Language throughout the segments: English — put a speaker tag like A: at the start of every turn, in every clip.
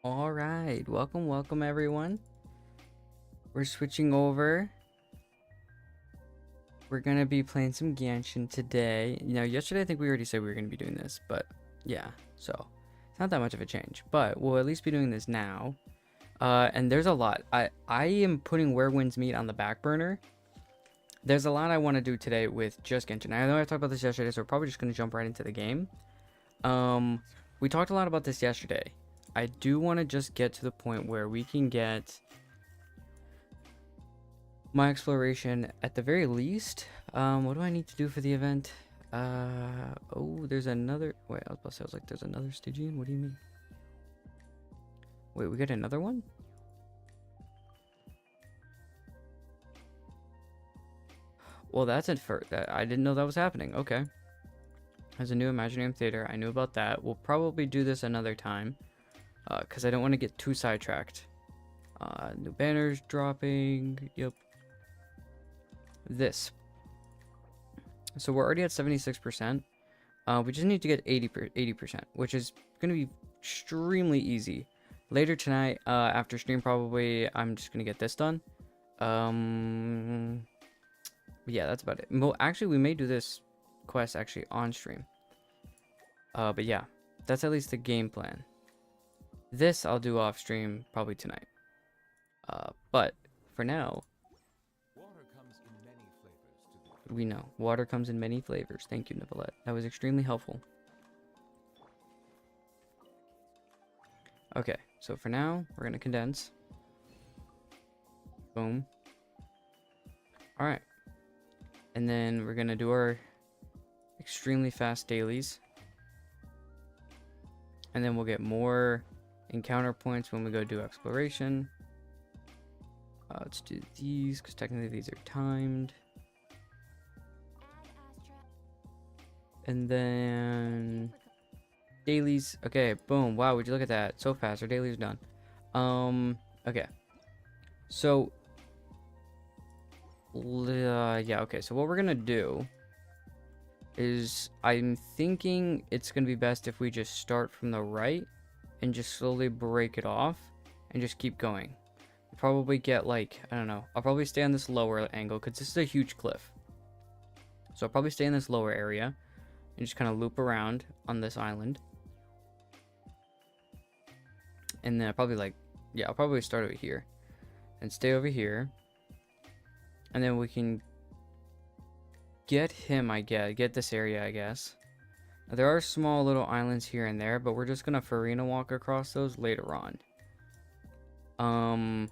A: All right, welcome everyone. We're switching over. We're gonna be playing some Genshin today. Yesterday I think we already said we were gonna be doing this, but yeah, so it's not that much of a change. But we'll at least be doing this now. And there's a lot. I am putting Where Winds Meet on the back burner. There's a lot I want to do today with just Genshin. I know I talked about this yesterday, so we're probably just gonna jump right into the game. We talked a lot about this yesterday. I do want to just get to the point where we can get my exploration at the very least. What do I need to do for the event? Oh, there's another. Wait, I was about to say, I was like, there's another Stygian? What do you mean? Wait, we get another one? Well, that's it for that. I didn't know that was happening. Okay. There's a new Imaginarium Theater. I knew about that. We'll probably do this another time. Because I don't want to get too sidetracked. New banners dropping. Yep. This. So we're already at 76%. We just need to get 80%, which is going to be extremely easy. Later tonight, after stream, probably I'm just going to get this done. Yeah, that's about it. Well, actually, we may do this quest actually on stream. But yeah, that's at least the game plan. This I'll do off stream probably tonight. But for now, we know water comes in many flavors. Thank you, Nicolette. That was extremely helpful. Okay, so for now, we're gonna condense. Boom. All right, and then we're gonna do our extremely fast dailies, and then we'll get more encounter points when we go do exploration. Let's do these because technically these are timed. And then dailies. Okay, boom. Wow, would you look at that? So fast. Our dailies are done. Okay. So yeah, okay. So what we're gonna do is I'm thinking it's gonna be best if we just start from the right and just slowly break it off and just keep going. We'll probably get like, I don't know. I'll probably stay on this lower angle because this is a huge cliff. So I'll probably stay in this lower area and just kind of loop around on this island. And then I'll probably start over here and stay over here. And then we can get him, get this area, I guess. Now, there are small little islands here and there, but we're just gonna Farina walk across those later on. And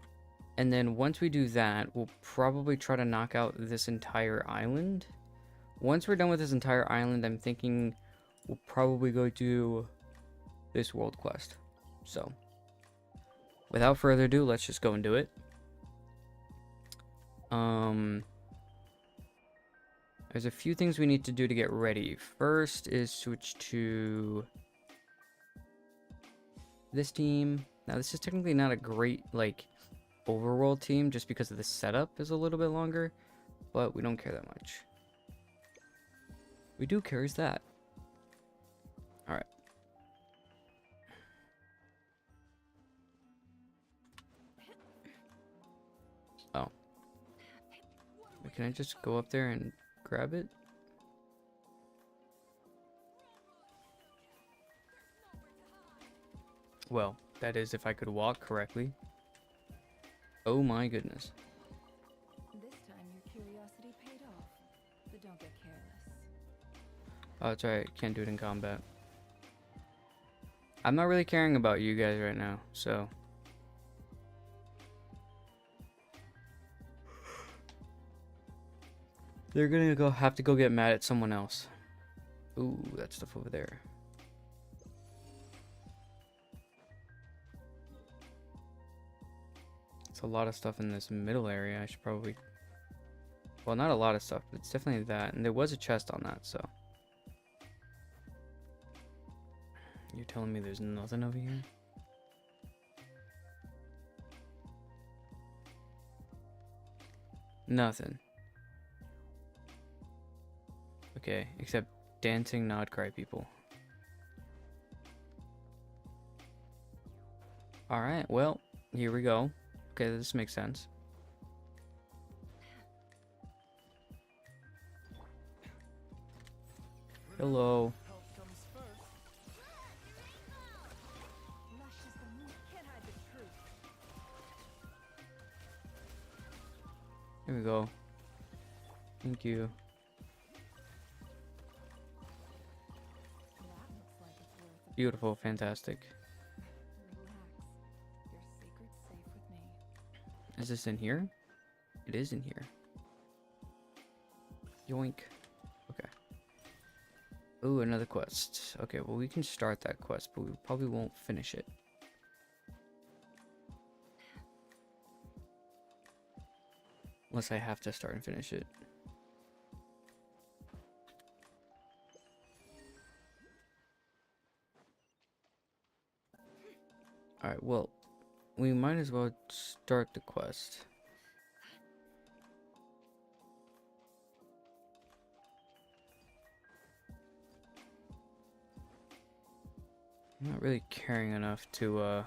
A: then once we do that, we'll probably try to knock out this entire island. Once we're done with this entire island, I'm thinking we'll probably go do this world quest. So, without further ado, let's just go and do it. There's a few things we need to do to get ready. First is switch to this team. Now, this is technically not a great, like, overworld team just because of the setup is a little bit longer, but we don't care that much. We do care is that. Alright. Oh. Wait, can I just go up there and grab it? Well, that is if I could walk correctly. Oh my goodness.
B: This time your curiosity paid off, but don't get careless.
A: Oh, that's right. Can't do it in combat. I'm not really caring about you guys right now, so. They're gonna have to go get mad at someone else. Ooh, that stuff over there. It's a lot of stuff in this middle area. I should probably... Well, not a lot of stuff, but it's definitely that. And there was a chest on that, so... You're telling me there's nothing over here? Nothing. Okay, except dancing, not cry people. Alright, well, here we go. Okay, this makes sense. Hello.
B: Lush is the moon. Can't hide the truth.
A: Here we go. Thank you.
B: That looks like it's worth a
A: Beautiful, fantastic.
B: relax. Your secret's safe with me.
A: Is this in here? It is in here. Yoink. Okay. Ooh, another quest. Okay, well, we can start that quest, but we probably won't finish it. Unless I have to start and finish it. Alright, well, we might as well start the quest. I'm not really caring enough to,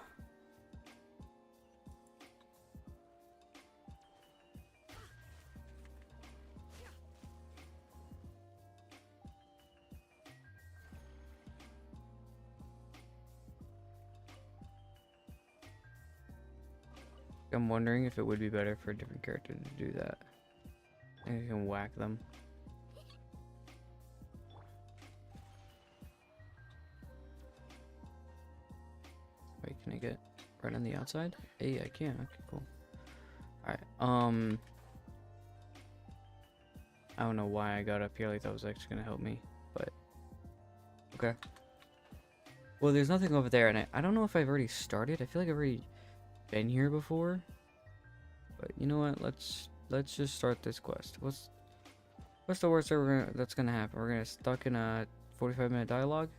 A: I'm wondering if it would be better for a different character to do that. I think I can whack them. Wait, can I get right on the outside? Hey, I can. Okay, cool. Alright, I don't know why I got up here like that was actually gonna help me, but okay. Well, there's nothing over there, and I don't know if I've already started. I feel like I've already been here before. But you know what? Let's just start this quest. What's the worst that's gonna happen? We're gonna stuck in a 45-minute dialogue.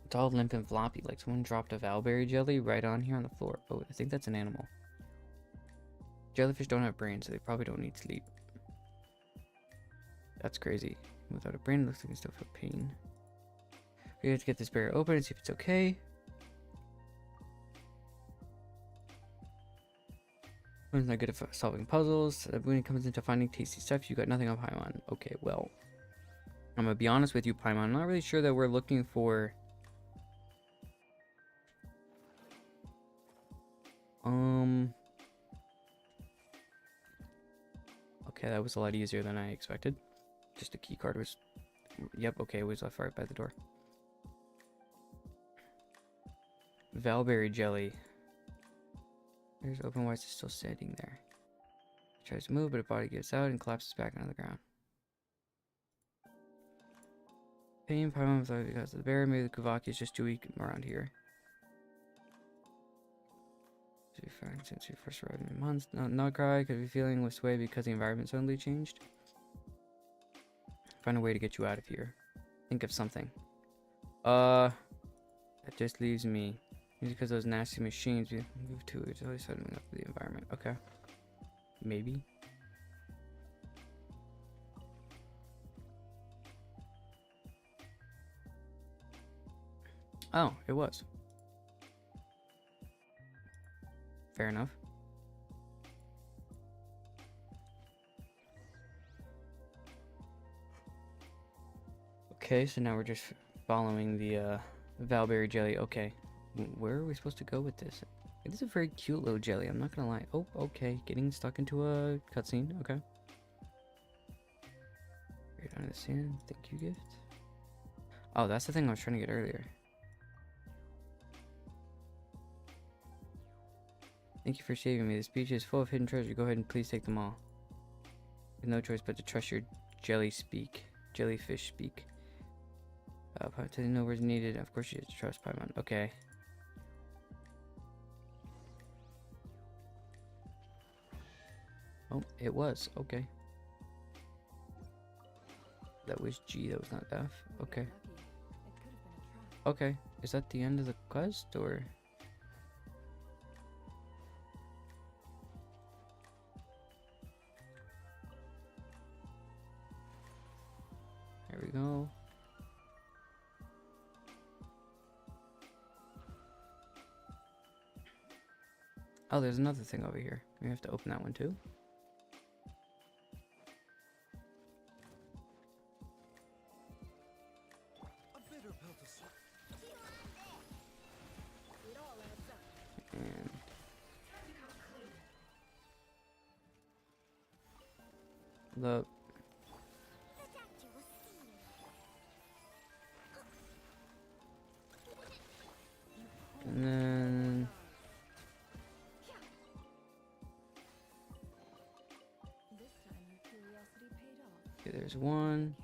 A: It's all limp and floppy, like someone dropped a Valberry jelly right on here on the floor. Oh, I think that's an animal. Jellyfish don't have brains, so they probably don't need sleep. That's crazy. Without a brain, it looks like you still feel pain. We have to get this barrier open and see if it's okay. One's not good at solving puzzles. When it comes into finding tasty stuff, you got nothing on Paimon. Okay, well, I'm gonna be honest with you, Paimon. I'm not really sure that we're looking for. Okay, that was a lot easier than I expected. Just a key card was. Yep. Okay, it was left right by the door. Valberry jelly. There's open. Why is it still standing there? It tries to move, but the body gets out and collapses back onto the ground. Pain, Paimon without because of the bear. Maybe the Kuvaki is just too weak around here. Since we first arrived in months. No, not cry. Could be feeling this way because the environment suddenly changed. Find a way to get you out of here. Think of something. That just leaves me. Maybe because those nasty machines we move to. It's always suddenly up to the environment. Okay. Maybe. Oh, it was. Fair enough. Okay, so now we're just following the Valberry jelly. Okay, where are we supposed to go with this? It is a very cute little jelly, I'm not gonna lie. Oh, okay, getting stuck into a cutscene. Okay. Right under the sand. Thank you, gift. Oh, that's the thing I was trying to get earlier. Thank you for saving me. This beach is full of hidden treasure. Go ahead and please take them all. With no choice but to trust your jellyfish speak. To know where's needed. Of course you have to trust Paimon. Okay. Oh, it was. Okay. That was G. That was not F. Okay.
B: Lucky. It could have been a trap.
A: Okay. Is that the end of the quest, or? There we go. Oh, there's another thing over here. We have to open that one too. And the and then
B: This time your curiosity paid off.
A: okay, there's one.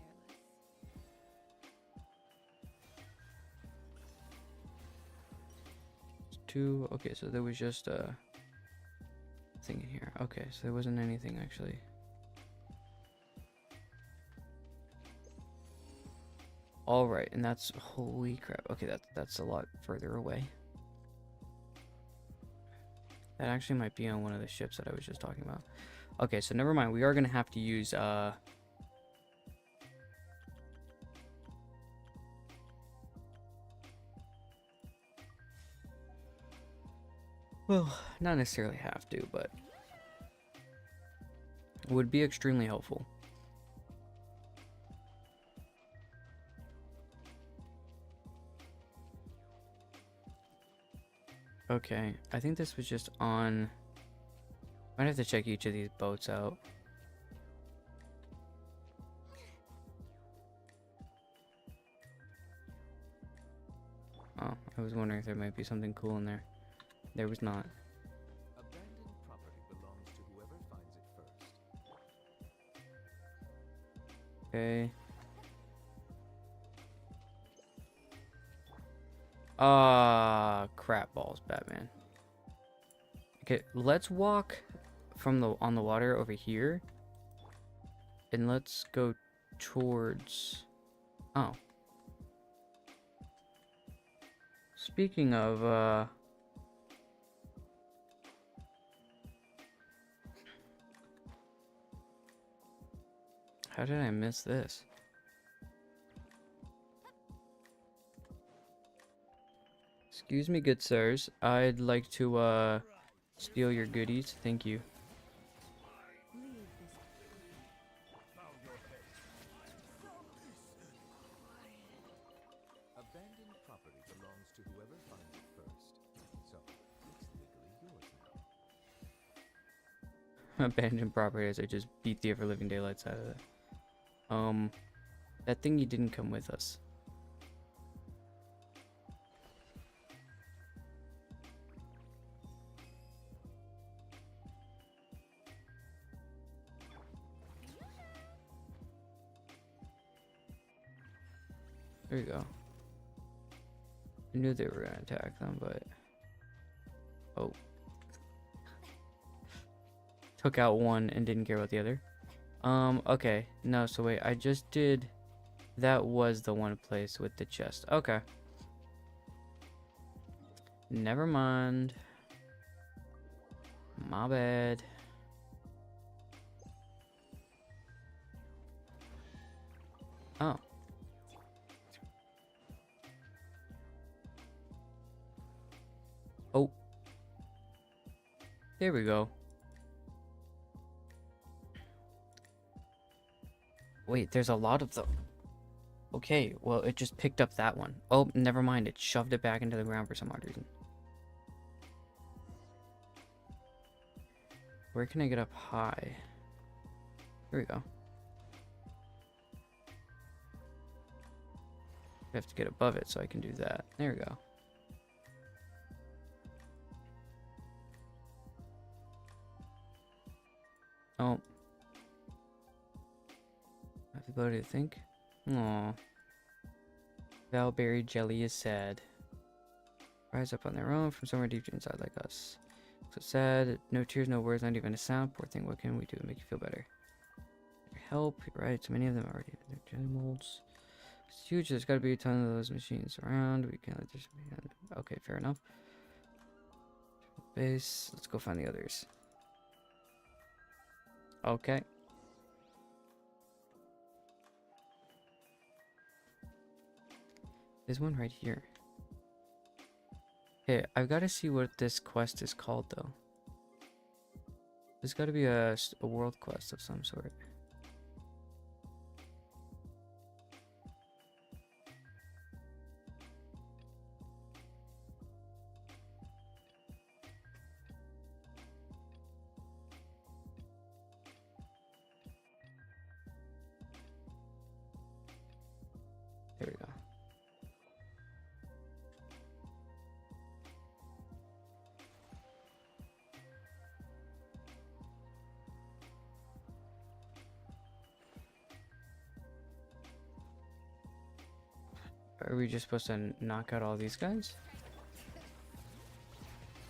A: Two. Okay, so there was just a thing in here. Okay, so there wasn't anything actually. All right, and that's holy crap. Okay, that's a lot further away. That actually might be on one of the ships that I was just talking about. Okay, so never mind. We are gonna have to use well, not necessarily have to, but would be extremely helpful. Okay, I think this was just on. Might have to check each of these boats out. Oh, I was wondering if there might be something cool in there. There was not.
C: Abandoned property belongs to whoever finds it first.
A: Okay. Ah, crap balls, Batman. Okay, let's walk from the on the water over here, and let's go towards. Oh. Speaking of, how did I miss this? Excuse me, good sirs. I'd like to, steal your goodies. Thank you.
B: Leave this.
C: Abandoned property belongs to whoever finds it first. So, it's legally yours now.
A: Abandoned property as I just beat the ever-living daylights out of it. That thing, you didn't come with us. There you go. I knew they were gonna attack them, but oh, took out one and didn't care about the other. Okay, no, so wait, I just did. That was the one place with the chest. Okay, never mind. My bad. Oh. Oh. There we go. Wait, there's a lot of them. Okay, well, it just picked up that one. Oh, never mind. It shoved it back into the ground for some odd reason. Where can I get up high? Here we go. I have to get above it so I can do that. There we go. Oh. I have the ability to think. Aww. Valberry jelly is sad. Rise up on their own from somewhere deep inside like us. So sad. No tears, no words, not even a sound. Poor thing, what can we do to make you feel better? Help, right? So many of them already have their jelly molds. It's huge. There's got to be a ton of those machines around. We can't let this be. Okay, fair enough. Base. Let's go find the others. Okay. There's one right here. Okay, I've got to see what this quest is called though. There's got to be a world quest of some sort. There we go. Are we just supposed to knock out all these guys?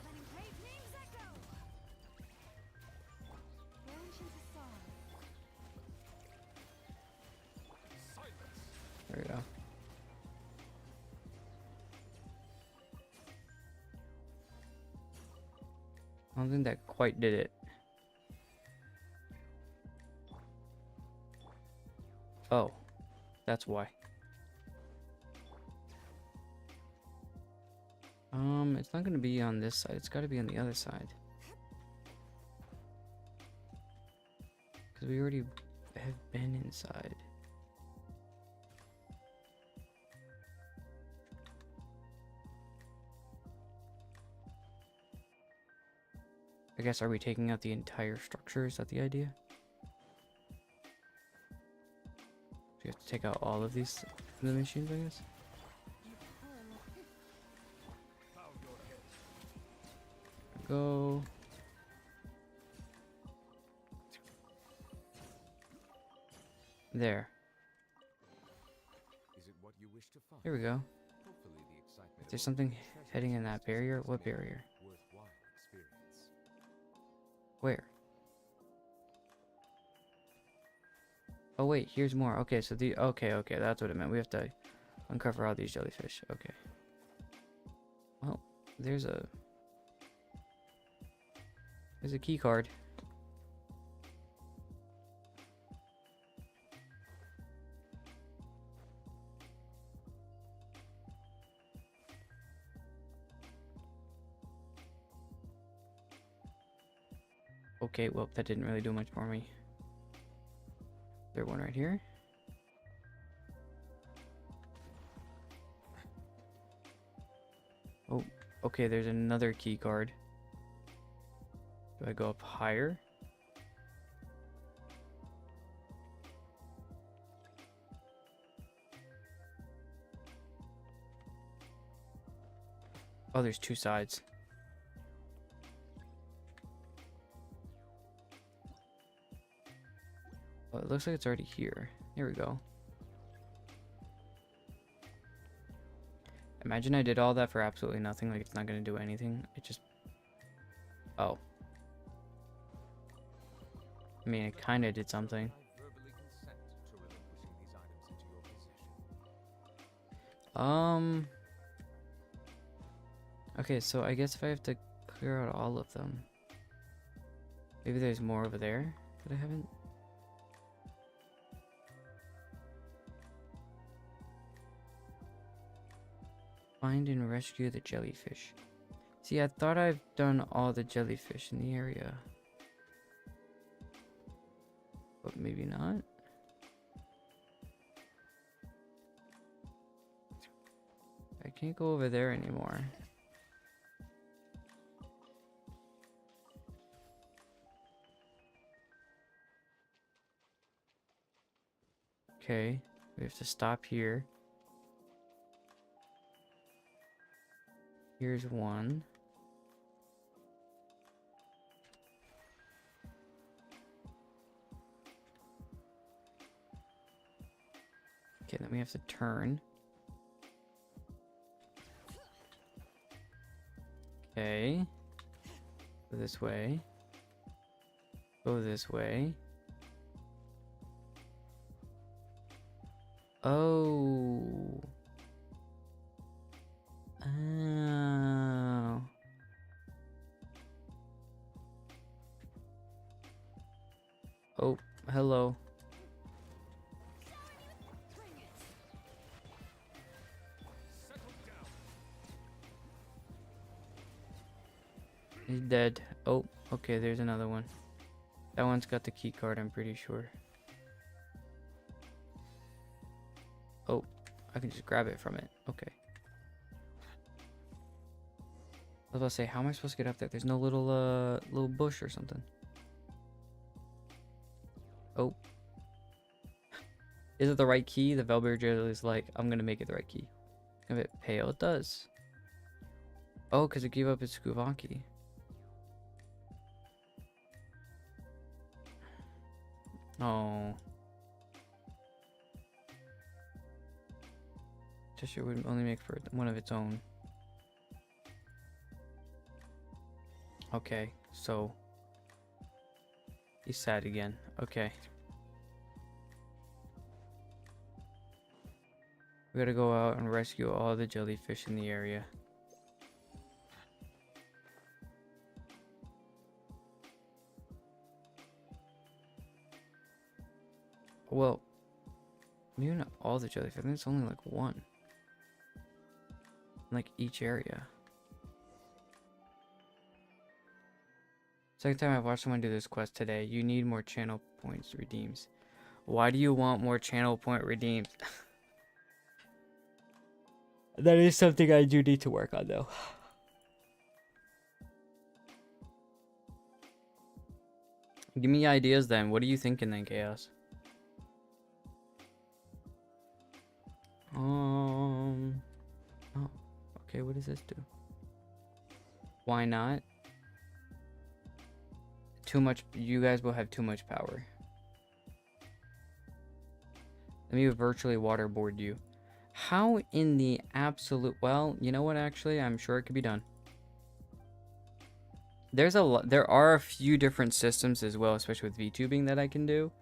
B: Letting brave names echo. Genshin's a song.
A: There we go. I don't think that quite did it. Oh, that's why. It's not gonna be on this side. It's gotta be on the other side. Because we already have been inside. I guess, are we taking out the entire structure? Is that the idea? We have to take out all of these the machines, I guess. Go. There.
C: Is it what you wish to find?
A: Here we go.
C: Hopefully the excitement
A: If there's
C: of
A: something
C: opening treasure
A: heading in that
C: chests
A: barrier,
C: makes
A: what
C: it a
A: barrier?
C: worthwhile experience.
A: Where? Oh wait, here's more. Okay, so okay, that's what it meant. We have to uncover all these jellyfish. Okay. Well, there's a key card. Okay, well, that didn't really do much for me. There's one right here. Oh, okay, there's another key card. Do I go up higher? Oh, there's two sides. Oh, it looks like it's already here. Here we go. Imagine I did all that for absolutely nothing, like it's not gonna do anything. It just... Oh. I mean, it kinda did something.
C: I verbally consent to relinquishing these items into your possession.
A: Okay, so I guess if I have to clear out all of them. Maybe there's more over there that I haven't... Find and rescue the jellyfish. See, I thought I've done all the jellyfish in the area. But maybe not. I can't go over there anymore. Okay, we have to stop here. Here's one. Okay, then we have to turn. Okay. Go this way. Go this way. Oh. Oh. Oh, hello.
B: Bring it.
A: He's dead. Oh, okay, there's another one. That one's got the key card, I'm pretty sure. Oh, I can just grab it from it. Okay. I was about to say, how am I supposed to get up there? There's no little bush or something. Oh. Is it the right key? The Velbear Jailer is like, I'm gonna make it the right key. A bit pale, it does. Oh, because it gave up its Skuvaki. Oh. Gesture would only make for one of its own. Okay, so he's sad again. Okay. We gotta go out and rescue all the jellyfish in the area. Well, maybe not all the jellyfish. I think it's only like one. In like each area. Second time I've watched someone do this quest today. You need more channel points redeems. Why do you want more channel point redeems? That is something I do need to work on though. Give me ideas then. What are you thinking then, Chaos? Oh, okay, what does this do? Why not? Too much, you guys will have too much power. Let me virtually waterboard you. How in the absolute, well, you know what, actually, I'm sure it could be done. There are a few different systems as well, especially with VTubing that I can do.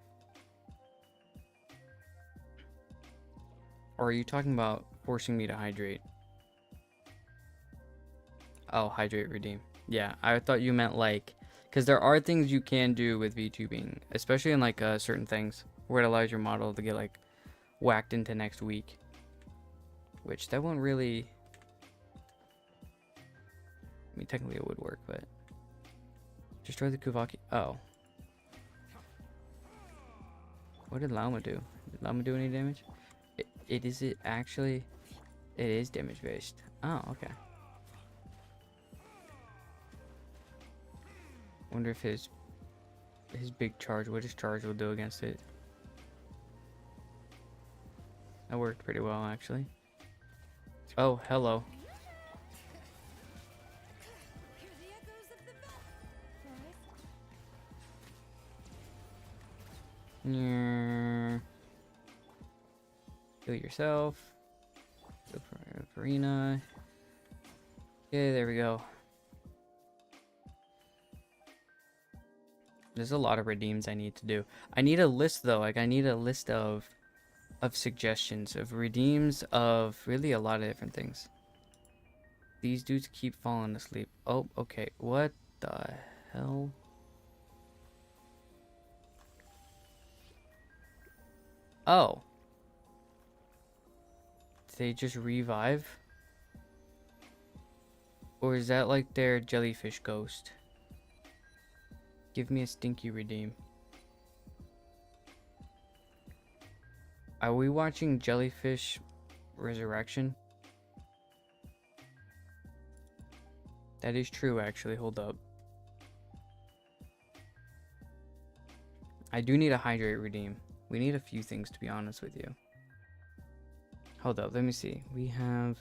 A: Or are you talking about forcing me to hydrate? Oh, hydrate redeem. Yeah, I thought you meant like, because there are things you can do with VTubing, especially in like certain things where it allows your model to get like whacked into next week. Which that won't really, I mean technically it would work, but destroy the Kuvaki. Oh. What did Llama do? Did Llama do any damage? It is damage based. Oh, okay. Wonder if his big charge, what his charge will do against it. That worked pretty well actually. Oh, hello.
B: Hear the echoes of the
A: Yeah. Heal yourself. Go for Farina. Okay, there we go. There's a lot of redeems I need to do. I need a list though. Like I need a list of suggestions of redeems of really a lot of different things. These dudes keep falling asleep. Oh, okay. What the hell? Oh. They just revive? Or is that like their jellyfish ghost? Give me a stinky redeem. Are we watching Jellyfish Resurrection? That is true, actually. Hold up. I do need a hydrate redeem. We need a few things, to be honest with you. Hold up, let me see. We have...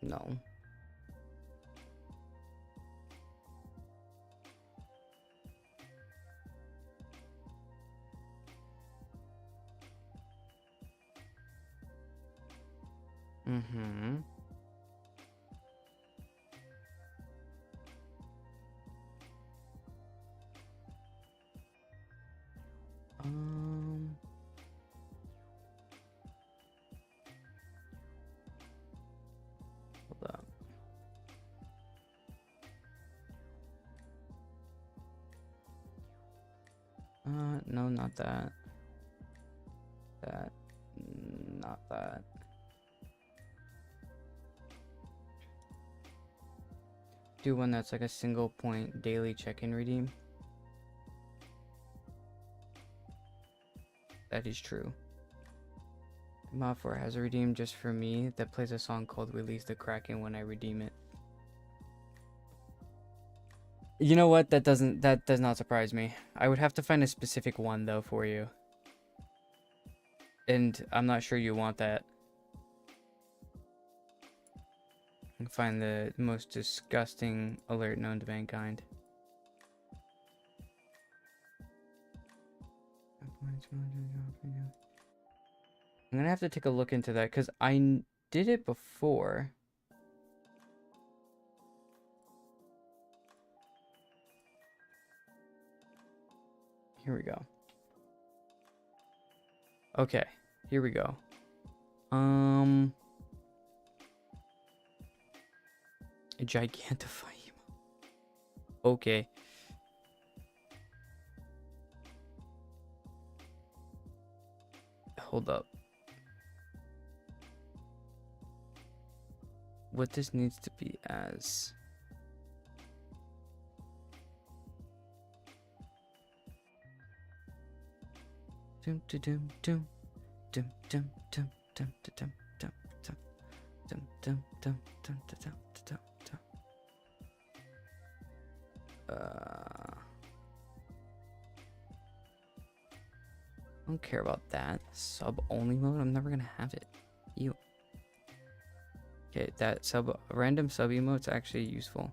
A: No. Mm-hmm. Hold up. No, not that. Not that. Do one that's like a single point daily check-in redeem. That is true. Mod 4 has a redeem just for me that plays a song called Release the Kraken when I redeem it. You know what? That does not surprise me. I would have to find a specific one though for you. And I'm not sure you want that. I can find the most disgusting alert known to mankind. I'm gonna have to take a look into that because I did it before. Here we go. Okay, here we go. Gigantify him. Okay. Hold up. What this needs to be as. Dum dum dum dum dum dum dum dum dum dum dum dum dum dum dum dum dum. I don't care about that. Sub only mode? I'm never gonna have it. You. Okay, that random sub emote's actually useful.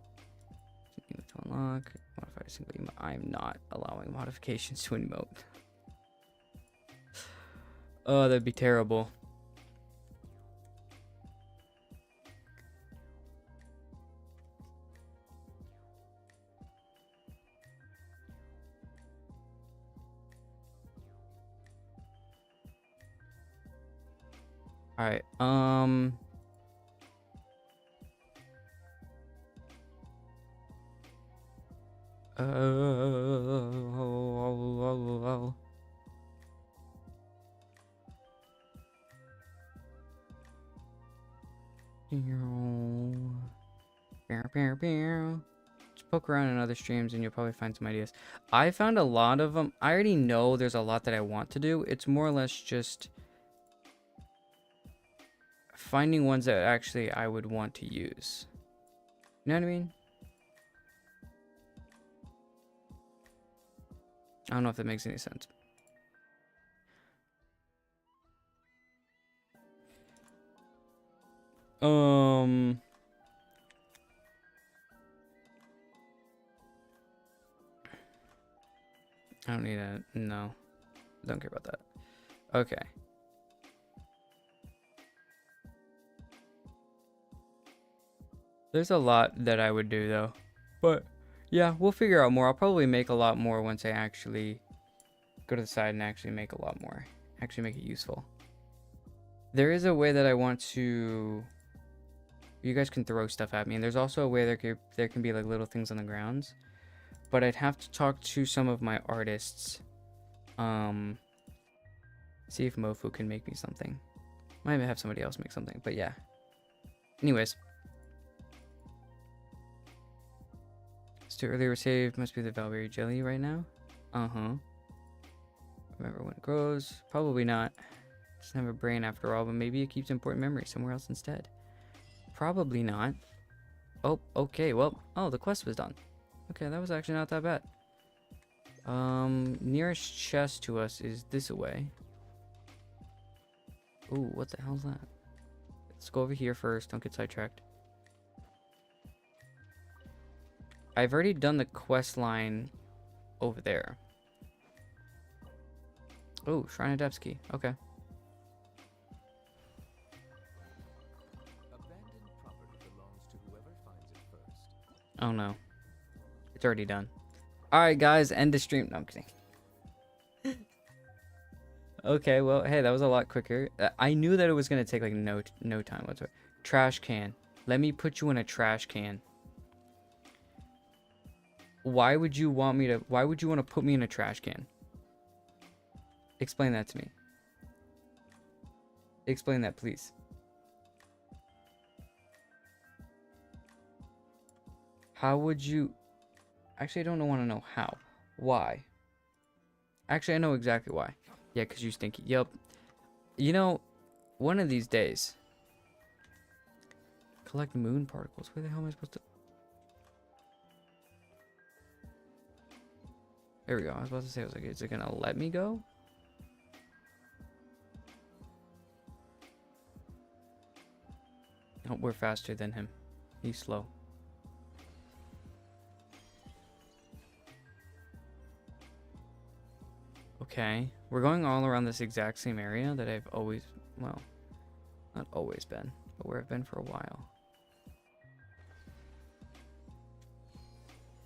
A: Emote to unlock. Modify a single emote. I'm not allowing modifications to an emote. Oh, that'd be terrible. All right. Just poke around in other streams and you'll probably find some ideas. I found a lot of them. I already know there's a lot that I want to do. It's more or less just finding ones that actually I would want to use. You know what I mean? I don't know if that makes any sense. I don't need a no. Don't care about that. Okay. There's a lot that I would do though. But yeah, we'll figure out more. I'll probably make a lot more once I actually go to the side and actually make a lot more. Actually make it useful. There is a way that I want to. You guys can throw stuff at me, and there's also a way there can be like little things on the grounds. But I'd have to talk to some of my artists. See if Mofu can make me something. Might have somebody else make something, but yeah. Anyways. It's too early to save. Must be the Valberry jelly right now. Uh-huh. Remember when it grows? Probably not. Doesn't have a brain after all, but maybe it keeps important memories somewhere else instead. Probably not. Oh, okay. Well, oh, the quest was done. Okay, that was actually not that bad. Nearest chest to us is this away. Ooh, what the hell's that? Let's go over here first. Don't get sidetracked. I've already done the quest line over there. Oh, Shrine of Depths. Okay.
C: Abandoned property belongs to whoever finds it first.
A: Oh no. It's already done. Alright guys, end the stream. No, I'm kidding. Okay, well, hey, that was a lot quicker. I knew that it was going to take like no time whatsoever. Trash can. Let me put you in a trash can. Why would you want to put me in a trash can? Explain that to me. Explain that, please. How would you... Actually, I don't want to know how. Why? Actually, I know exactly why. Yeah, because you stinky. Yep. You know, one of these days. Collect moon particles. Where the hell am I supposed to... There we go. I was about to say, I was like, is it gonna let me go? Oh, we're faster than him. He's slow. Okay. We're going all around this exact same area that I've always... Well, not always been, but where I've been for a while.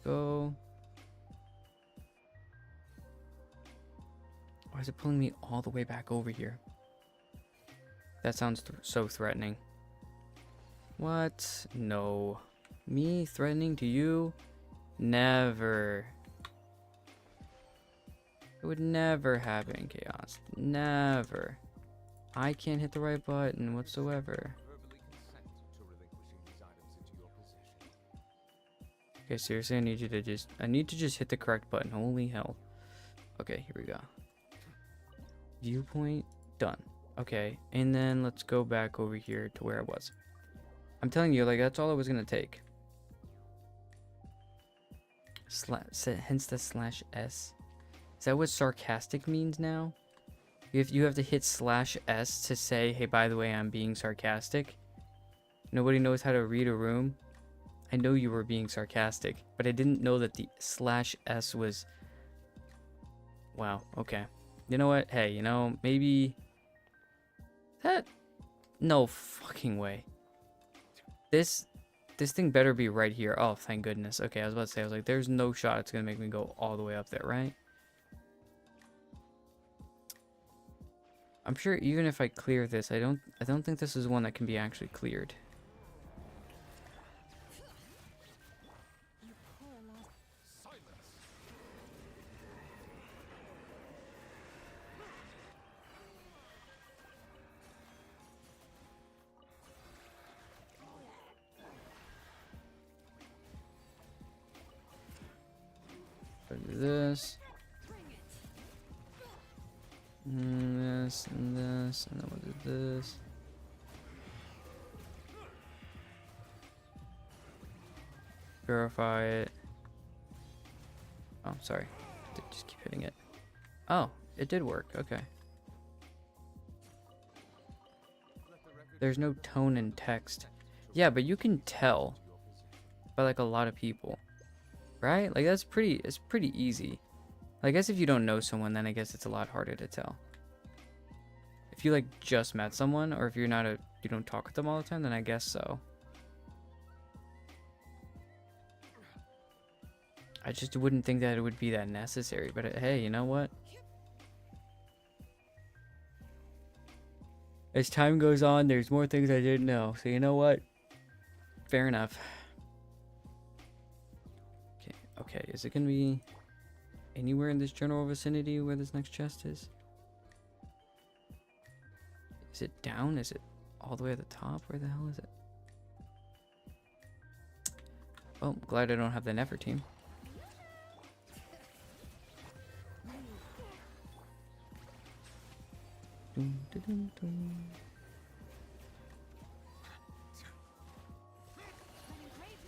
A: Go. Why is it pulling me all the way back over here? That sounds so threatening. What? No. Me threatening to you? Never. It would never happen, Chaos. Never. I can't hit the right button whatsoever.
C: Verbally consent to relinquishing these items into your possession.
A: Okay, seriously, I need to just hit the correct button. Holy hell. Okay, here we go. Viewpoint, done. Okay, and then let's go back over here to where I was. I'm telling you, like, that's all it was gonna take. Hence the /S. Is that what sarcastic means now? You have to hit /S to say, hey, by the way, I'm being sarcastic. Nobody knows how to read a room. I know you were being sarcastic, but I didn't know that the /S was... Wow, okay. You know what? Hey, you know, maybe... That... No fucking way. This thing better be right here. Oh, thank goodness. Okay, I was about to say, I was like, there's no shot it's gonna make me go all the way up there, right? I'm sure even if I clear this, I don't think this is one that can be actually cleared.
B: You poor lost.
C: Silence!
A: Do this. This and this, and then we'll do this. Verify it. Oh, sorry. Just keep hitting it. Oh, it did work. Okay. There's no tone in text. Yeah, but you can tell by like a lot of people, right? Like it's pretty easy. I guess if you don't know someone, then I guess it's a lot harder to tell. If you like just met someone, or if you don't talk with them all the time, then I guess so. I just wouldn't think that it would be that necessary, but hey, you know what? As time goes on, there's more things I didn't know, so you know what? Fair enough. Okay, is it gonna be anywhere in this general vicinity where this next chest is? Is it down? Is it all the way at the top? Where the hell is it? Oh, glad I don't have the Nefer team. Dun, dun, dun, dun.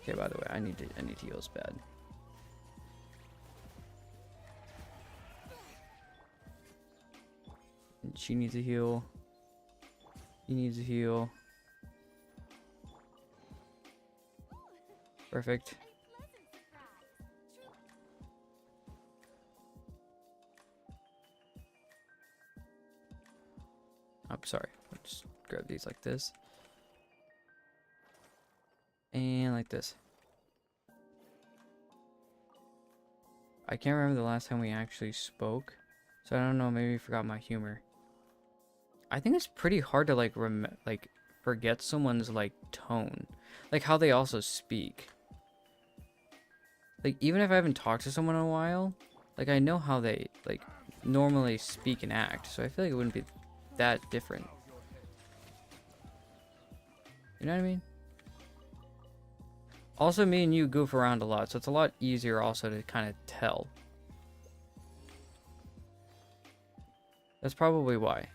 A: Okay, by the way, I need to heal this bad. And she needs a heal. He needs a heal. Perfect. I'm sorry. I'll just grab these like this. And like this. I can't remember the last time we actually spoke. So I don't know, maybe I forgot my humor. I think it's pretty hard to like forget someone's like tone. Like how they also speak. Like even if I haven't talked to someone in a while, like I know how they like normally speak and act. So I feel like it wouldn't be that different. You know what I mean? Also, me and you goof around a lot, so it's a lot easier also to kind of tell. That's probably why.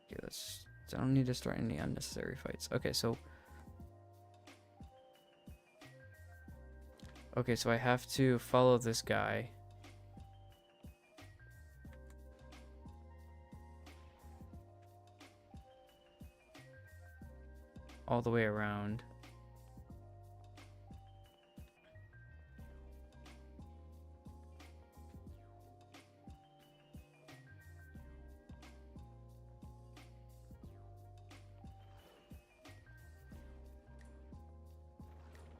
A: Okay, let's. I don't need to start any unnecessary fights. Okay, so. Okay, so I have to follow this guy. All the way around.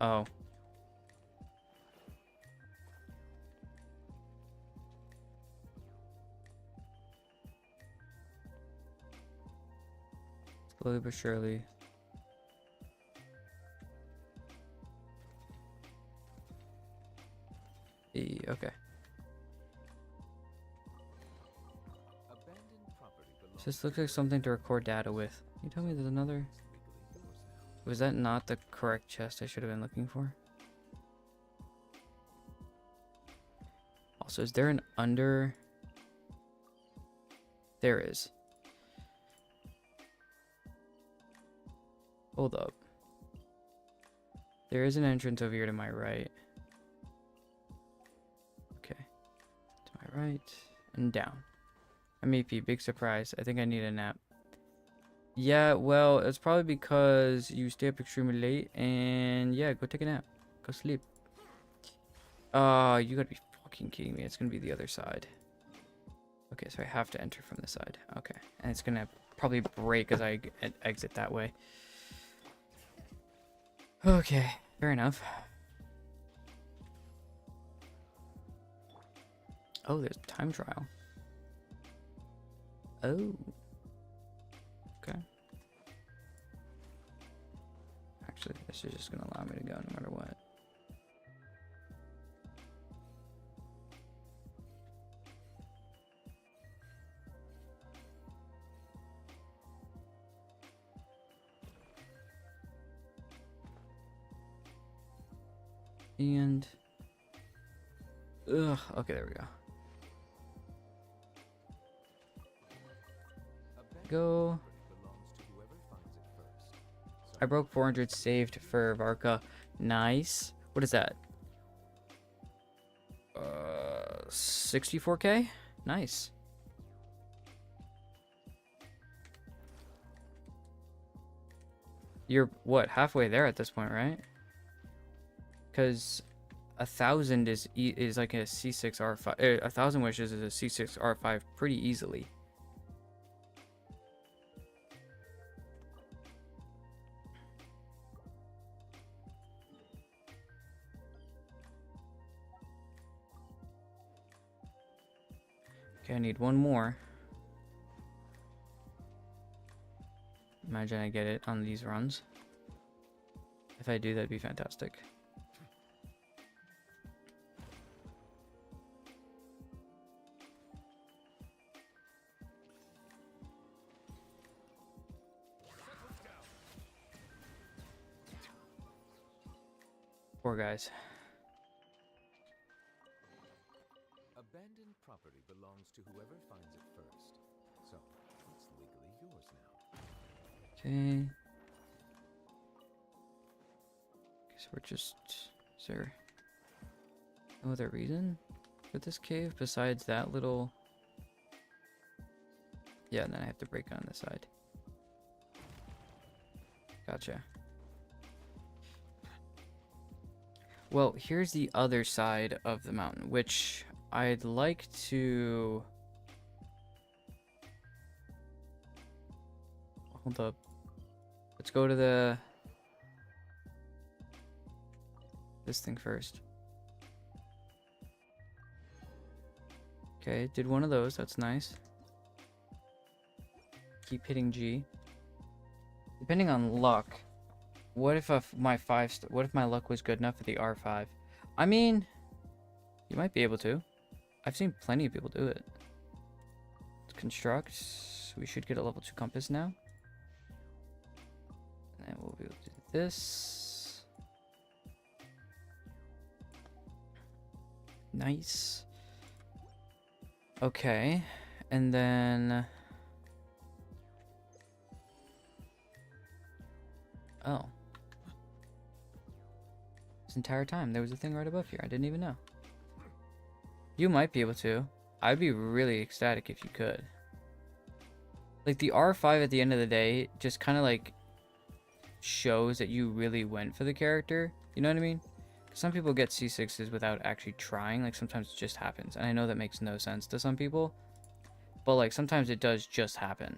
A: Oh. Slowly but surely. Okay.
C: Abandoned property belongs
A: This looks like something to record data with. You tell me there's another.
C: legally yours now.
A: Was that not the correct chest I should have been looking for? Also, is there an under? There is. Hold up. There is an entrance over here to my right. Okay. To my right and down. I'm AP, big surprise. I think I need a nap. Yeah, well, it's probably because you stay up extremely late and yeah, go take a nap. Go sleep. You gotta be fucking kidding me. It's gonna be the other side. Okay, so I have to enter from this side. Okay. And it's gonna probably break as I exit that way. Okay, fair enough. Oh, there's time trial. Oh. Okay. Actually, this is just gonna allow me to go no matter what. And okay, there we go. Go.
C: Belongs to whoever finds it first.
A: I broke 400 saved for Varka. Nice. What is that? 64k? Nice. You're what, halfway there at this point, right? Because 1,000 is like a C6 R5. 1,000 wishes is a C6 R5 pretty easily. Okay, I need one more. Imagine I get it on these runs. If I do, that'd be fantastic. Poor guys.
C: Abandoned property belongs to whoever finds it first. So, it's legally yours now.
A: Okay. Guess we're just. Is there no other reason for this cave besides that little? Yeah, and then I have to break on this side. Gotcha. Well, here's the other side of the mountain, which I'd like to. Hold up. Let's go to this thing first. Okay, did one of those. That's nice. Keep hitting G. Depending on luck, what if what if my luck was good enough for the R5? I mean, you might be able to. I've seen plenty of people do it. Let's construct. We should get a level 2 compass now. And we'll be able to do this. Nice. Okay, and then oh, this entire time there was a thing right above here. I didn't even know. You might be able to. I'd be really ecstatic if you could. Like the R5 at the end of the day just kind of like shows that you really went for the character. You know what I mean? Some people get C6s without actually trying. Like sometimes it just happens. And I know that makes no sense to some people. But like sometimes it does just happen.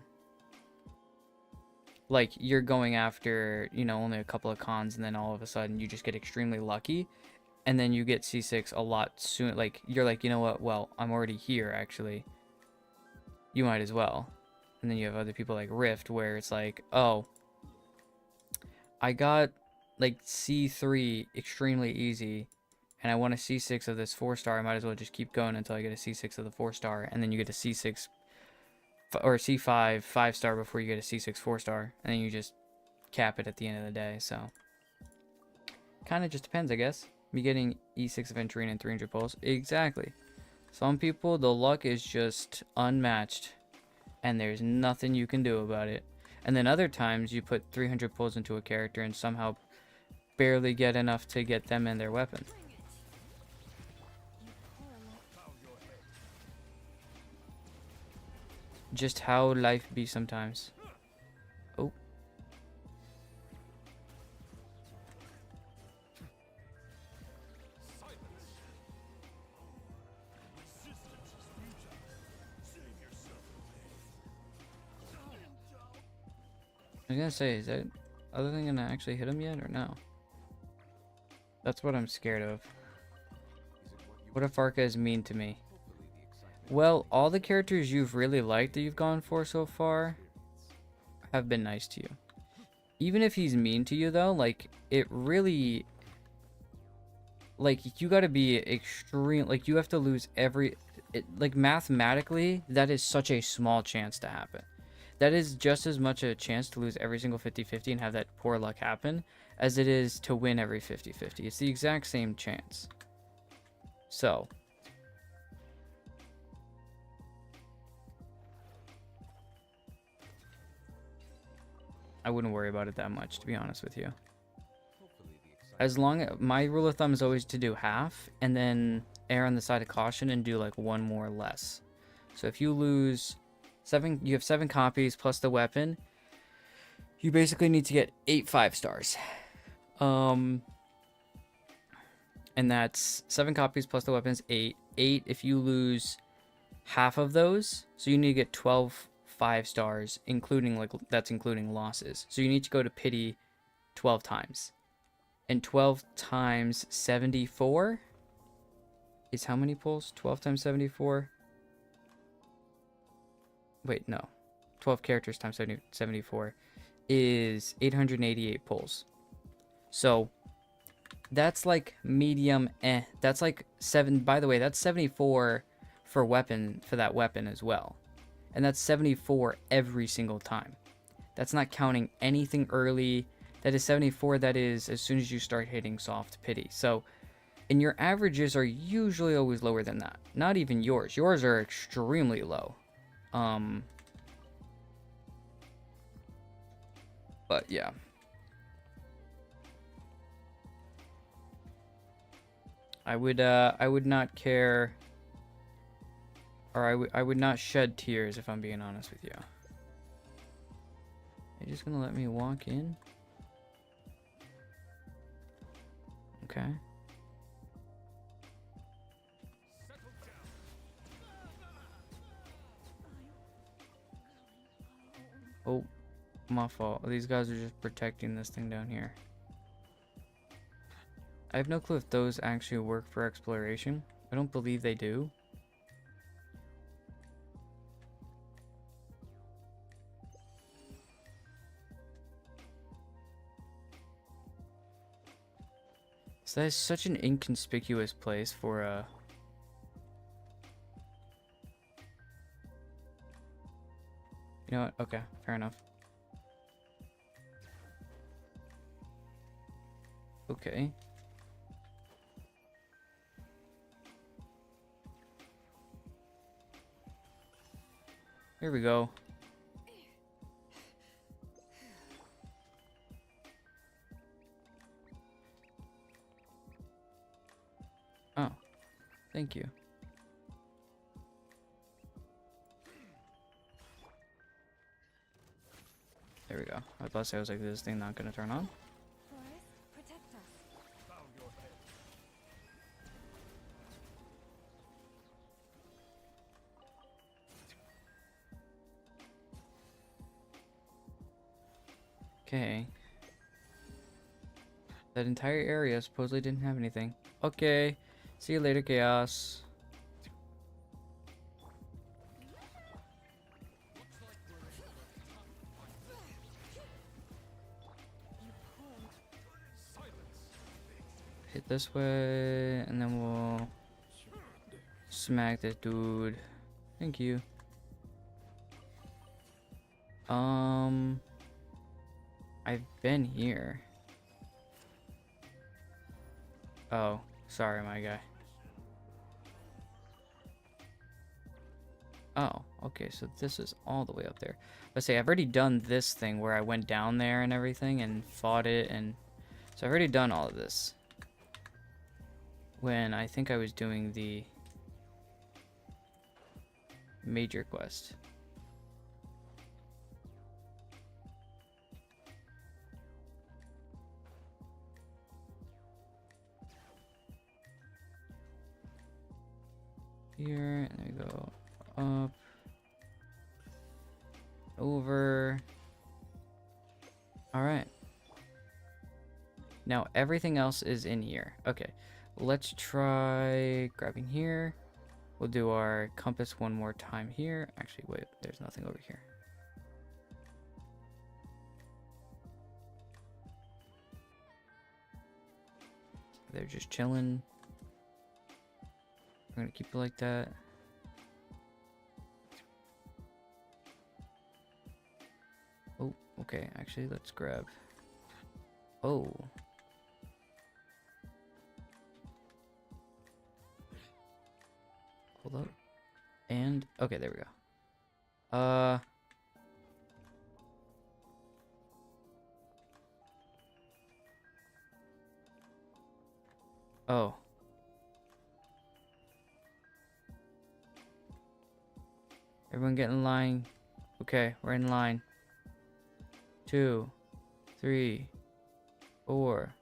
A: Like you're going after, you know, only a couple of cons and then all of a sudden you just get extremely lucky. And then you get C6 a lot soon. Like you're like, you know what? Well, I'm already here actually. You might as well. And then you have other people like Rift where it's like, oh, I got like C3 extremely easy, and I want a C6 of this 4-star. I might as well just keep going until I get a C6 of the 4-star, and then you get a C6 or C5 5-star before you get a C6 4-star, and then you just cap it at the end of the day. So kind of just depends, I guess. Me getting E6 Aventurine and 300 pulls. Exactly. Some people, the luck is just unmatched, and there's nothing you can do about it. And then other times you put 300 pulls into a character and somehow barely get enough to get them and their weapon. Just how life be sometimes. Oh. I was gonna say, is that other thing gonna actually hit him yet or no? That's what I'm scared of. What if Arca is mean to me? Well, all the characters you've really liked that you've gone for so far have been nice to you. Even if he's mean to you though, like it really, like you gotta be extreme, like you have to lose like mathematically, that is such a small chance to happen. That is just as much a chance to lose every single 50-50 and have that poor luck happen as it is to win every 50-50. It's the exact same chance. So, I wouldn't worry about it that much, to be honest with you. As long as my rule of thumb is always to do half and then err on the side of caution and do like one more less. So if you lose you have 7 copies plus the weapon, you basically need to get 8 5-stars. And that's 7 copies plus the weapons, 8. 8 if you lose half of those, so you need to get 12 5-stars, including like that's including losses. So you need to go to pity 12 times. And 12 times 74 is how many pulls? 12 times 74? Wait, no. 12 characters times 74 is 888 pulls. So that's like medium That's like 7. By the way, that's 74 for that weapon as well. And that's 74 every single time. That's not counting anything early. That is 74. That is as soon as you start hitting soft pity. So, and your averages are usually always lower than that. Not even yours. Yours are extremely low. But yeah. I would not care, or I would not shed tears if I'm being honest with you. Are you just gonna let me walk in? Okay. Oh, my fault. These guys are just protecting this thing down here. I have no clue if those actually work for exploration. I don't believe they do. So that is such an inconspicuous place for a... You know what? Okay, fair enough. Okay. Here we go. Oh, thank you. There we go. I was about to say, I was like, this thing not gonna turn on?
B: Forest, protect us.
A: Okay. That entire area supposedly didn't have anything. Okay. See you later, Chaos. Hit this way, and then we'll smack this dude. Thank you. I've been here. Oh, sorry, my guy. Oh, okay, so this is all the way up there. Let's say I've already done this thing where I went down there and everything and fought it, and so I've already done all of this. When I think I was doing the major quest. Here, and there we go. Up. Over. Alright. Now everything else is in here. Okay. Let's try grabbing here. We'll do our compass one more time here. Actually, wait, there's nothing over here. They're just chilling. We're gonna keep it like that. Oh, okay. Actually, let's grab. Oh. Hold up. And okay, there we go. Oh. Everyone get in line. Okay, we're in line. 2, 3, 4.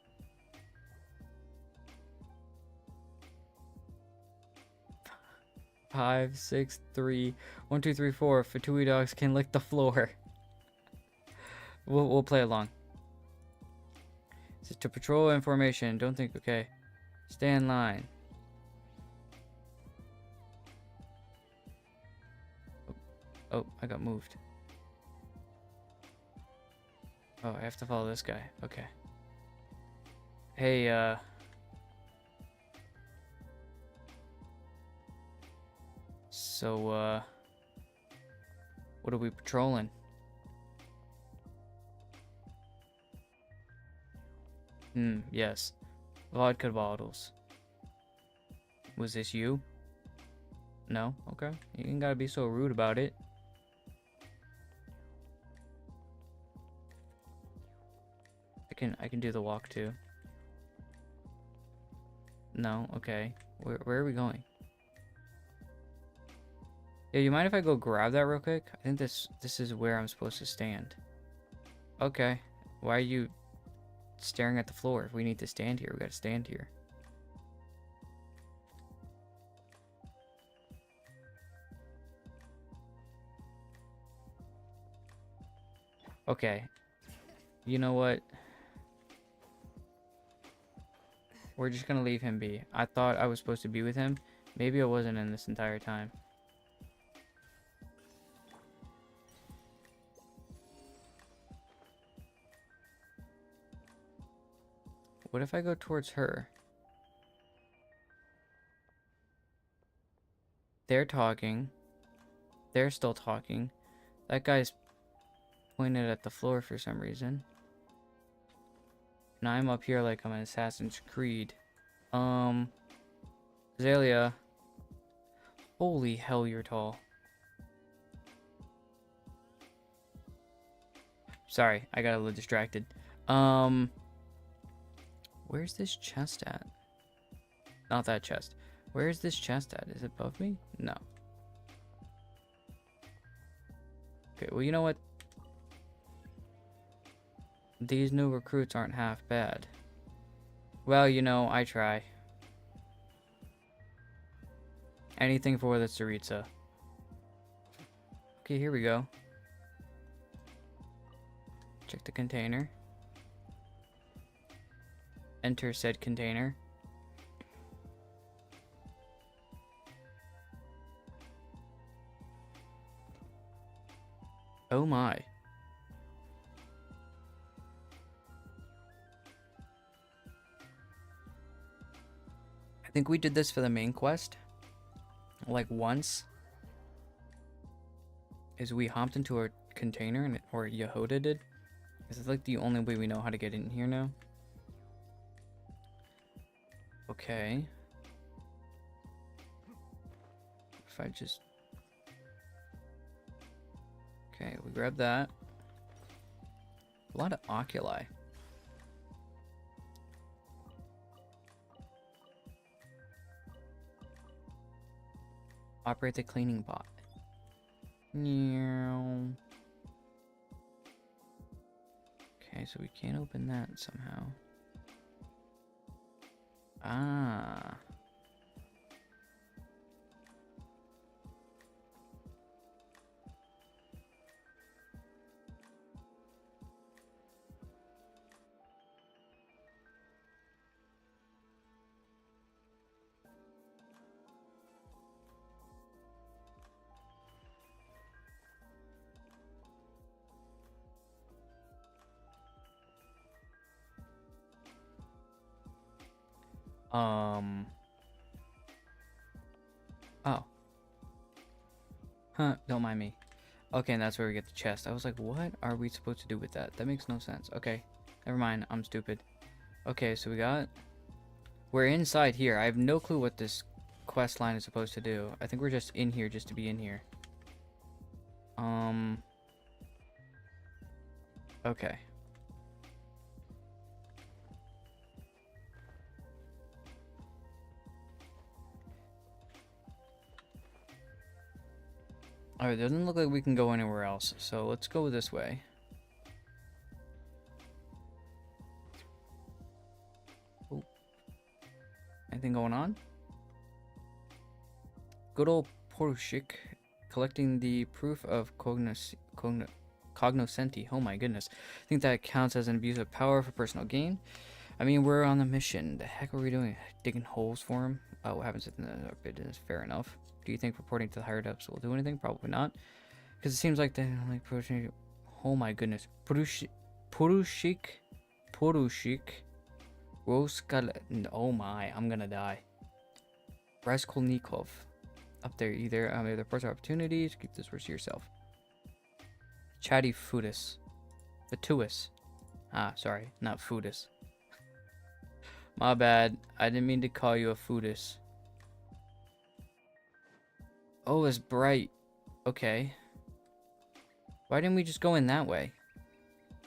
A: 5, 6, 3. 1, 2, 3, 4. Fatui dogs can lick the floor. We'll play along. This is to patrol information. Don't think. Okay. Stay in line. Oh, I got moved. Oh, I have to follow this guy. Okay. Hey, so, what are we patrolling? Yes. Vodka bottles. Was this you? No? Okay. You ain't gotta be so rude about it. I can do the walk too. No? Okay. Where are we going? Yeah, you mind if I go grab that real quick? I think this is where I'm supposed to stand. Okay. Why are you staring at the floor? If we need to stand here, we gotta stand here. Okay. You know what? We're just gonna leave him be. I thought I was supposed to be with him. Maybe I wasn't in this entire time. What if I go towards her? They're talking. They're still talking. That guy's pointed at the floor for some reason. And I'm up here like I'm an Assassin's Creed. Azalea. Holy hell, you're tall. Sorry, I got a little distracted. Where's this chest at? Not that chest. Where is this chest at? Is it above me? No. Okay, well, you know what? These new recruits aren't half bad. Well, you know, I try. Anything for the Tsaritsa. Okay, here we go. Check the container. Enter said container. Oh my. I think we did this for the main quest. Like once. Is we hopped into a container and or Yehoda did. Is it like the only way we know how to get in here now? Okay. If I just... Okay, we grab that. A lot of oculi. Operate the cleaning bot. Meow. Okay, so we can't open that somehow. Ah. Oh. Huh, don't mind me. Okay, and that's where we get the chest. I was like, what are we supposed to do with that? That makes no sense. Okay, never mind. I'm stupid. Okay, so we're inside here. I have no clue what this quest line is supposed to do. I think we're just in here just to be in here. Okay. Alright, doesn't look like we can go anywhere else, so let's go this way. Oh. Anything going on? Good old Porushik collecting the proof of cognoscenti. Oh my goodness. I think that counts as an abuse of power for personal gain. I mean, we're on the mission. The heck are we doing? Digging holes for him? Oh, what happens in the business? Fair enough. Do you think reporting to the higher ups will do anything? Probably not. Because it seems like they like Porushik. Oh my goodness. Porushik. Roskal. Oh my, I'm gonna die. Raskolnikov. Up there, either reports or opportunities. Keep this verse to yourself. Chatty Foodus. Batuus. Ah, sorry, not Foodus. My bad. I didn't mean to call you a Foodus. Oh, it's bright. Okay. Why didn't we just go in that way?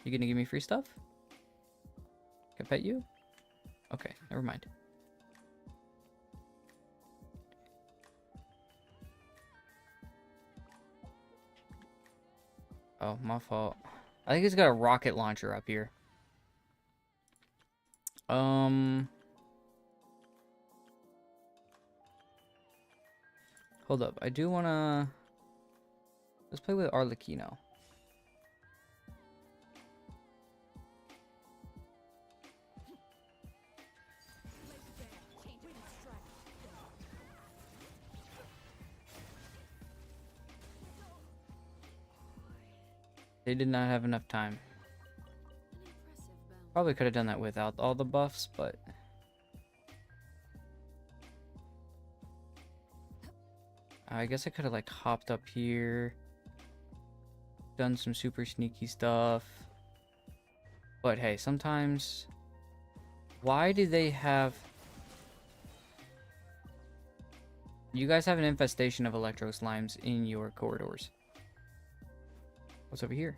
A: You gonna give me free stuff? Can I pet you? Okay, never mind. Oh, my fault. I think he's got a rocket launcher up here. Hold up. I do wanna... Let's play with Arlecchino. They did not have enough time. Probably could have done that without all the buffs, but... I guess I could have, like, hopped up here. Done some super sneaky stuff. But hey, sometimes... Why do they have... You guys have an infestation of electro slimes in your corridors. What's over here?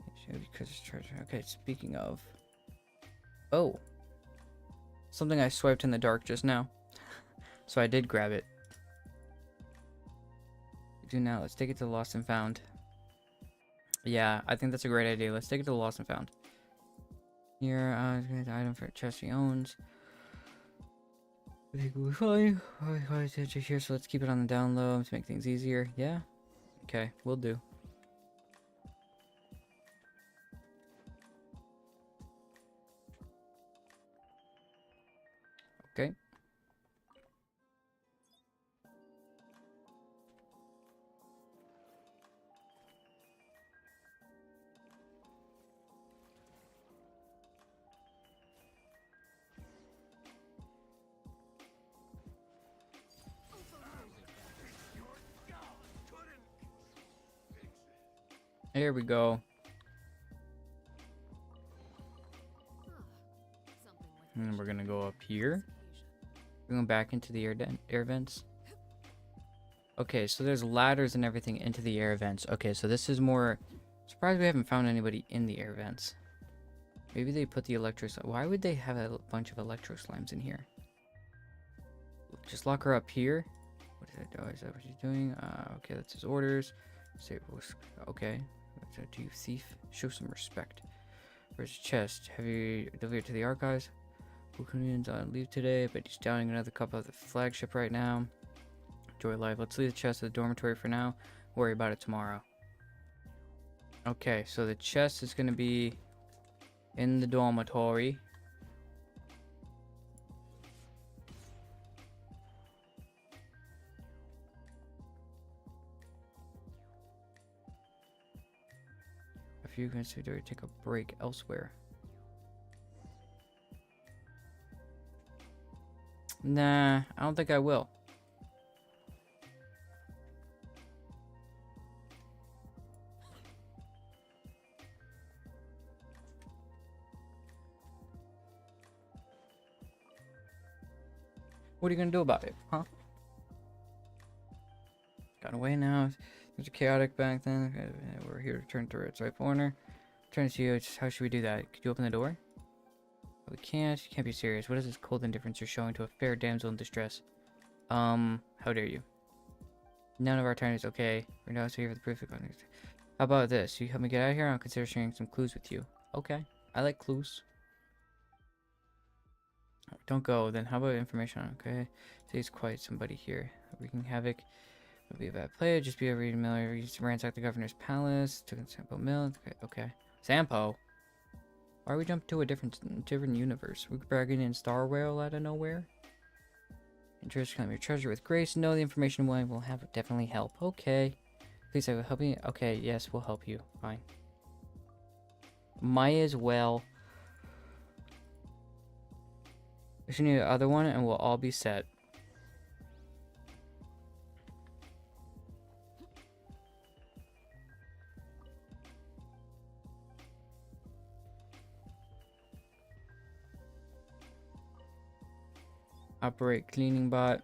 A: Because it's treasure. Okay, speaking of. Oh. Something I swiped in the dark just now. So I did grab it. Do now. Let's take it to the Lost and Found. Yeah, I think that's a great idea. Let's take it to the Lost and Found. Here, the item for chest he owns. I think we'll be fine. Here, so let's keep it on the down low to make things easier. Yeah? Okay, we'll do. Okay. Here we go. And we're gonna go up here. We're going back into the air vents. Okay, so there's ladders and everything into the air vents. Okay, so this is more... Surprised we haven't found anybody in the air vents. Maybe they put the electro... Why would they have a bunch of electro slimes in here? Just lock her up here. What is that? Oh, is that what she's doing? Okay, that's his orders. Say, okay. Do you thief? Show some respect. Where's his chest? Have you delivered to the archives? Wukunian's on leave today, but he's downing another cup of the flagship right now. Enjoy life. Let's leave the chest at the dormitory for now. Worry about it tomorrow. Okay, so the chest is going to be in the dormitory. If you consider take a break elsewhere. Nah, I don't think I will. What are you gonna do about it, huh? Got away now. There's a chaotic back then. Okay, we're here to turn to its right corner. Trying to see how should we do that? Could you open the door? We can't. You can't be serious. What is this cold indifference you're showing to a fair damsel in distress? How dare you? None of our time is okay. We're now here for the proof of context. How about this? You help me get out of here, I'll consider sharing some clues with you. Okay. I like clues. Don't go. Then how about information? Okay. There's quite somebody here. Wreaking havoc. Would be a bad player. Just be a reading miller. Used to ransack the governor's palace. Took in Sampo Mill. Okay. Sampo? Why are we jumping to a different universe? We bragging in Star Whale out of nowhere? Interest, claim your treasure with grace. No, the information will have definitely help. Okay. Please, I will help you. Okay, yes, we'll help you. Fine. Might as well. We should need the other one and we'll all be set. Operate cleaning bot.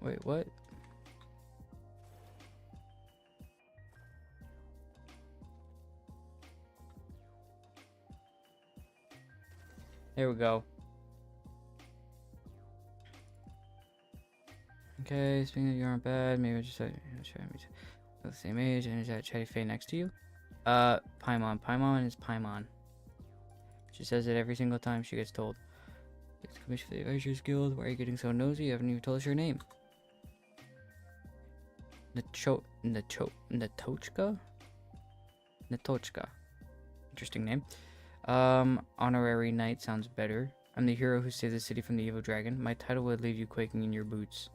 A: Wait, what? There we go. Okay, speaking of you aren't bad, maybe I just said the same age, and is that Chatty Faye next to you? Paimon. Paimon is Paimon. She says it every single time she gets told. It's commission for the Advisors Guild. Why are you getting so nosy? You haven't even told us your name. Natochka? Natochka. Interesting name. Honorary Knight sounds better. I'm the hero who saved the city from the evil dragon. My title would leave you quaking in your boots.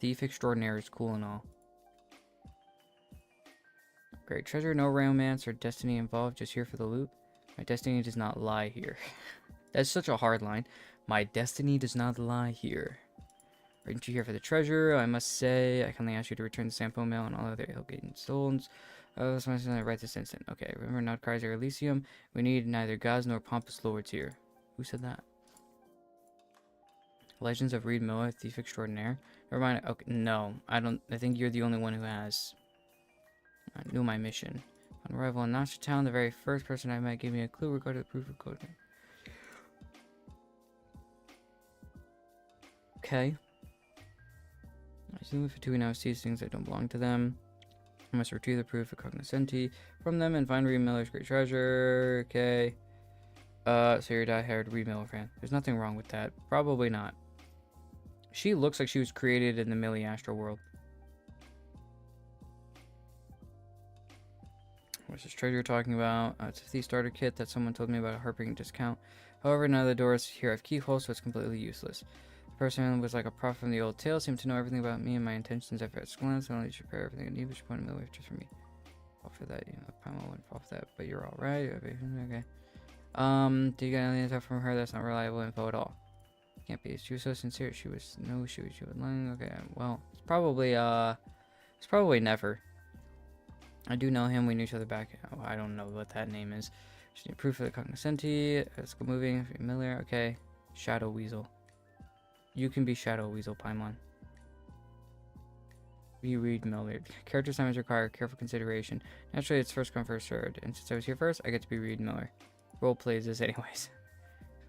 A: Thief extraordinaire is cool and all. Great treasure, no romance or destiny involved, just here for the loot. My destiny does not lie here. That's such a hard line. My destiny does not lie here. Aren't you here for the treasure? I must say, I kindly ask you to return the Sampo mail and all other ill-gated souls. Oh, that's my son. Right this instant. Okay, remember not Kaiser Elysium. We need neither gods nor pompous lords here. Who said that? Legends of Reed Miller, Thief Extraordinaire. Never mind. Okay, no, I don't. I think you're the only one who has. I knew my mission. On arrival in Nasha Town, the very first person I met gave me a clue regarding the proof of code. Okay. I assume if Fatui now sees things that don't belong to them. I must retrieve the proof of cognoscenti from them and find Reed Miller's great treasure. Okay. So you're a die-hard Reed Miller fan. There's nothing wrong with that. Probably not. She looks like she was created in the Millie Astro world. What's this treasure you're talking about? It's a thief starter kit that someone told me about a heartbreaking discount. However, none of the doors here have keyholes, so it's completely useless. The person was like a prophet from the old tale, seemed to know everything about me and my intentions at first glance. I only should prepare everything I need, but she pointed me away just for me. Fall for that, you know, Primal wouldn't fall for that, but you're alright. Okay. Do you get any info from her? That's not reliable info at all. Can't be. She was so sincere. She was lying. Okay, well, it's probably never. I do know him. We knew each other back. Oh, I don't know what that name is. Just need proof of the cognoscenti. Let's go moving. Familiar. Okay. Shadow Weasel. You can be Shadow Weasel, Paimon. You read Miller. Character assignments require careful consideration. Naturally, it's first come, first served. And since I was here first, I get to be Reed Miller. Role plays this anyways.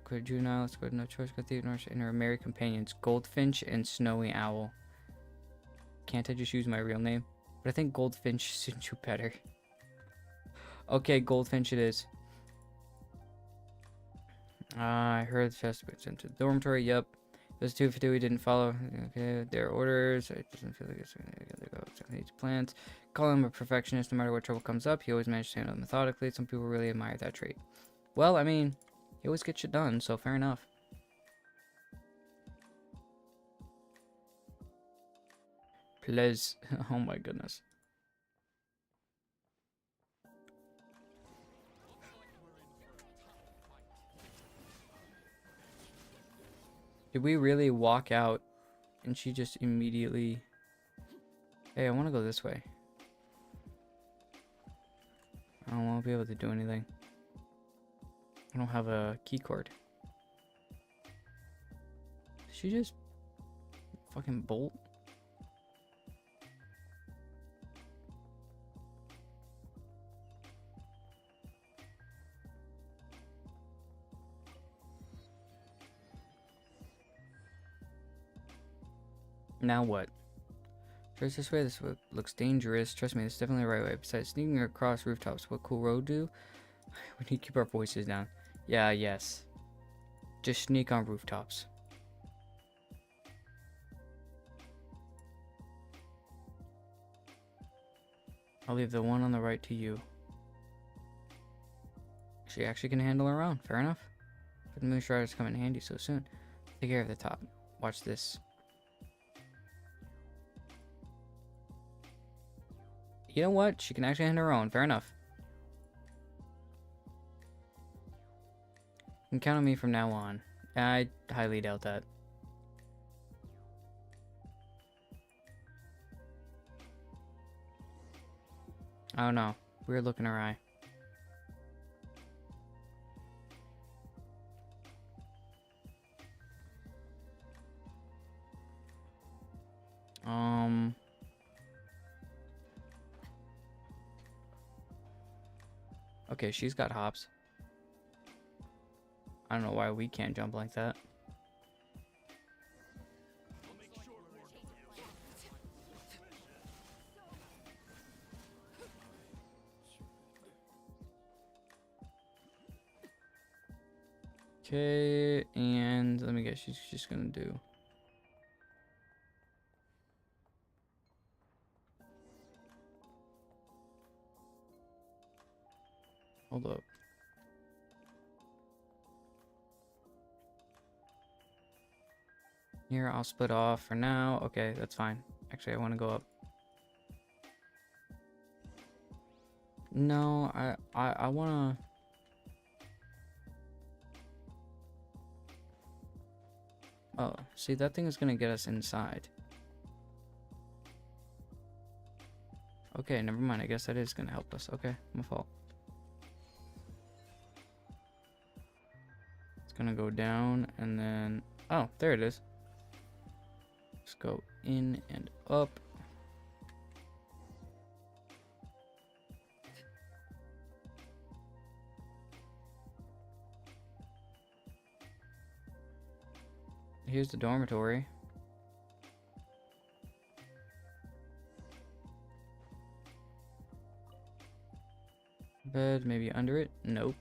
A: Go to Juvenile. Let's go to No Choice. Go to North and her merry companions, Goldfinch and Snowy Owl. Can't I just use my real name? But I think Goldfinch suits you better. Okay, Goldfinch it is. I heard the chest was into the dormitory. Yep. Those two Fatui didn't follow. Okay, their orders. It doesn't feel like it's these plans. Call him a perfectionist. No matter what trouble comes up, he always managed to handle it methodically. Some people really admire that trait. Well, I mean, he always gets shit done, so fair enough. Please. Oh my goodness. Did we really walk out and she just immediately... Hey, I want to go this way. I won't be able to do anything. I don't have a key cord. Did she just fucking bolt? Now what? Just this way. This looks dangerous. Trust me, it's definitely the right way. Besides sneaking across rooftops, what cool road do? We need to keep our voices down. Yeah, yes. Just sneak on rooftops. I'll leave the one on the right to you. She actually can handle her own. Fair enough. But the Moonstriders come in handy so soon. Take care of the top. Watch this. You know what? She can actually handle her own. Fair enough. You can count on me from now on. I highly doubt that. I don't know. Weird look in her eye. Okay, she's got hops. I don't know why we can't jump like that. Okay, and let me guess, she's just gonna do. Hold up. Here, I'll split off for now. Okay, that's fine. Actually, I want to go up. No, I want to... Oh, see, that thing is going to get us inside. Okay, never mind. I guess that is gonna help us. Okay, my fault. It's gonna go down and then... Oh, there it is. Just go in and up. Here's the dormitory. Bed, maybe under it? Nope.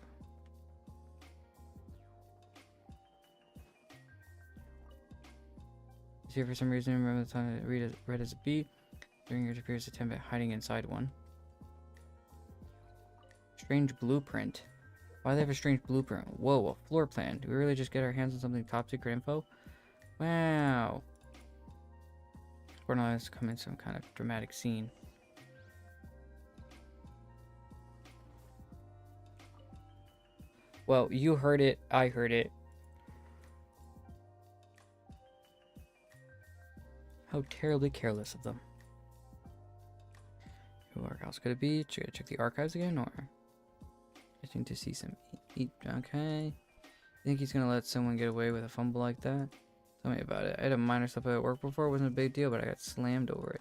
A: See, for some reason, remember the time that read as a bee. During your appears to attempt at hiding inside one. Strange blueprint. Why do they have a strange blueprint? Whoa, a floor plan. Do we really just get our hands on something top secret info? Wow. We're not to come in some kind of dramatic scene. Well, you heard it. I heard it. How terribly careless of them. Who archives could it be? Should I check the archives again, or I think to see some eat? Okay. Think he's gonna let someone get away with a fumble like that? Tell me about it. I had a minor slip at work before. It wasn't a big deal, but I got slammed over it.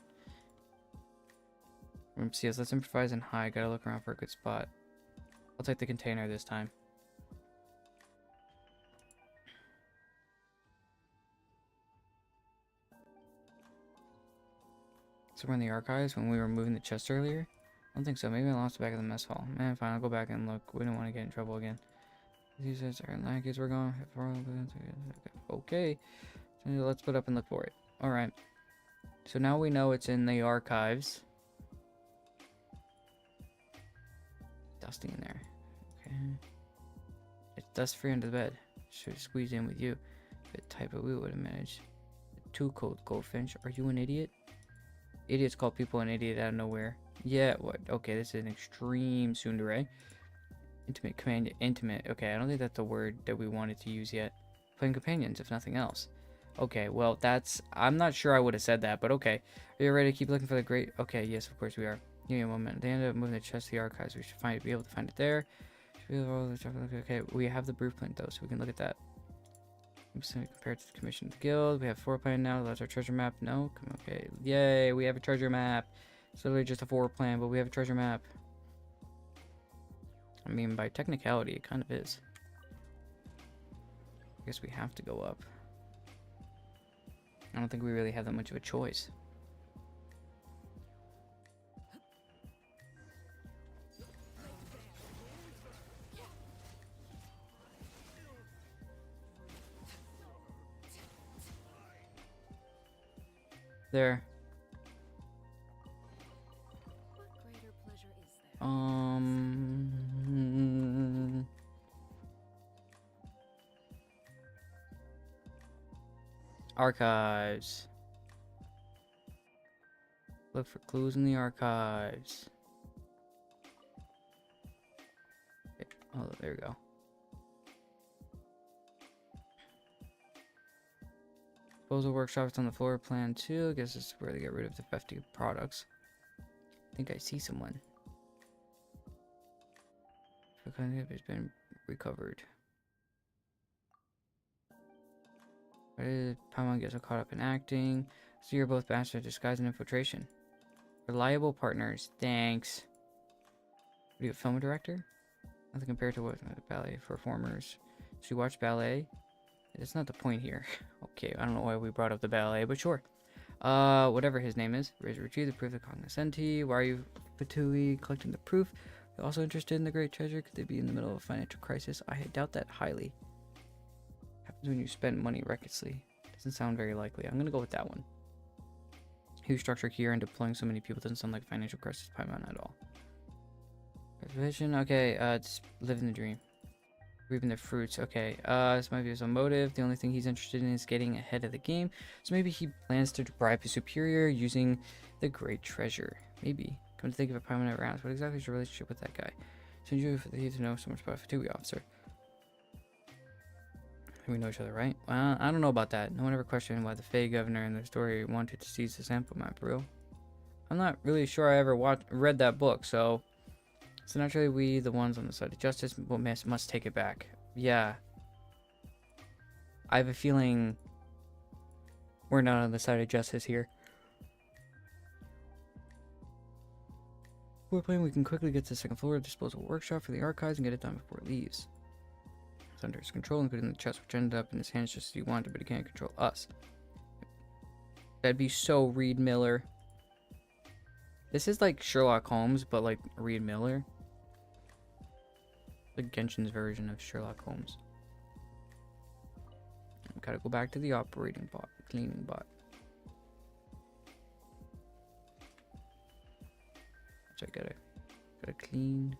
A: Room CS. Let's improvise and hide. Gotta look around for a good spot. I'll take the container this time. So we're in the archives when we were moving the chest earlier? I don't think so. Maybe I lost it back at the mess hall. Man, fine. I'll go back and look. We don't want to get in trouble again. These are lankies. We're going. Okay. So let's split up and look for it. Alright. So now we know it's in the archives. Dusty in there. Okay. It's dust free under the bed. Should squeeze in with you. Bit tight, but we would have managed. Too cold, Goldfinch. Are you an idiot? Idiots call people an idiot out of nowhere. Yeah, what? Okay, this is an extreme tsundere. Intimate command. Intimate. Okay, I don't think that's the word that we wanted to use yet. Playing companions, if nothing else. Okay, well, that's... I'm not sure I would have said that, but okay. Are you ready to keep looking for the great... Okay, yes, of course we are. Give me a moment. They ended up moving the chest to the archives. We should be able to find it there. Okay, we have the blueprint, though, so we can look at that. Compared to the commission of the guild, we have floor plan now. That's our treasure map. No, okay, yay, we have a treasure map. It's literally just a floor plan, but we have a treasure map. I mean, by technicality, it kind of is. I guess we have to go up. I don't think we really have that much of a choice. There.
B: What greater pleasure is there?
A: Archives. Look for clues in the archives. Okay. Oh, there we go. Disposal workshops on the floor plan too. I guess this is where they get rid of the defective products. I think I see someone. It's been recovered. Paimon gets caught up in acting. So you're both bastards, disguise and infiltration. Reliable partners. Thanks. Are you a film director? Nothing compared to what ballet performers. So you watch ballet? That's not the point here. Okay, I don't know why we brought up the ballet, but sure. Whatever his name is. Retrieve the proof of cognoscenti. Why are you Fatui collecting the proof? You're also interested in the great treasure? Could they be in the middle of a financial crisis? I doubt that highly. Happens when you spend money recklessly. Doesn't sound very likely. I'm gonna go with that one. Huge structure here and deploying so many people doesn't sound like a financial crisis Paimon at all. Vision, okay, just living the dream. Reaping the fruits, okay. This might be some motive. The only thing he's interested in is getting ahead of the game. So maybe he plans to bribe his superior using the great treasure. Maybe. Come to think of it, Paimon rounds. What exactly is your relationship with that guy? Since you need to know so much about a Fatui officer. We know each other, right? Well, I don't know about that. No one ever questioned why the Fey governor in the story wanted to seize the sample map, bro. I'm not really sure I ever read that book, so naturally we, the ones on the side of justice, must take it back. Yeah. I have a feeling we're not on the side of justice here. We're playing, we can quickly get to the second floor, dispose of a workshop for the archives, and get it done before it leaves. It's under his control, including the chest, which ended up in his hands just as he wanted, but he can't control us. That'd be so Reed Miller. This is like Sherlock Holmes, but like Reed Miller. Like Genshin's version of Sherlock Holmes. Gotta go back to the operating bot, cleaning bot. So I gotta clean.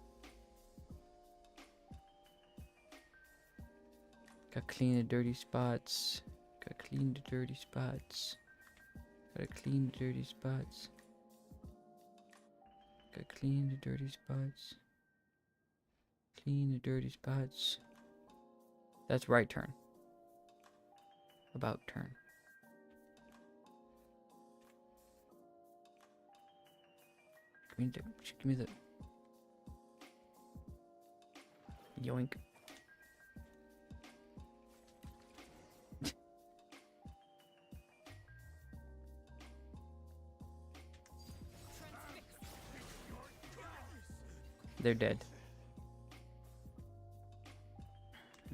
A: Gotta clean the dirty spots. Gotta clean the dirty spots. Gotta clean the dirty spots. Gotta clean the dirty spots. Clean the dirty spots. That's right turn. About turn. Give me the yoink. They're dead.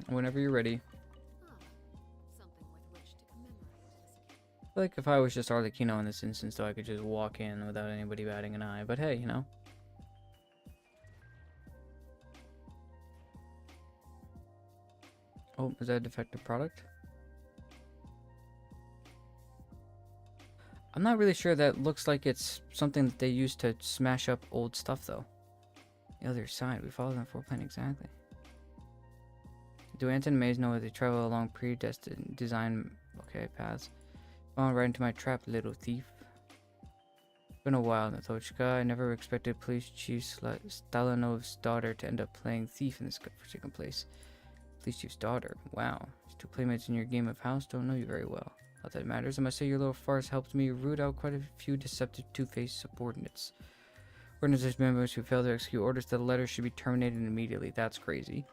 A: Whenever you're ready.
B: Something with which to commemorate.
A: I feel like if I was just Arlecchino in this instance, though, I could just walk in without anybody batting an eye. But hey, you know. Oh, is that a defective product? I'm not really sure. That looks like it's something that they use to smash up old stuff, though. The other side, we follow them for plan exactly. Do Ant and Maze know that they travel along predestined design paths? Fall right into my trap, little thief. It's been a while, Natochka. I never expected Police Chief Stalinov's daughter to end up playing thief in this godforsaken place. Police Chief's daughter. Wow. These two playmates in your game of house don't know you very well. Not that it matters. I must say your little farce helped me root out quite a few deceptive two-faced subordinates. Organization members who fail to execute orders to the letter should be terminated immediately. That's crazy.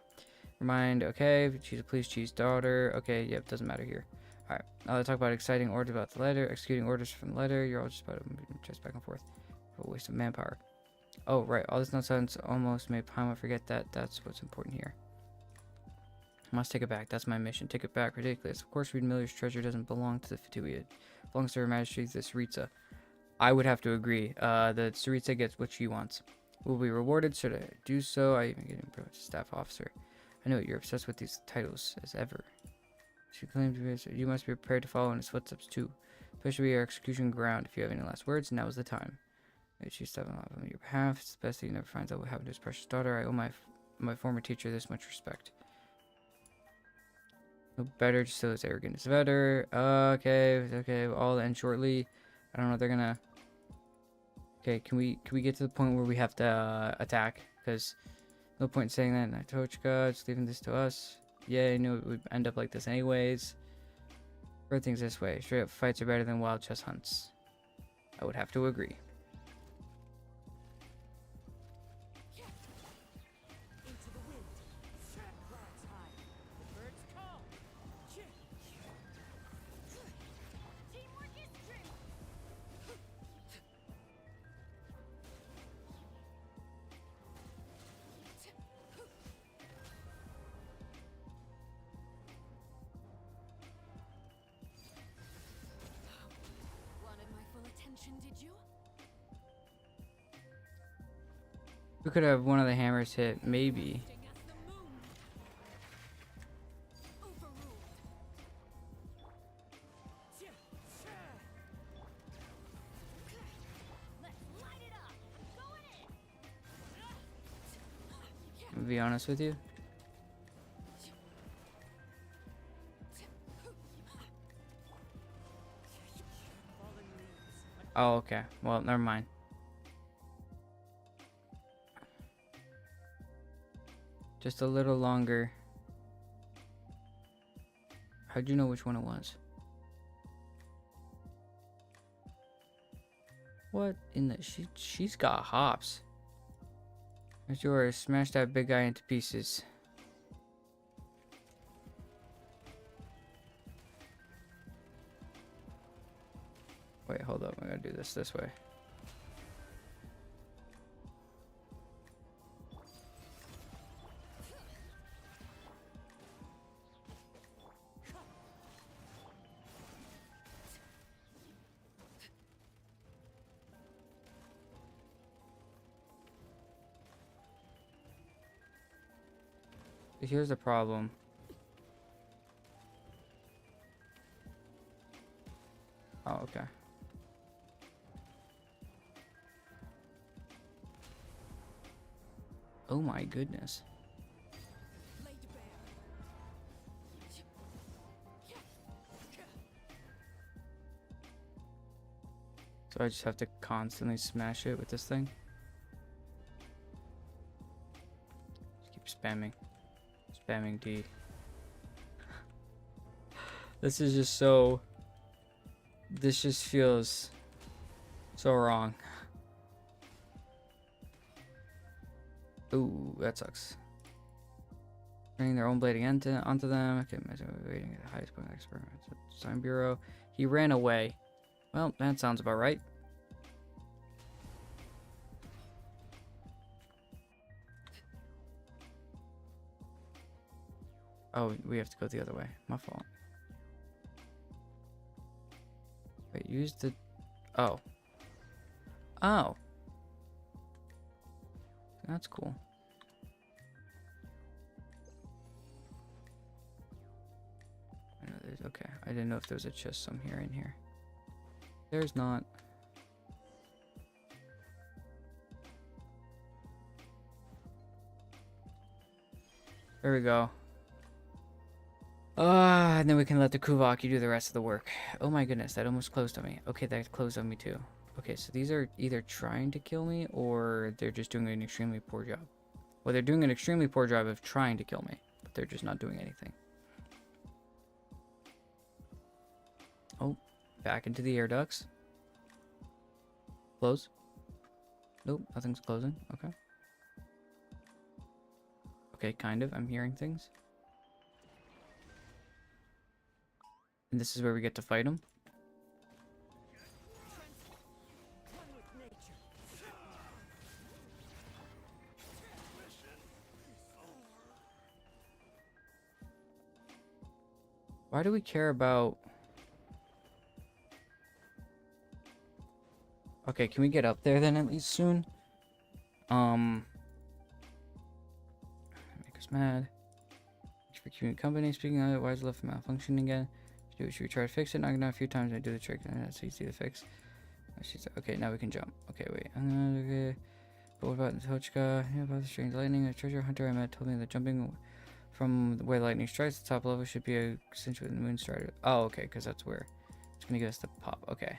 A: Remind, okay, she's a police chief's daughter. Okay, yep, doesn't matter here. Alright, now let's talk about exciting orders about the letter. Executing orders from the letter. You're all just about to just back and forth. A waste of manpower. Oh, right, all this nonsense almost made Paimon forget that. That's what's important here. I must take it back. That's my mission. Take it back. Ridiculous. Of course, Reed Miller's treasure doesn't belong to the Fatuia. It belongs to Her Majesty, the Saritsa. I would have to agree. The Saritsa gets what she wants. Will be rewarded. Should I do so? I even get improved staff officer. I know you're obsessed with these titles as ever. She claims you must be prepared to follow in his footsteps too. Especially your execution ground. If you have any last words, now is the time. She's stepping off on your behalf. It's best that he never finds out what happened to his precious daughter. I owe my former teacher this much respect. No better, just so as arrogant as Vetter. Okay, I'll end shortly. I don't know if they're gonna. Okay, can we get to the point where we have to attack? Because no point in saying that. Natochka, just leaving this to us. Yeah, I knew it would end up like this anyways. Everything's this way. Straight up fights are better than wild chess hunts. I would have to agree.
B: Did you?
A: We could have one of the hammers hit, maybe. To be honest with you. Oh, okay. Well, never mind. Just a little longer. How'd you know which one it was? What in the she's got hops. That's yours. Smash that big guy into pieces. Wait, hold up. I gotta do this way. Here's the problem. Oh, okay. Oh my goodness. So I just have to constantly smash it with this thing? Just keep spamming. Spamming D. This is just so... This just feels so wrong. Ooh, that sucks. Bringing their own blade again onto them. Okay, waiting at the highest point experiment. Design Bureau. He ran away. Well, that sounds about right. Oh, we have to go the other way. My fault. Wait, use the... Oh. Oh. That's cool. I know there's... Okay. I didn't know if there was a chest somewhere in here. There's not. There we go. And then we can let the Kuvaki do the rest of the work. Oh my goodness, that almost closed on me. Okay, that closed on me too. Okay, so these are either trying to kill me or they're just doing an extremely poor job. Well, they're doing an extremely poor job of trying to kill me, but they're just not doing anything. Oh, back into the air ducts. Close. Nope, nothing's closing. Okay. Okay, kind of. I'm hearing things. And this is where we get to fight him. Why do we care about... Okay, can we get up there then at least soon? Make us mad. Thanks for keeping company. Speaking of it, why is left malfunctioning again? Should we try to fix it? Knock it out a few times and I do the trick. That's easy to fix. Okay, now we can jump. Okay, wait. Okay. But what about the Tochka? Yeah, about the strange lightning. A treasure hunter I met told me that jumping from where the lightning strikes the top level should be a cinch with the moon started. Oh, okay, because that's where it's gonna give us the pop. Okay.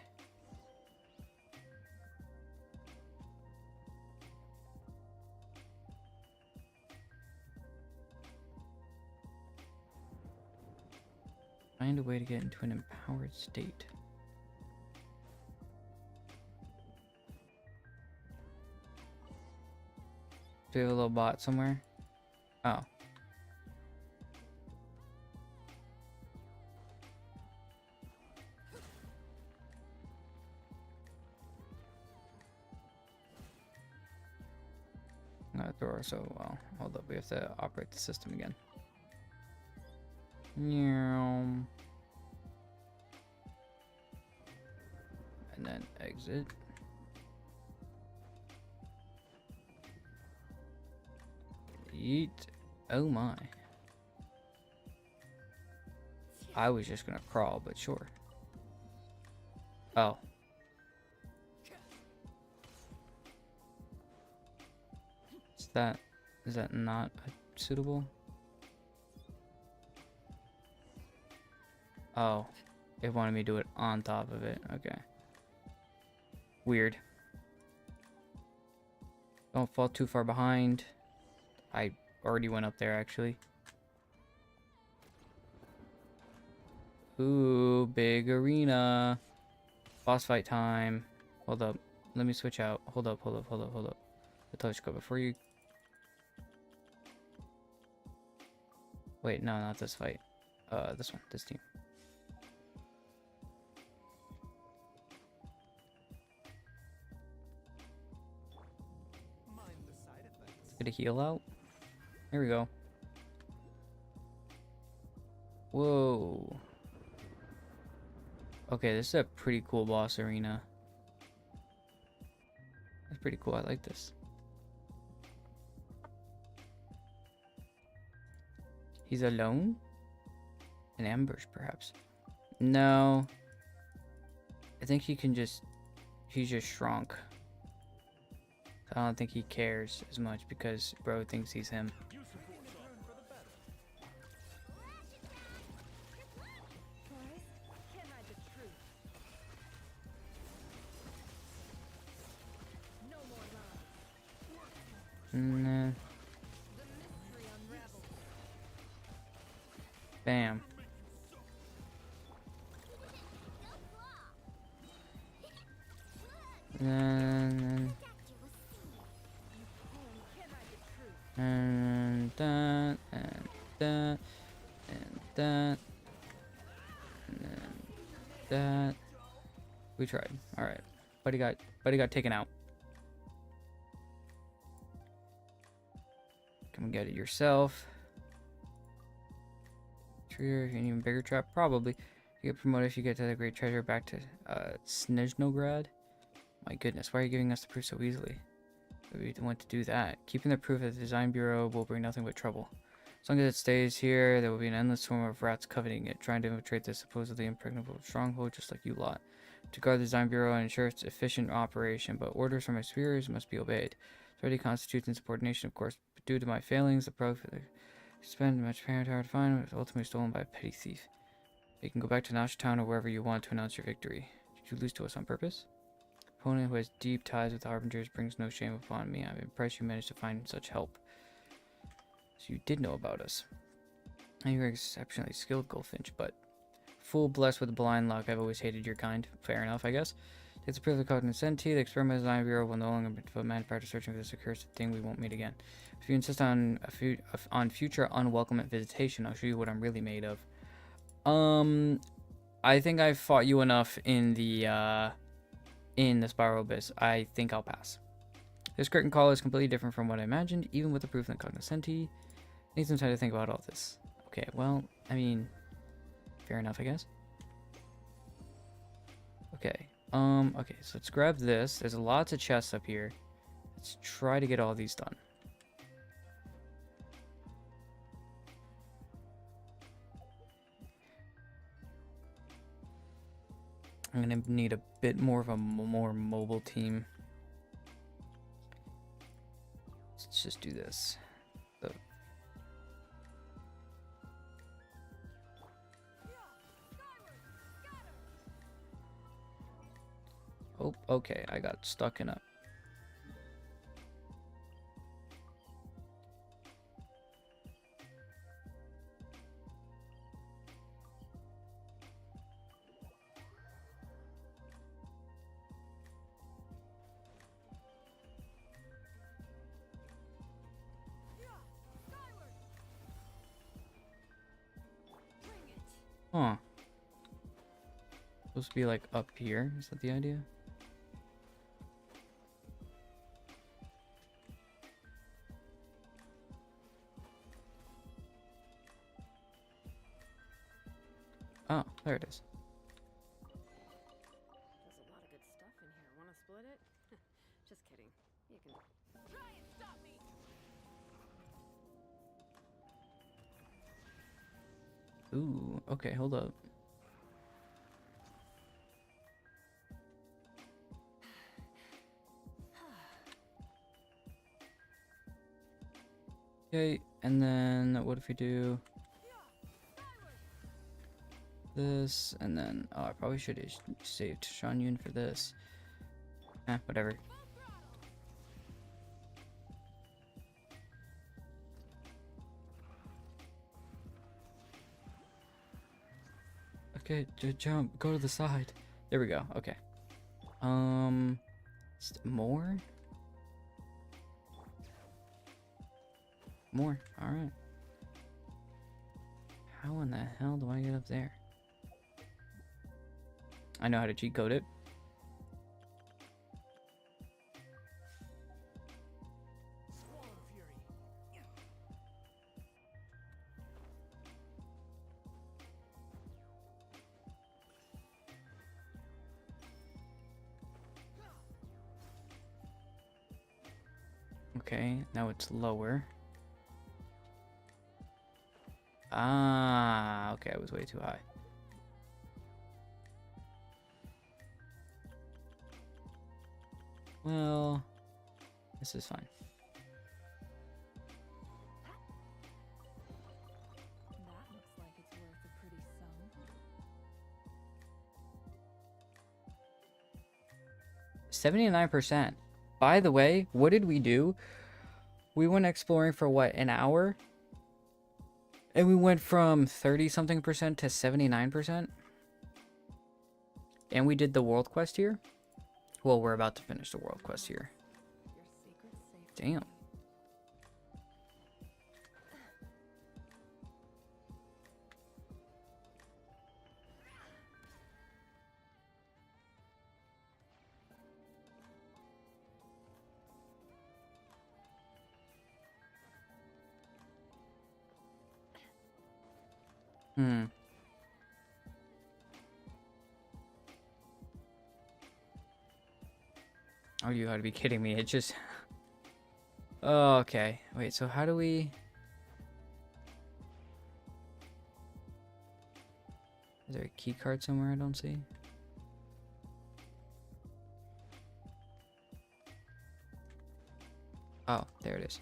A: Find a way to get into an empowered state. Do we have a little bot somewhere? Oh. That door, so well, hold up, we have to operate the system again. And then exit. Yeet. Oh my. I was just gonna crawl, but sure. Oh. Is that not suitable? Oh, it wanted me to do it on top of it. Okay. Weird. Don't fall too far behind. I already went up there, actually. Ooh, big arena. Boss fight time. Hold up. let me switch out. Hold up, hold up, hold up, hold up. The Toshiko before you. Wait, no, not this fight. This one, this team. Get a heal out. Here we go. Whoa. Okay, this is a pretty cool boss arena. That's pretty cool. I like this. He's alone? An ambush, perhaps. No. I think he can just... He's just shrunk. I don't think he cares as much because bro thinks he's him. Nah. Bam. And that, and that, and that, and that. We tried. All right, buddy got taken out. Come get it yourself. Trigger an even bigger trap, probably. You get promoted if you get to the great treasure back to Snezhnograd. My goodness, why are you giving us the proof so easily? We want to do that. Keeping the proof at the design bureau will bring nothing but trouble. As long as it stays here, there will be an endless swarm of rats coveting it, trying to infiltrate this supposedly impregnable stronghold just like you lot. To guard the design bureau and ensure its efficient operation, but orders from my superiors must be obeyed. It already constitutes insubordination, of course, but due to my failings, the proof spend much parent hour to find was ultimately stolen by a petty thief. You can go back to Nash Town or wherever you want to announce your victory. Did you lose to us on purpose? Opponent who has deep ties with the Harbingers brings no shame upon me. I'm impressed you managed to find such help. So you did know about us. And you're exceptionally skilled, Goldfinch, but fool blessed with blind luck. I've always hated your kind. Fair enough, I guess. It's a proof of cognoscenti. The experiment design bureau will no longer be manufactured searching for this accursed thing. We won't meet again. If you insist on future unwelcome visitation, I'll show you what I'm really made of. I think I've fought you enough in the Spiral Abyss. I think I'll pass. This curtain call is completely different from what I imagined, even with the proof in the cognoscenti. Need some time to think about all this. Okay, well, I mean, fair enough, I guess. Okay. Okay, so let's grab this. There's lots of chests up here. Let's try to get all these done. I'm gonna need a bit more of a more mobile team. Let's just do this. Oh, okay, I got stuck in a... Huh. Supposed to be like up here, is that the idea? Oh, there it is.
D: There's a lot of good stuff in here. Want to split it? Just kidding. You can try and stop me.
A: Ooh, okay, hold up. Okay, and then what if we do this, and then, oh, I probably should have saved Shan Yun for this. Whatever. Okay, jump, go to the side. There we go, okay. More? More. Alright. How in the hell do I get up there? I know how to cheat code it. Okay, now it's lower. Ah, okay, I was way too high. Well, this is fine.
B: That looks like it's worth a pretty sum.
A: 79%. By the way, what did we do? We went exploring for what, an hour? And we went from 30 something percent to 79%. And we did the world quest here. Well, we're about to finish the world quest here.
B: Your secret's safe.
A: Damn. Hmm. Oh, you gotta be kidding me. It just... Oh, okay. Wait, so how do we... Is there a key card somewhere I don't see? Oh, there it is.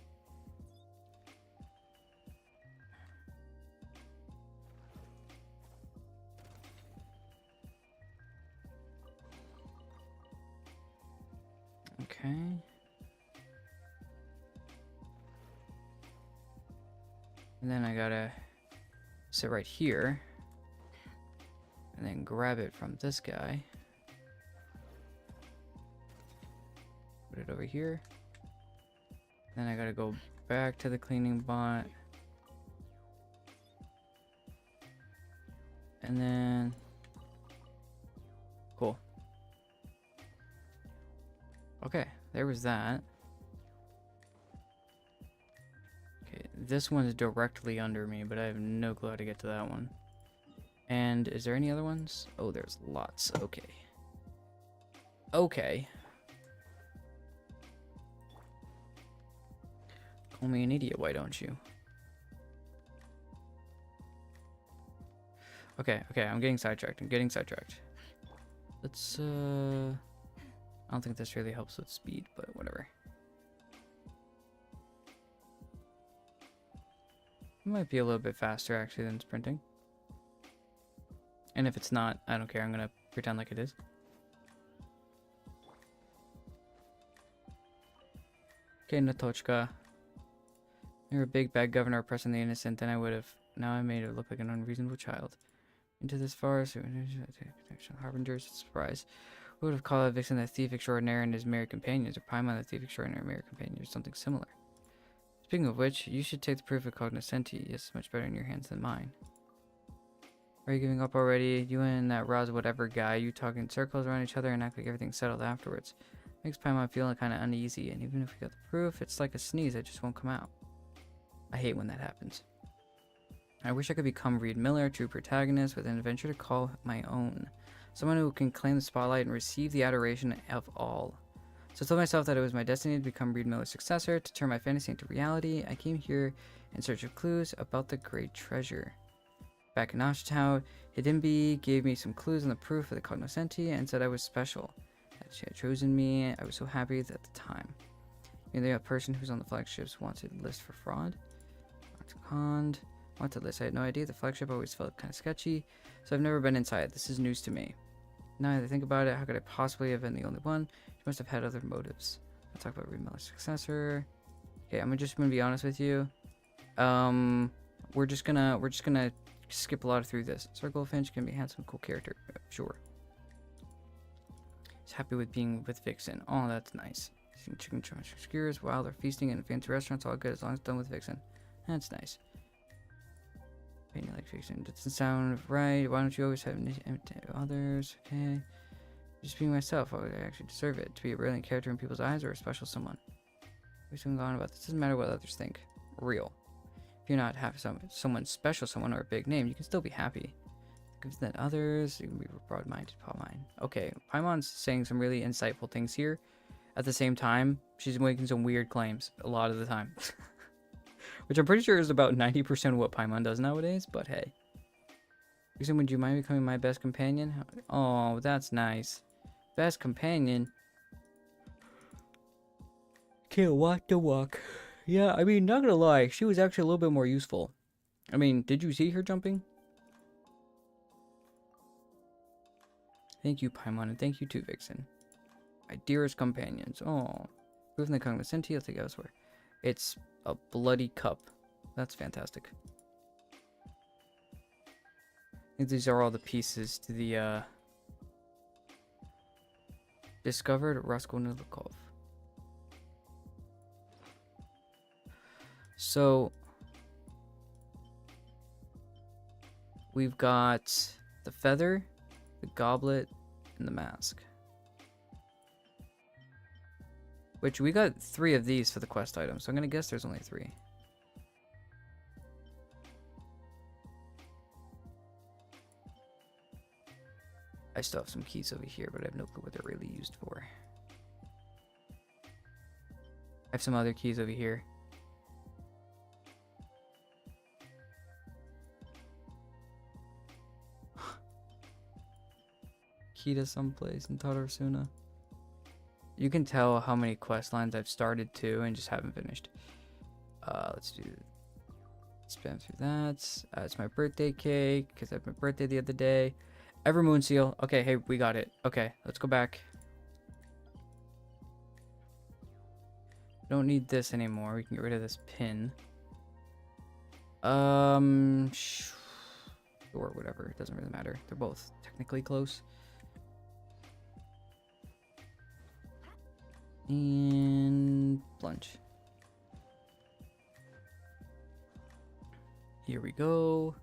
A: Okay. And then I gotta sit right here. And then grab it from this guy. Put it over here. Then I gotta go back to the cleaning bot. And then... Cool. Okay, there was that. Okay, this one's directly under me, but I have no clue how to get to that one. And is there any other ones? Oh, there's lots. Okay. Okay. Call me an idiot, why don't you? Okay, I'm getting sidetracked. Let's, I don't think this really helps with speed, but whatever. It might be a little bit faster, actually, than sprinting. And if it's not, I don't care. I'm gonna pretend like it is. Okay, Natochka. You're a big bad governor oppressing the innocent, then I would have. Now I made it look like an unreasonable child. Into this forest, protection, harbingers, surprise. Who would have called a vixen the thief extraordinaire and his merry companions, or Paimon the thief extraordinary and merry companion, or something similar? Speaking of which, you should take the proof of cognoscenti. It's much better in your hands than mine. Are you giving up already? You and that Roz whatever guy, you talk in circles around each other and act like everything's settled afterwards. Makes Paimon feel kind of uneasy, and even if we got the proof, it's like a sneeze that just won't come out. I hate when that happens. I wish I could become Reed Miller, true protagonist, with an adventure to call my own. Someone who can claim the spotlight and receive the adoration of all. So I told myself that it was my destiny to become Reed Miller's successor, to turn my fantasy into reality. I came here in search of clues about the great treasure. Back in Ashtown, Hidimbi gave me some clues on the proof of the cognoscenti and said I was special. That she had chosen me. I was so happy at the time. You're the person who's on the flagship's wanted list for fraud. Wanted list. I had no idea. The flagship always felt kind of sketchy, so I've never been inside. This is news to me. Now that I think about it, how could I possibly have been the only one? She must have had other motives. I'll talk about Reed Miller's successor. Okay, I'm just gonna be honest with you. We're just gonna skip a lot through this. Sir Goldfinch can be a handsome, cool character, sure. He's happy with being with Vixen. Oh, that's nice. Seeing chicken skewers while they're feasting in fancy restaurants, all good as long as it's done with Vixen. That's nice. Painting like Vixen doesn't sound right. Why don't you always have imitate others? Okay. Just being myself. Why would I actually deserve it? To be a brilliant character in people's eyes or a special someone? We're going on about this. Doesn't matter what others think. Real. If you're not happy, someone special, someone or a big name, you can still be happy. Gives that others, you can be broad-minded. Paimon. Okay, Paimon's saying some really insightful things here. At the same time, she's making some weird claims a lot of the time. Which I'm pretty sure is about 90% of what Paimon does nowadays, but hey. Reason, would you mind becoming my best companion? Oh, that's nice. Best companion? Can't walk the walk. Yeah, I mean, not gonna lie, she was actually a little bit more useful. I mean, did you see her jumping? Thank you, Paimon, and thank you too, Vixen. My dearest companions. Oh. Proving the Kong was sent to you, I'll take it elsewhere. It's a bloody cup. That's fantastic. I think these are all the pieces to the, discovered Raskolnikov. So, we've got the feather, the goblet, and the mask. Which, we got 3 of these for the quest items, so I'm gonna guess there's only 3. I still have some keys over here, but I have no clue what they're really used for. I have some other keys over here. Key to someplace in Tadarsuna. You can tell how many quest lines I've started to and just haven't finished. Let's do spam through that. It's my birthday cake because I had my birthday the other day. Evermoon seal. Okay, hey, we got it. Okay, let's go back. Don't need this anymore. We can get rid of this pin. Or whatever. It doesn't really matter. They're both technically close. And plunge. Here we go.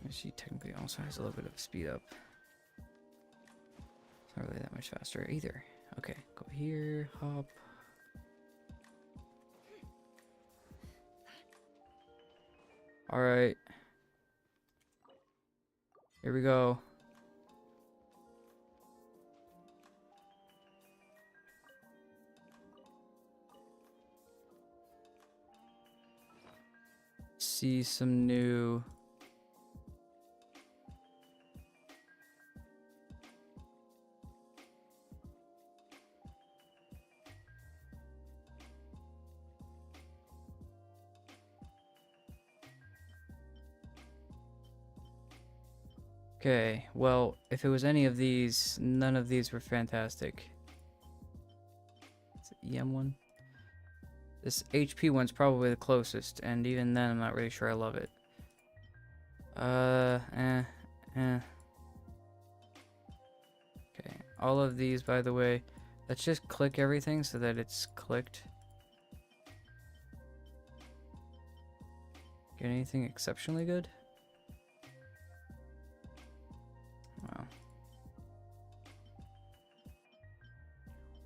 A: She technically also has a little bit of speed up. It's not really that much faster either. Okay, go here, hop. Alright. Here we go. See some new... Okay, well, if it was any of these, none of these were fantastic. It's the EM one. This HP one's probably the closest, and even then I'm not really sure I love it. Okay, all of these, by the way, let's just click everything so that it's clicked. Get anything exceptionally good? Wow.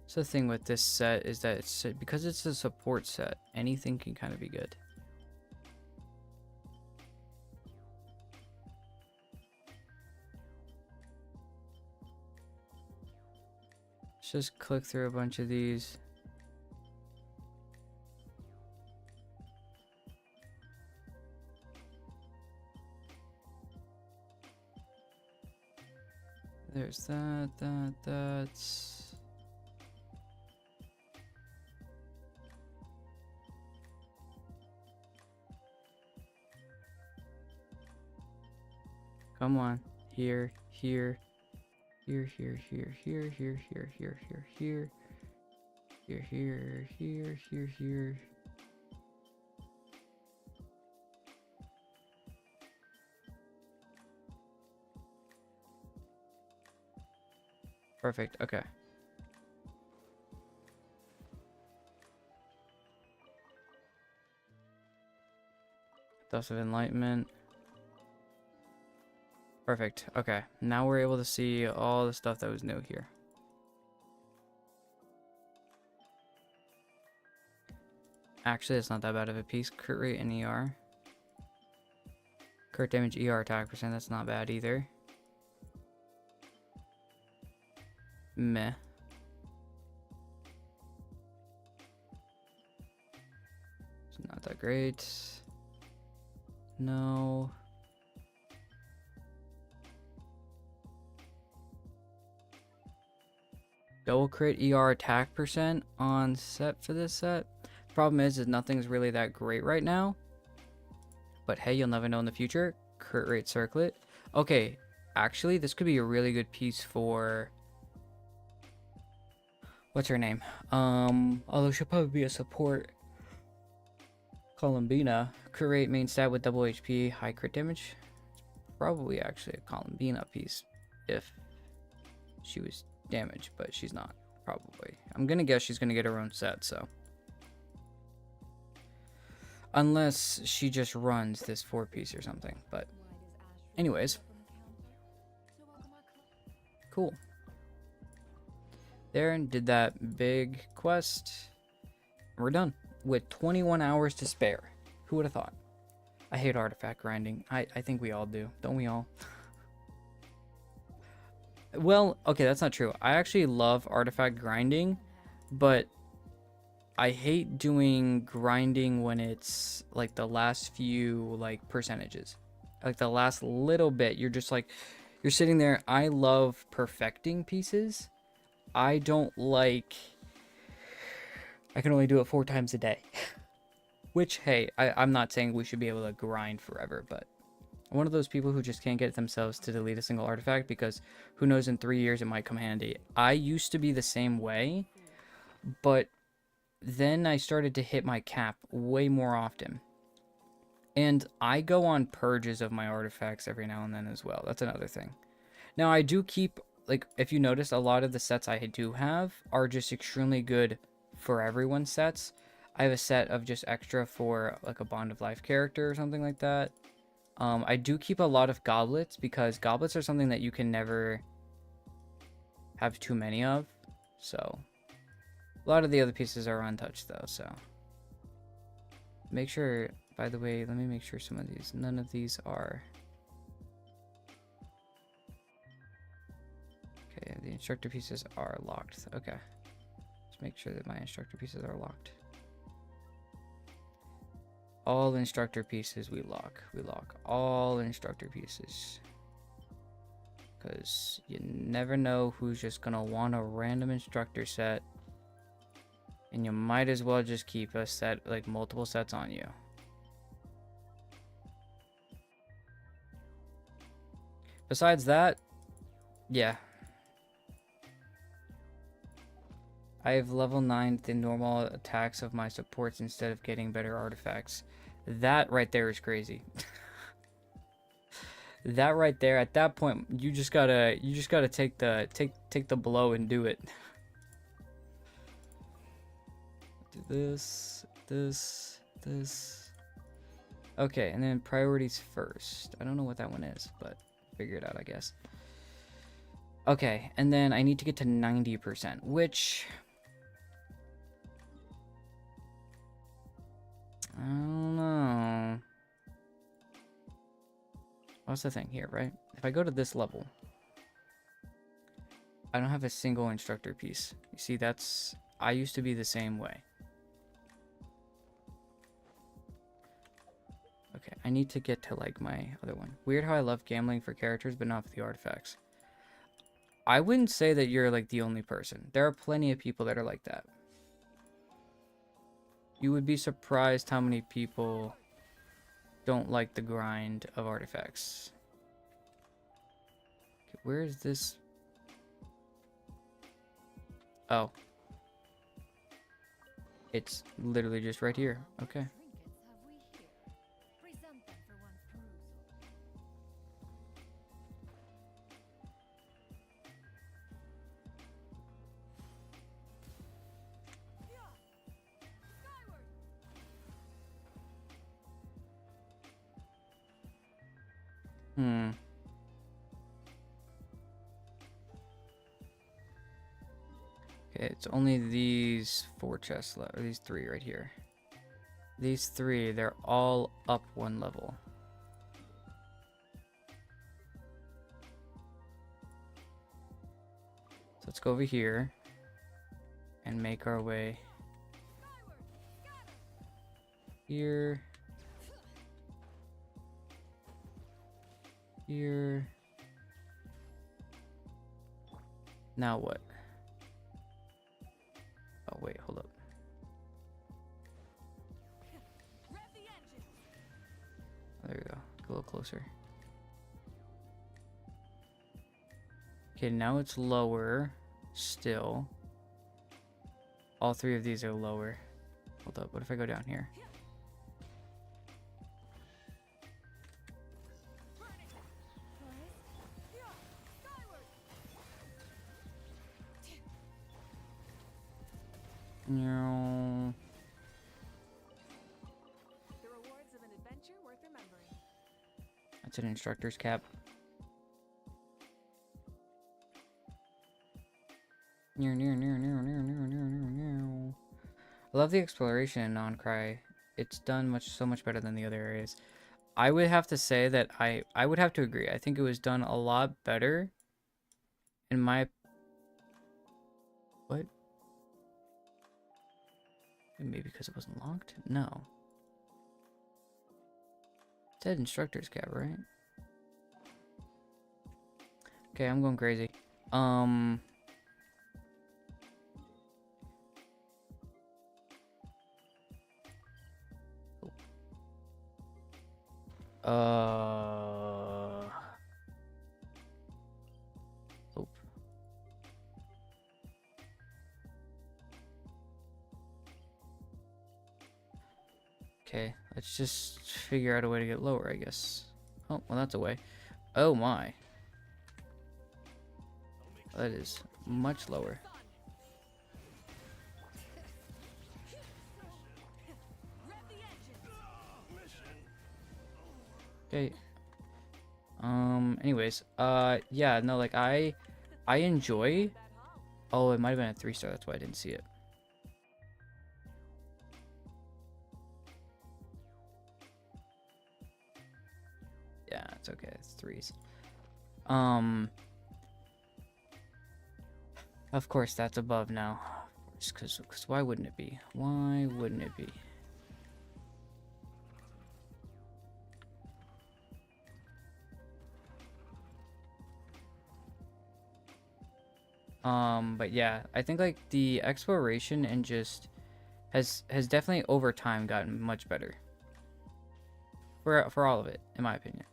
A: So the thing with this set is that it's because it's a support set, anything can kind of be good. Let's just click through a bunch of these. There's that's... Come on. Here, here, here, here, here, here, here, here, here, here, here, here, here, here, here, here. Perfect. Okay. Dust of Enlightenment. Perfect. Okay. Now we're able to see all the stuff that was new here. Actually, it's not that bad of a piece. Crit rate and ER. Crit damage, ER attack percent. That's not bad either. Meh. It's not that great. No. Double crit ER attack percent on set for this set. Problem is nothing's really that great right now. But hey, you'll never know in the future. Crit rate circlet. Okay, actually, this could be a really good piece for... What's her name? Although she'll probably be a support. Columbina. Crit rate, main stat with double HP, high crit damage. Probably actually a Columbina piece if she was damaged, but she's not. Probably. I'm gonna guess she's gonna get her own set, so. Unless she just runs this 4-piece or something, but anyways. Cool. There and did that big quest. We're done with 21 hours to spare. Who would have thought? I hate artifact grinding. I think we all do. Don't we all? Well, okay, that's not true. I actually love artifact grinding, but I hate doing grinding when it's like the last few like percentages. Like the last little bit, you're just like, you're sitting there. I love perfecting pieces. I don't like, I can only do it 4 times a day. Which, hey, I'm not saying we should be able to grind forever, but I'm one of those people who just can't get themselves to delete a single artifact because who knows, in 3 years it might come handy. I used to be the same way, but then I started to hit my cap way more often. And I go on purges of my artifacts every now and then as well. That's another thing. Now, I do keep, like, if you notice, a lot of the sets I do have are just extremely good for everyone's sets. I have a set of just extra for, like, a Bond of Life character or something like that. I do keep a lot of goblets because goblets are something that you can never have too many of. So, a lot of the other pieces are untouched though, so. Make sure, by the way, let me make sure some of these, none of these are. Okay, the instructor pieces are locked. Okay. Just make sure that my instructor pieces are locked. All instructor pieces we lock. We lock all instructor pieces. Because you never know who's just going to want a random instructor set. And you might as well just keep a set, like multiple sets on you. Besides that, yeah. I have level 9 the normal attacks of my supports instead of getting better artifacts. That right there is crazy. That right there, at that point, you just gotta take the blow and do it. Do this. Okay, and then priorities first. I don't know what that one is, but figure it out, I guess. Okay, and then I need to get to 90%, which I don't know. What's the thing here, right? If I go to this level, I don't have a single instructor piece. You see, that's... I used to be the same way. Okay, I need to get to, like, my other one. Weird how I love gambling for characters, but not for the artifacts. I wouldn't say that you're, like, the only person. There are plenty of people that are like that. You would be surprised how many people don't like the grind of artifacts. Okay, where is this? Oh. It's literally just right here. Okay. Hmm. Okay, it's only these 4 chests left, or these 3 right here. These 3, they're all up 1 level. So let's go over here and make our way here, here. Now what? Oh wait, hold up. There we go. Get a little closer. Okay, now it's lower still. All 3 of these are lower. Hold up, what if I go down here? No.
B: The rewards of an adventure worth remembering.
A: That's an instructor's cap. Near. I love the exploration in Non-Cry. It's done so much better than the other areas. I would have to say that I would have to agree. I think it was done a lot better in my... What? Maybe because it wasn't locked? No. It said instructor's cap, right? Okay, I'm going crazy. Oh. Okay, let's just figure out a way to get lower, I guess. Oh, well, that's a way. Oh my. That is much lower. Okay. Anyways, yeah, no, like I enjoy. Oh, it might have been a 3-star, that's why I didn't see it. Yeah, it's okay. It's 3s. Of course that's above now. Just cause why wouldn't it be? Why wouldn't it be? But yeah, I think like the exploration and just has definitely over time gotten much better. For all of it, in my opinion.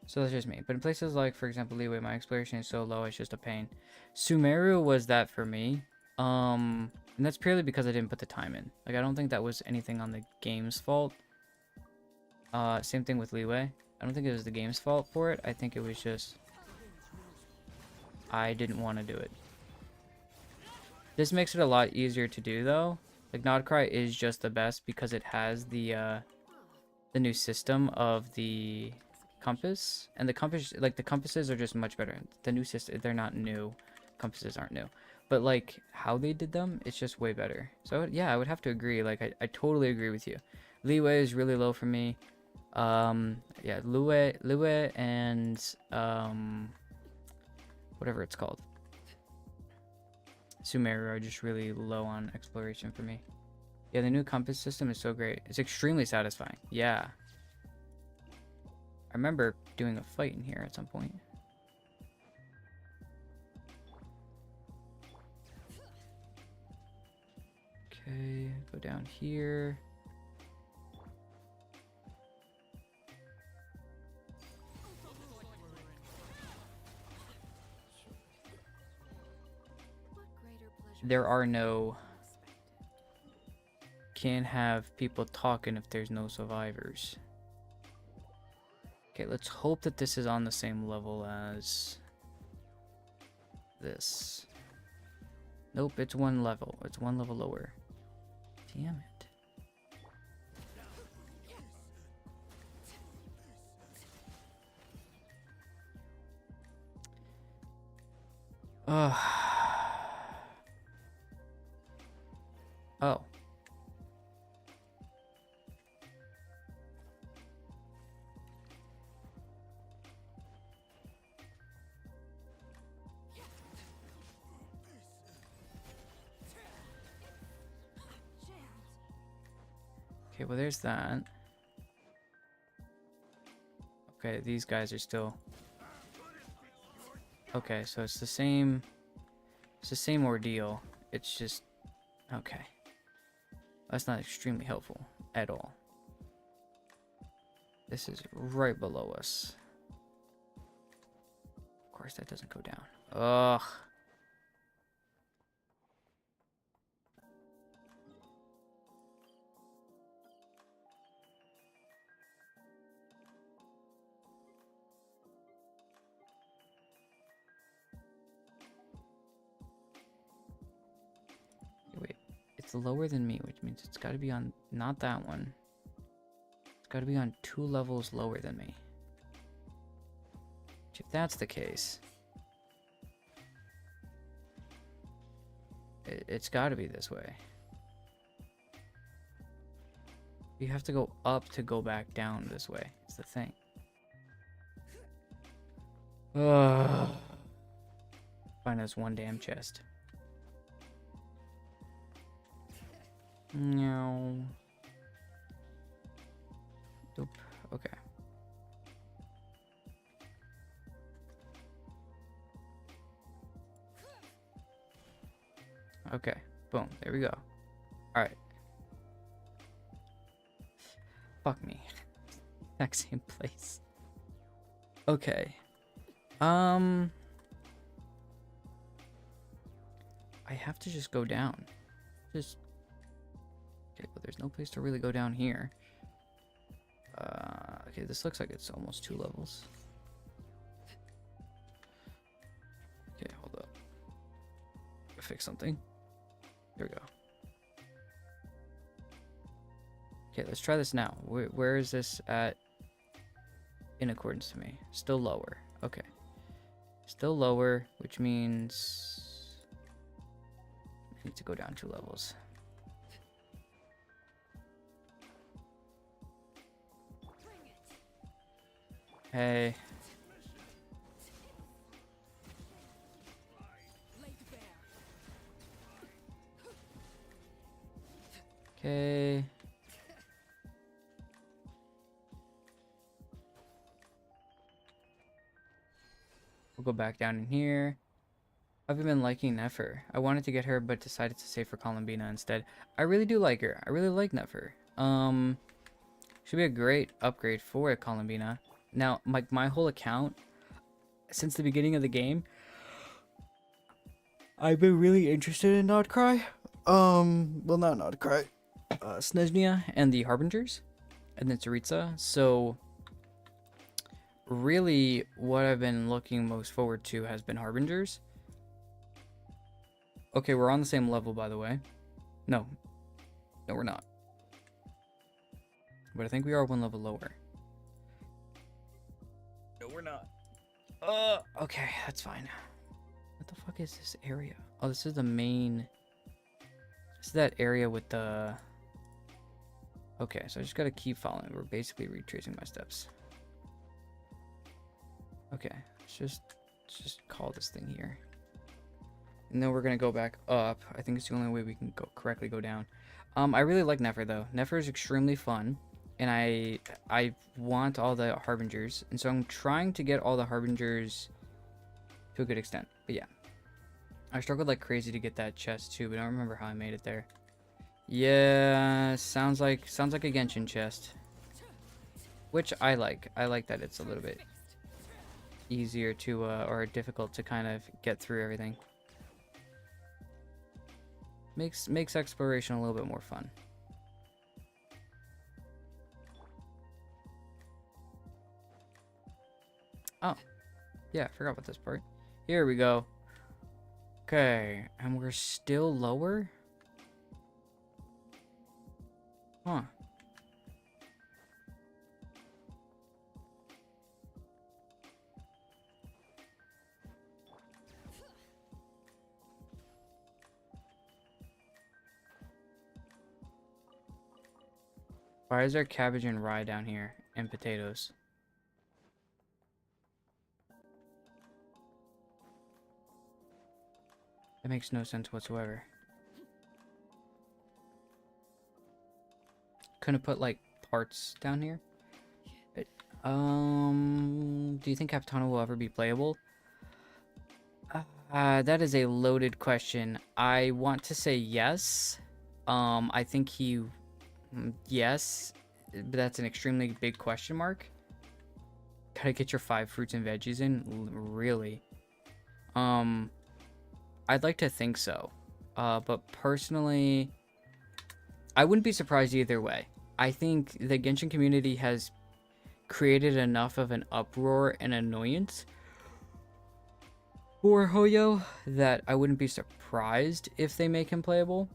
A: So that's just me. But in places like, for example, Leeway, my exploration is so low, it's just a pain. Sumeru was that for me. And that's purely because I didn't put the time in. Like, I don't think that was anything on the game's fault. Same thing with Leeway. I don't think it was the game's fault for it. I think it was just... I didn't want to do it. This makes it a lot easier to do, though. Like, Nodcry is just the best because it has the new system of the compass. And the compass, like, the compasses are just much better. The new system, they're not new. Compasses aren't new. But, like, how they did them, it's just way better. So, yeah, I would have to agree. Like, I totally agree with you. Leeway is really low for me. Yeah, Leeway and, whatever it's called. Sumeru are just really low on exploration for me. Yeah, the new compass system is so great. It's extremely satisfying. Yeah. I remember doing a fight in here at some point. Okay, go down here. There are no... Can't have people talking if there's no survivors. Okay, let's hope that this is on the same level as this. Nope, it's one level. It's one level lower. Damn it. Ugh. Oh. Okay, well there's that. Okay, these guys are still... Okay, so it's the same... It's the same ordeal. It's just... Okay. That's not extremely helpful at all. This is right below us. Of course, that doesn't go down. Ugh. Wait, it's lower than me, which means it's got to be on... Not that one. It's got to be on 2 levels lower than me. Which, if that's the case... It's got to be this way. You have to go up to go back down this way. It's the thing. Ugh. Find us one damn chest. No. Dope. Okay. Okay. Boom. There we go. Alright. Fuck me. Exact same place. Okay. I have to just go down. Just... Okay, but there's no place to really go down here. Okay, this looks like it's almost 2 levels. Okay, hold up. Fix something. Here we go. Okay, let's try this now. Where is this at in accordance to me? Still lower. Okay. Still lower, which means I need to go down 2 levels. Hey. Okay. We'll go back down in here. I've been liking Nefer. I wanted to get her, but decided to save for Columbina instead. I really do like her. I really like Nefer. Should be a great upgrade for Columbina. Now, my whole account, since the beginning of the game, I've been really interested in Nodcry. Well, not Nodcry. Snezhnia and the Harbingers, and then Tsaritsa. So, really, what I've been looking most forward to has been Harbingers. Okay, we're on the same level, by the way. No, we're not. But I think we are 1 level lower. No, we're not. Okay, that's fine. What the fuck is this area? Oh, this is the main... This is that area with the... Okay, so I just gotta keep following. We're basically retracing my steps. Okay, let's just call this thing here. And then we're gonna go back up. I think it's the only way we can correctly go down. I really like Nefer though. Nefer is extremely fun, and I want all the Harbingers, and so I'm trying to get all the Harbingers to a good extent. But yeah, I struggled like crazy to get that chest too, but I don't remember how I made it there. Yeah, sounds like a Genshin chest, which I like. I like that it's a little bit easier to or difficult to kind of get through everything. Makes exploration a little bit more fun. Oh, yeah, I forgot about this part. Here we go. Okay, and we're still lower? Huh. Why is there cabbage and rye down here and potatoes? That makes no sense whatsoever. Couldn't put like parts down here? Do you think Capitano will ever be playable? That is a loaded question. I want to say yes. I think yes, but that's an extremely big question mark. Gotta get your 5 fruits and veggies in, really. I'd like to think so. But personally, I wouldn't be surprised either way. I think the Genshin community has created enough of an uproar and annoyance for Hoyo that I wouldn't be surprised if they make him playable.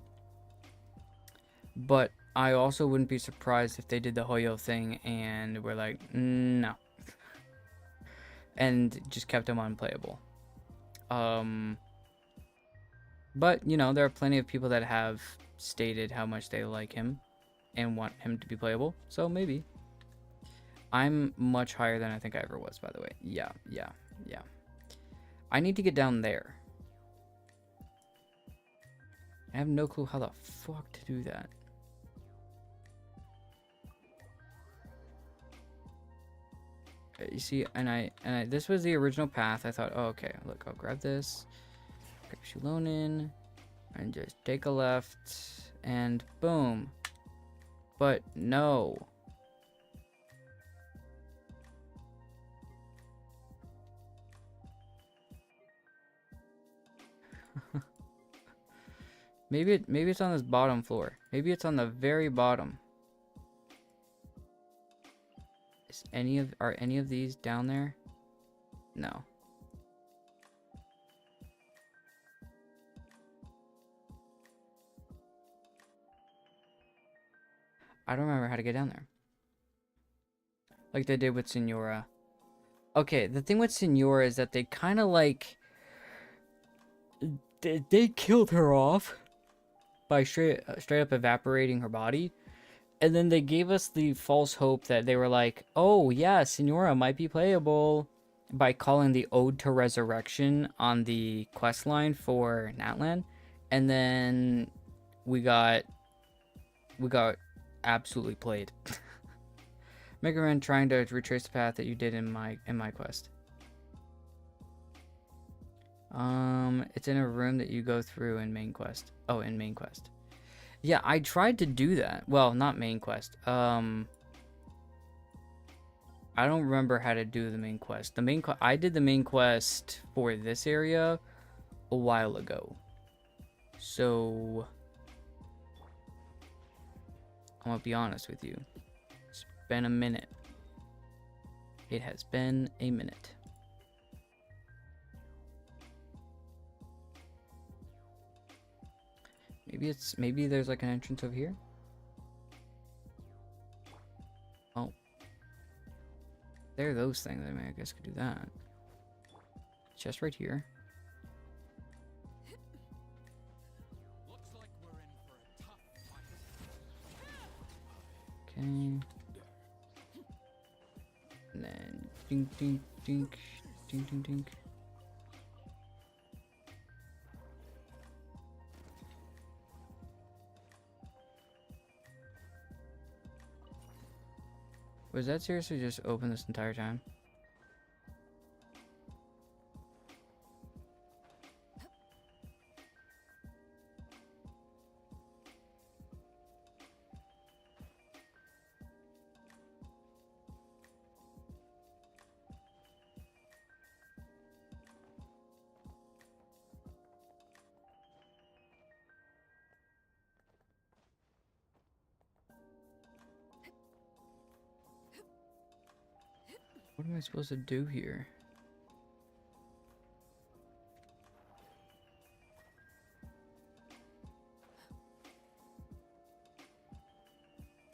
A: But I also wouldn't be surprised if they did the Hoyo thing and were like, no. And just kept him unplayable. But, you know, there are plenty of people that have stated how much they like him and want him to be playable. So maybe. I'm much higher than I think I ever was, by the way. Yeah. I need to get down there. I have no clue how the fuck to do that. You see, and I this was the original path. I thought, oh, okay, look, I'll grab this, grab Shulonin, and just take a left, and boom. But no. Maybe it's on this bottom floor. Maybe it's on the very bottom. Are any of these down there? No. I don't remember how to get down there. Like they did with Senora. Okay, the thing with Senora is that they kind of like they killed her off by straight up evaporating her body. And then they gave us the false hope that they were like, oh yeah, Senora might be playable by calling the Ode to Resurrection on the quest line for Natlan. And then we got absolutely played. Mega Man trying to retrace the path that you did in my quest. It's in a room that you go through in main quest. Oh, in main quest. Yeah, I tried to do that. Well, not main quest. I don't remember how to do the main quest. I did the main quest for this area a while ago. So I'm gonna be honest with you. It's been a minute. It has been a minute. Maybe there's like an entrance over here. Oh. There are those things. I mean, I guess I could do that. Chest right here.
C: Looks like we're in for a tough fight.
A: Okay. And then dink dink dink dink dink dink. Was that seriously just open this entire time? What am I supposed to do here?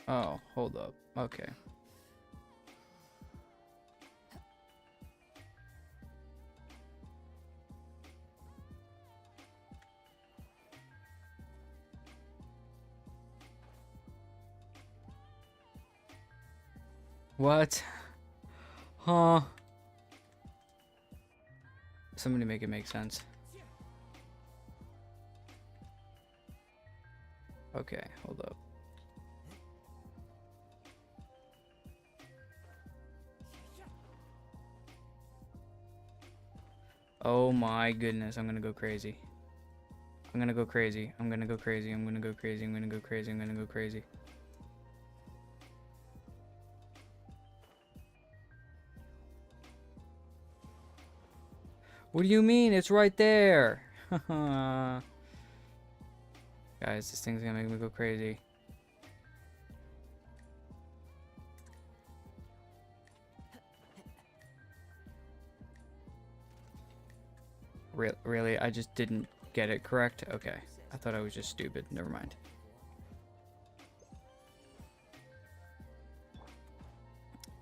A: Oh, hold up. Okay. What? Huh? Somebody make it make sense. Okay, hold up. Oh my goodness, I'm gonna go crazy. I'm gonna go crazy. I'm gonna go crazy. I'm gonna go crazy. I'm gonna go crazy. I'm gonna go crazy. What do you mean? It's right there. Guys, this thing's gonna make me go crazy. Really? I just didn't get it correct? Okay. I thought I was just stupid. Never mind.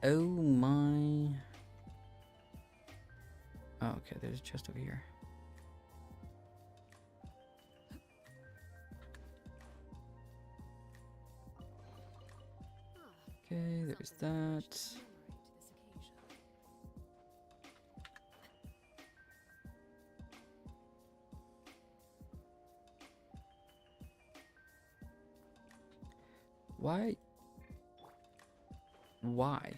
A: Oh my. Oh, okay. There's a chest over here. Okay, there's that. Why? Why?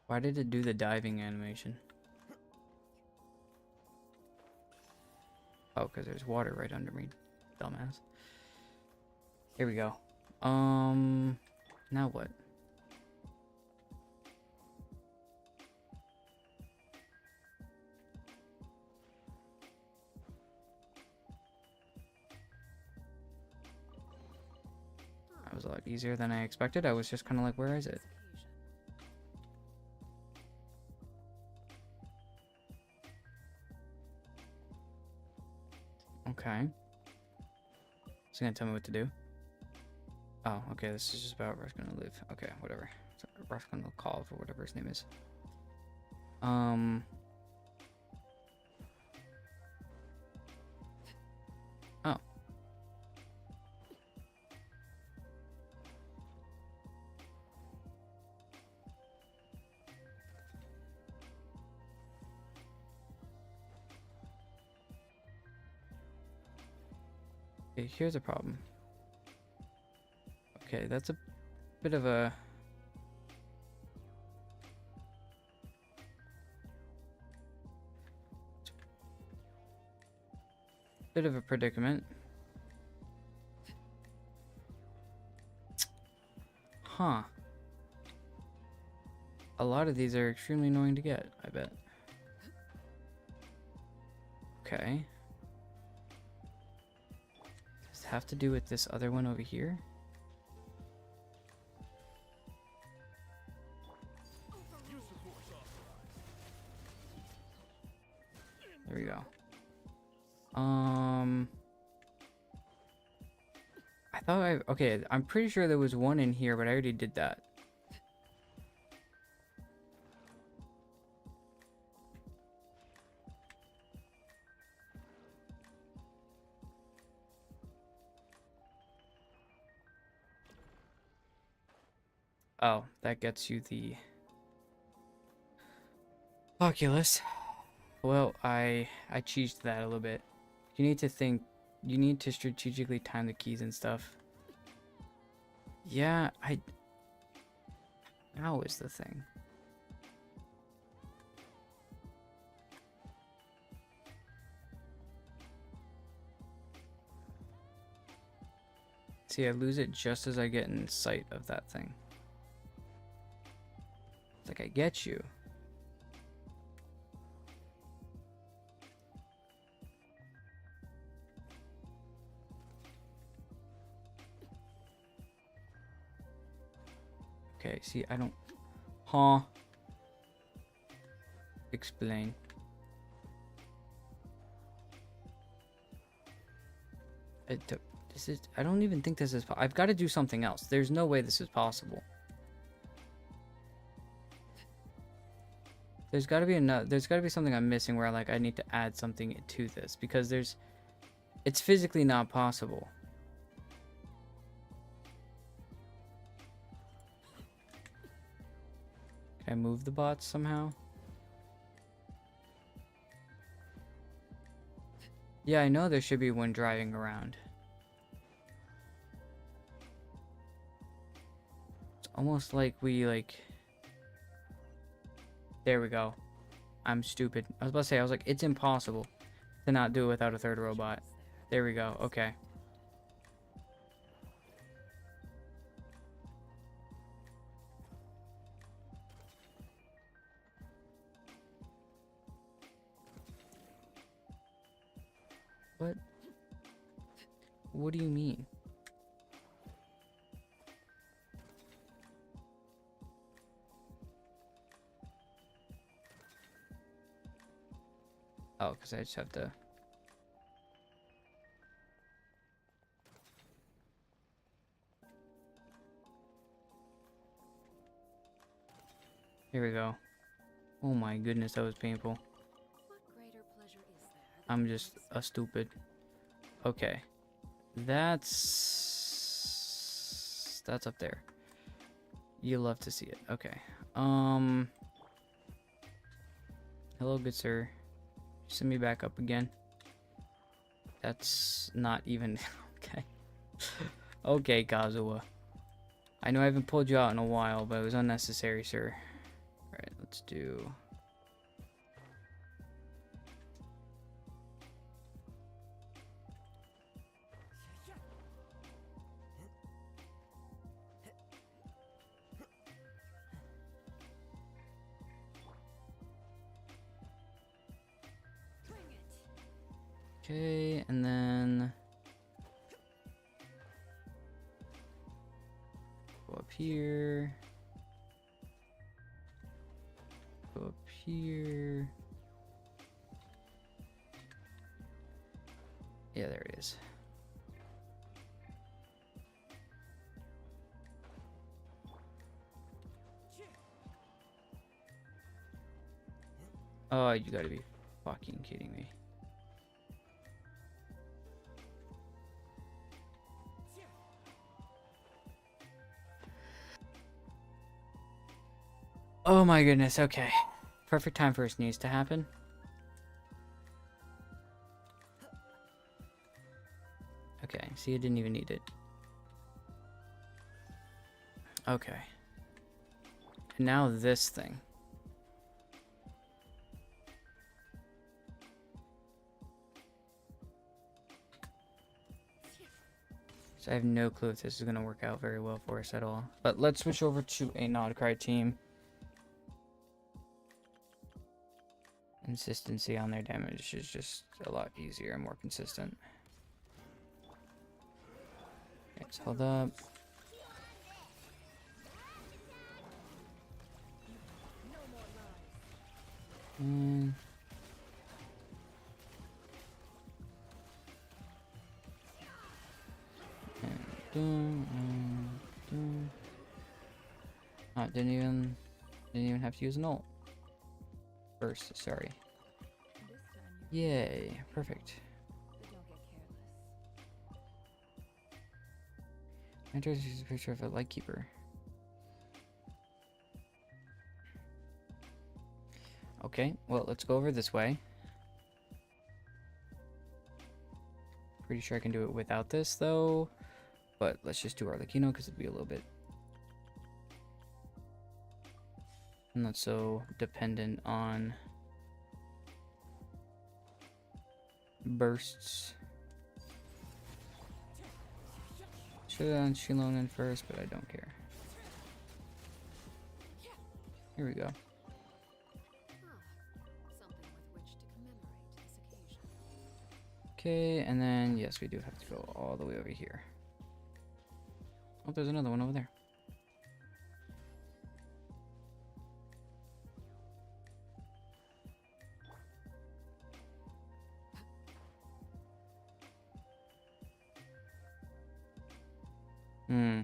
A: Why did it do the diving animation? Oh, because there's water right under me, dumbass. Here we go. Now what? That was a lot easier than I expected. I was just kind of like, where is it? Okay. It's gonna tell me what to do. Oh, okay. This is just about where it's gonna live. Okay, whatever. So Ruff's gonna call for whatever his name is. Oh. Okay, here's a problem. Okay, that's a bit of a... bit of a predicament. Huh. A lot of these are extremely annoying to get, I bet. Okay. Does it have to do with this other one over here? There we go. I thought okay, I'm pretty sure there was one in here, but I already did that. Oh, that gets you the Oculus. Well, I cheesed that a little bit. You need to think, you need to strategically time the keys and stuff. Yeah, now is the thing. See, I lose it just as I get in sight of that thing. It's like, I get you. Okay, see, I don't... Huh? Explain. This is... I don't even think this is... I've got to do something else. There's no way this is possible. There's got to be another... There's got to be something I'm missing where, like, I need to add something to this. Because there's... It's physically not possible. Can I move the bots somehow? Yeah, I know there should be one driving around. It's almost like we, like... There we go. I'm stupid. I was about to say, I was like, it's impossible to not do it without a third robot. There we go. Okay. What? What do you mean? Oh, because I just have to... Here we go. Oh my goodness, that was painful.
D: What greater pleasure is there than
A: I'm
D: to
A: just
D: make
A: a stupid. Okay. That's up there. You love to see it. Okay. Hello, good sir. Send me back up again. That's not even okay. Okay, Kazuha. I know I haven't pulled you out in a while, but it was unnecessary, sir. Alright, let's do...
D: Bring it.
A: Okay, and then... Go up here. Go up here. Yeah, there it is. Oh, you gotta be fucking kidding me. Oh my goodness, okay. Perfect time for a sneeze to happen. Okay, see, I didn't even need it. Okay. And now this thing. So I have no clue if this is going to work out very well for us at all. But let's switch over to a Nodcry team. Consistency on their damage is just a lot easier and more consistent. Okay, let's hold up. And oh, didn't even have to use an ult. Burst, sorry.
B: This time you're
A: Yay, perfect.
B: but don't get careless.
A: I tried to use a picture of a lightkeeper. Okay, well, let's go over this way. Pretty sure I can do it without this, though. But let's just do Arlecchino, because it'd be a little bit... I'm not so dependent on... bursts. Should have done Shilong in first, but I don't care. Here we go.
D: Ah, something with which to commemorate this occasion.
A: Okay, and then, yes, we do have to go all the way over here. Oh, there's another one over there. Hmm.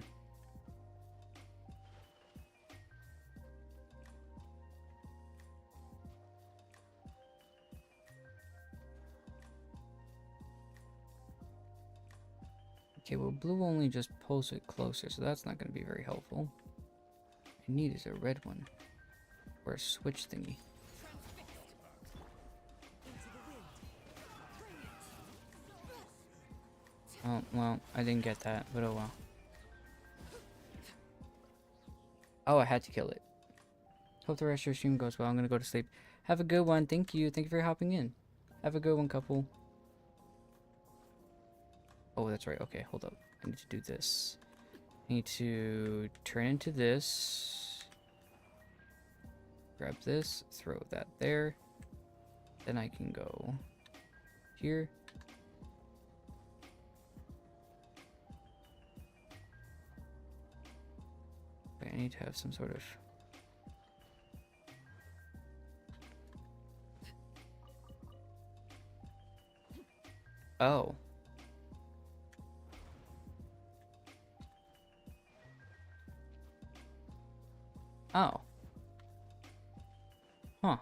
A: Okay, well, blue only just pulls it closer, so that's not going to be very helpful. I need is a red one. Or a switch thingy. Oh, well, I didn't get that, but oh well. Oh, I had to kill it. Hope the rest of your stream goes well. I'm gonna go to sleep. Have a good one. Thank you. Thank you for hopping in. Have a good one, couple. Oh, that's right. Okay, hold up. I need to do this. I need to turn into this. Grab this. Throw that there. Then I can go here. Wait, I need to have some sort of... Oh. Oh. Huh.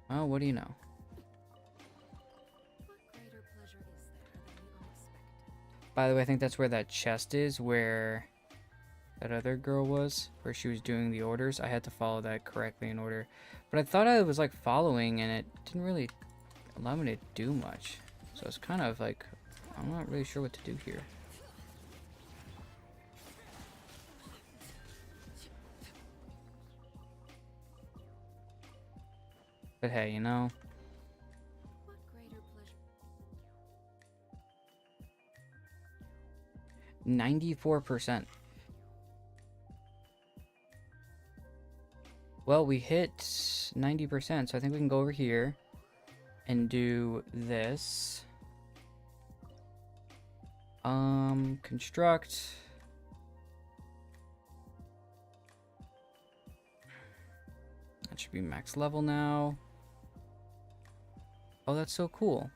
A: Oh, what do you know?
D: What greater pleasure is there than the unexpected?
A: By the way, I think that's where that chest is, where that other girl was, where she was doing the orders. I had to follow that correctly in order. But I thought I was like following, and it didn't really allow me to do much. So it's kind of like, I'm not really sure what to do here. But hey, you know,
D: What greater pleasure?
A: 94%. Well, we hit 90%, so I think we can go over here and do this. Construct. That should be max level now. Oh, that's so cool.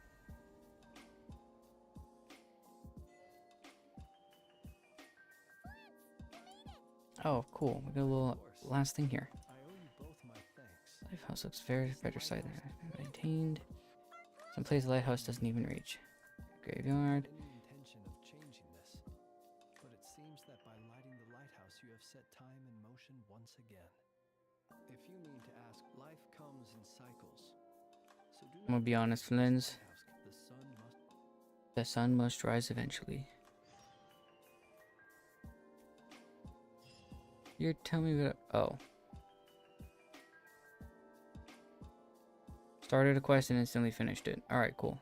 A: Oh, cool. We got a little last thing here.
E: I owe you both my thanks.
A: Lighthouse looks very better site than has been maintained. Some place the lighthouse doesn't even reach. Graveyard.
E: Any intention of changing this, but it seems that by lighting the lighthouse, you have set time in motion once again. If you mean to ask, life comes in cycles. So do
A: I'm gonna be honest, Flins.
E: ask.
A: The sun must rise eventually. You're telling me what? Oh. Started a quest and instantly finished it. Alright, cool.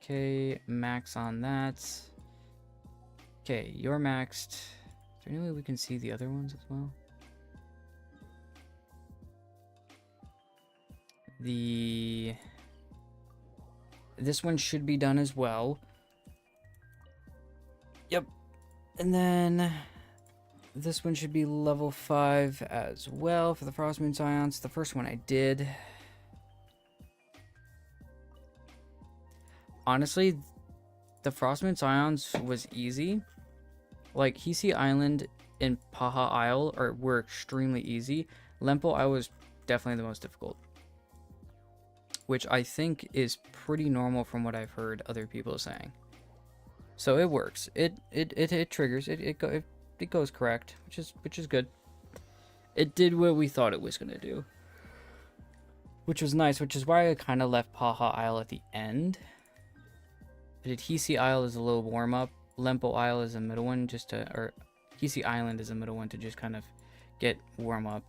A: Okay, max on that. Okay, you're maxed. Is there any way we can see the other ones as well? This one should be done as well. Yep. And then this one should be level 5 as well for the Frost Moon Scions. The first one I did. Honestly, the Frost Moon Scions was easy. Like, Hisi Island and Paha Isle were extremely easy. Lempo Isle was definitely the most difficult. Which I think is pretty normal from what I've heard other people saying. So it works. It triggers. It goes correct, which is good. It did what we thought it was gonna do, which was nice. Which is why I kind of left Paha Isle at the end. But Hisi Isle is a little warm up. Lempo Isle is a middle one, or Hisi Island is a middle one to just kind of get warm up.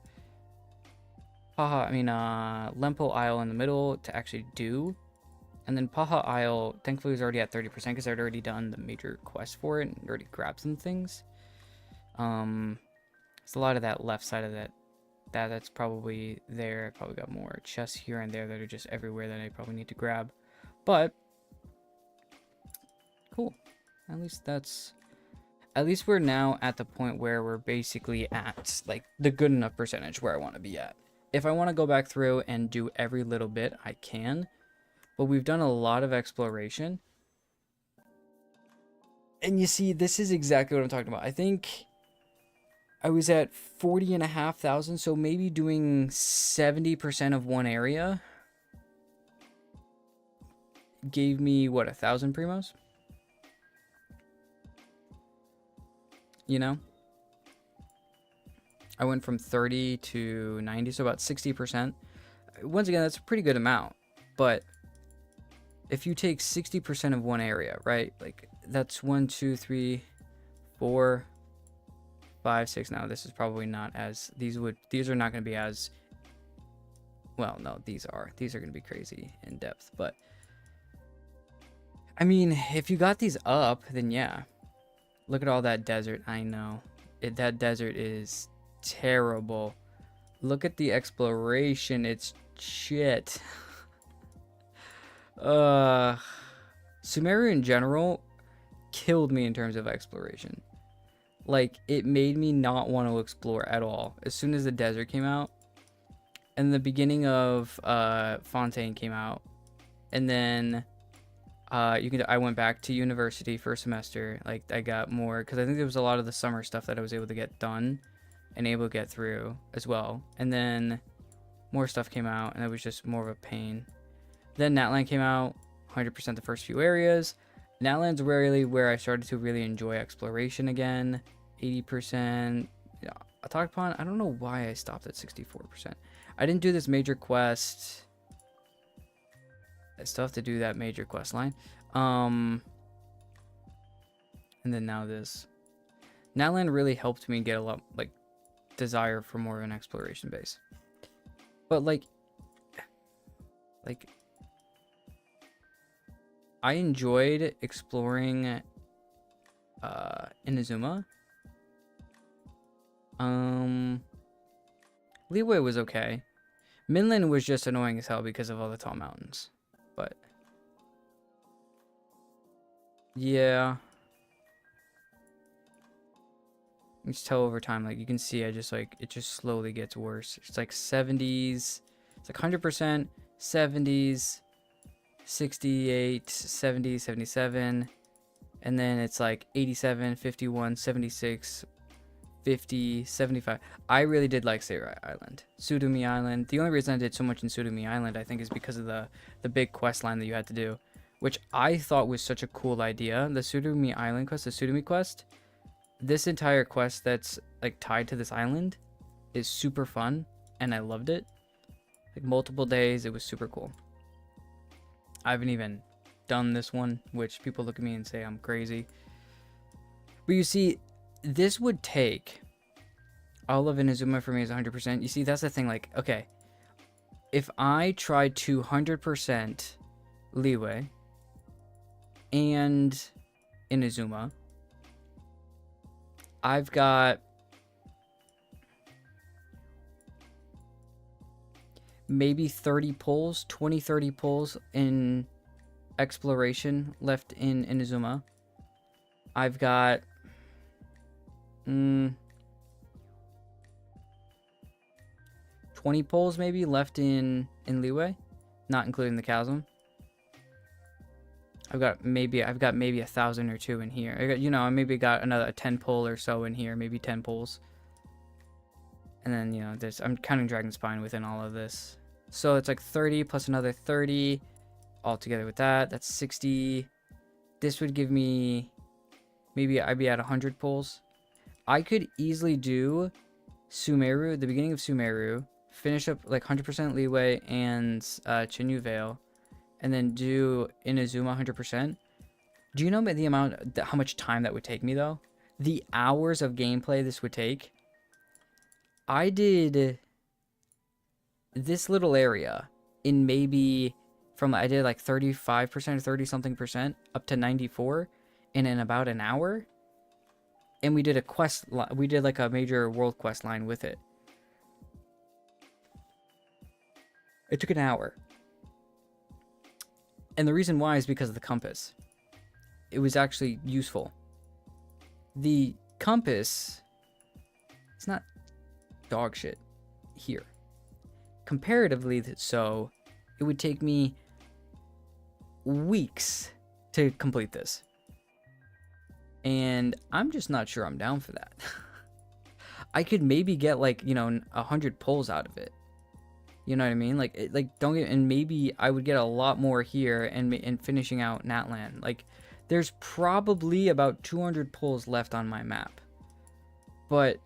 A: Lempo Isle in the middle to actually do. And then Paha Isle, thankfully, was already at 30% because I'd already done the major quest for it and already grabbed some things. It's a lot of that left side of that's probably there. I probably got more chests here and there that are just everywhere that I probably need to grab. But cool. At least we're now at the point where we're basically at like the good enough percentage where I want to be at. If I want to go back through and do every little bit, I can. But we've done a lot of exploration. And you see, this is exactly what I'm talking about. I think I was at 40,500, so maybe doing 70% of one area gave me what, 1,000 primos? You know, I went from 30 to 90, so about 60%. Once again, that's a pretty good amount, but if you take 60% of one area, right? Like that's 1, 2, 3, 4, 5, 6. Now this is probably not as these are not going to be as well. No, these are going to be crazy in depth, but I mean, if you got these up, then yeah. Look at all that desert. I know that desert is terrible. Look at the exploration. It's shit. Sumeru in general killed me in terms of exploration. Like, it made me not want to explore at all as soon as the desert came out, and the beginning of Fontaine came out, and then I went back to university for a semester. Like, I got more because I think there was a lot of the summer stuff that I was able to get done and able to get through as well, and then more stuff came out and it was just more of a pain. Then Natland came out, 100% the first few areas. Natland's really where I started to really enjoy exploration again. 80%. Yeah, Attack Pond, I don't know why I stopped at 64%. I didn't do this major quest. I still have to do that major quest line. And then now this. Natland really helped me get a lot, like, desire for more of an exploration base. But, like, I enjoyed exploring Inazuma. Leeway was okay. Midland was just annoying as hell because of all the tall mountains. But yeah, you just tell over time. Like, you can see, it just slowly gets worse. It's like 70s. It's like 100%, 70s, 68, 70, 77, and then it's like 87, 51, 76, 50, 75. I really did like Sarai Island, Sudumi Island. The only reason I did so much in Sudumi Island, I think, is because of the big quest line that you had to do, which I thought was such a cool idea. The Sudumi Island quest, the Sudumi quest, this entire quest that's like tied to this island is super fun, and I loved it. Like, multiple days, it was super cool. I haven't even done this one, which people look at me and say I'm crazy. But you see, this would take all of Inazuma for me is 100%. You see, that's the thing. Like, okay, if I tried 200% Leeway and Inazuma, I've got maybe 30 pulls, 20, 30 pulls in exploration left in Inazuma. I've got 20 pulls maybe left in Leeway, not including the chasm. I've got maybe 1,000 or 2 in here. I got, I maybe got another 10 pull or so in here, maybe 10 pulls. And then, I'm counting Dragon Spine within all of this. So it's like 30 plus another 30 all together with that. That's 60. This would give me, maybe I'd be at 100 pulls. I could easily do Sumeru, the beginning of Sumeru, finish up like 100% Leeway and Chinyu Vale, and then do Inazuma 100%. Do you know the amount, how much time that would take me though? The hours of gameplay this would take? I did this little area in maybe I did like 35% or 30 something percent up to 94 in about an hour. And we did we did like a major world quest line with it. It took an hour. And the reason why is because of the compass. It was actually useful. The compass, it's not dog shit here. Comparatively so, it would take me weeks to complete this. And I'm just not sure I'm down for that. I could maybe get like, 100 pulls out of it. You know what I mean? Like, like don't get, and maybe I would get a lot more here and finishing out Natlan. Like, there's probably about 200 pulls left on my map, but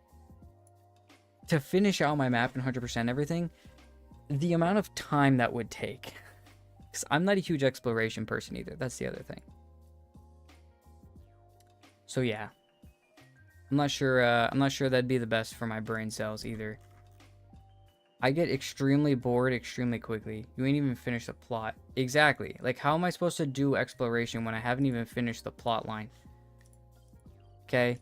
A: to finish out my map and 100% everything, the amount of time that would take, because I'm not a huge exploration person either. That's the other thing. So yeah, I'm not sure. I'm not sure that'd be the best for my brain cells either. I get extremely bored extremely quickly. You ain't even finished the plot. Exactly. Like, how am I supposed to do exploration when I haven't even finished the plot line? Okay.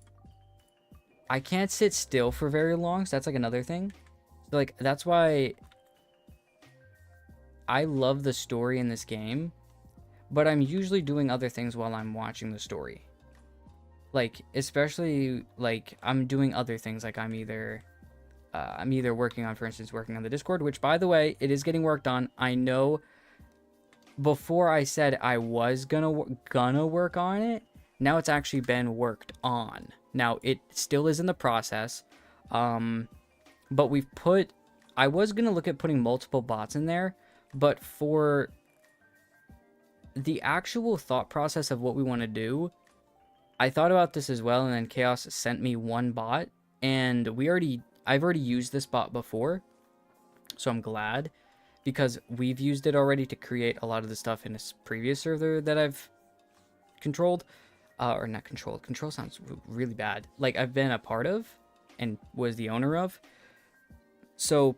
A: I can't sit still for very long, so that's like another thing. So, like, that's why I love the story in this game, but I'm usually doing other things while I'm watching the story. Like, especially, like, I'm doing other things, like I'm either working on, for instance, working on the Discord, which, by the way, it is getting worked on. I know before I said I was gonna work on it, now it's actually been worked on. Now, it still is in the process, but I was gonna look at putting multiple bots in there, but for the actual thought process of what we want to do, I thought about this as well, and then Chaos sent me one bot, and I've already used this bot before, so I'm glad, because we've used it already to create a lot of the stuff in this previous server that I've controlled, or not controlled. Control sounds really bad. Like, I've been a part of and was the owner of. So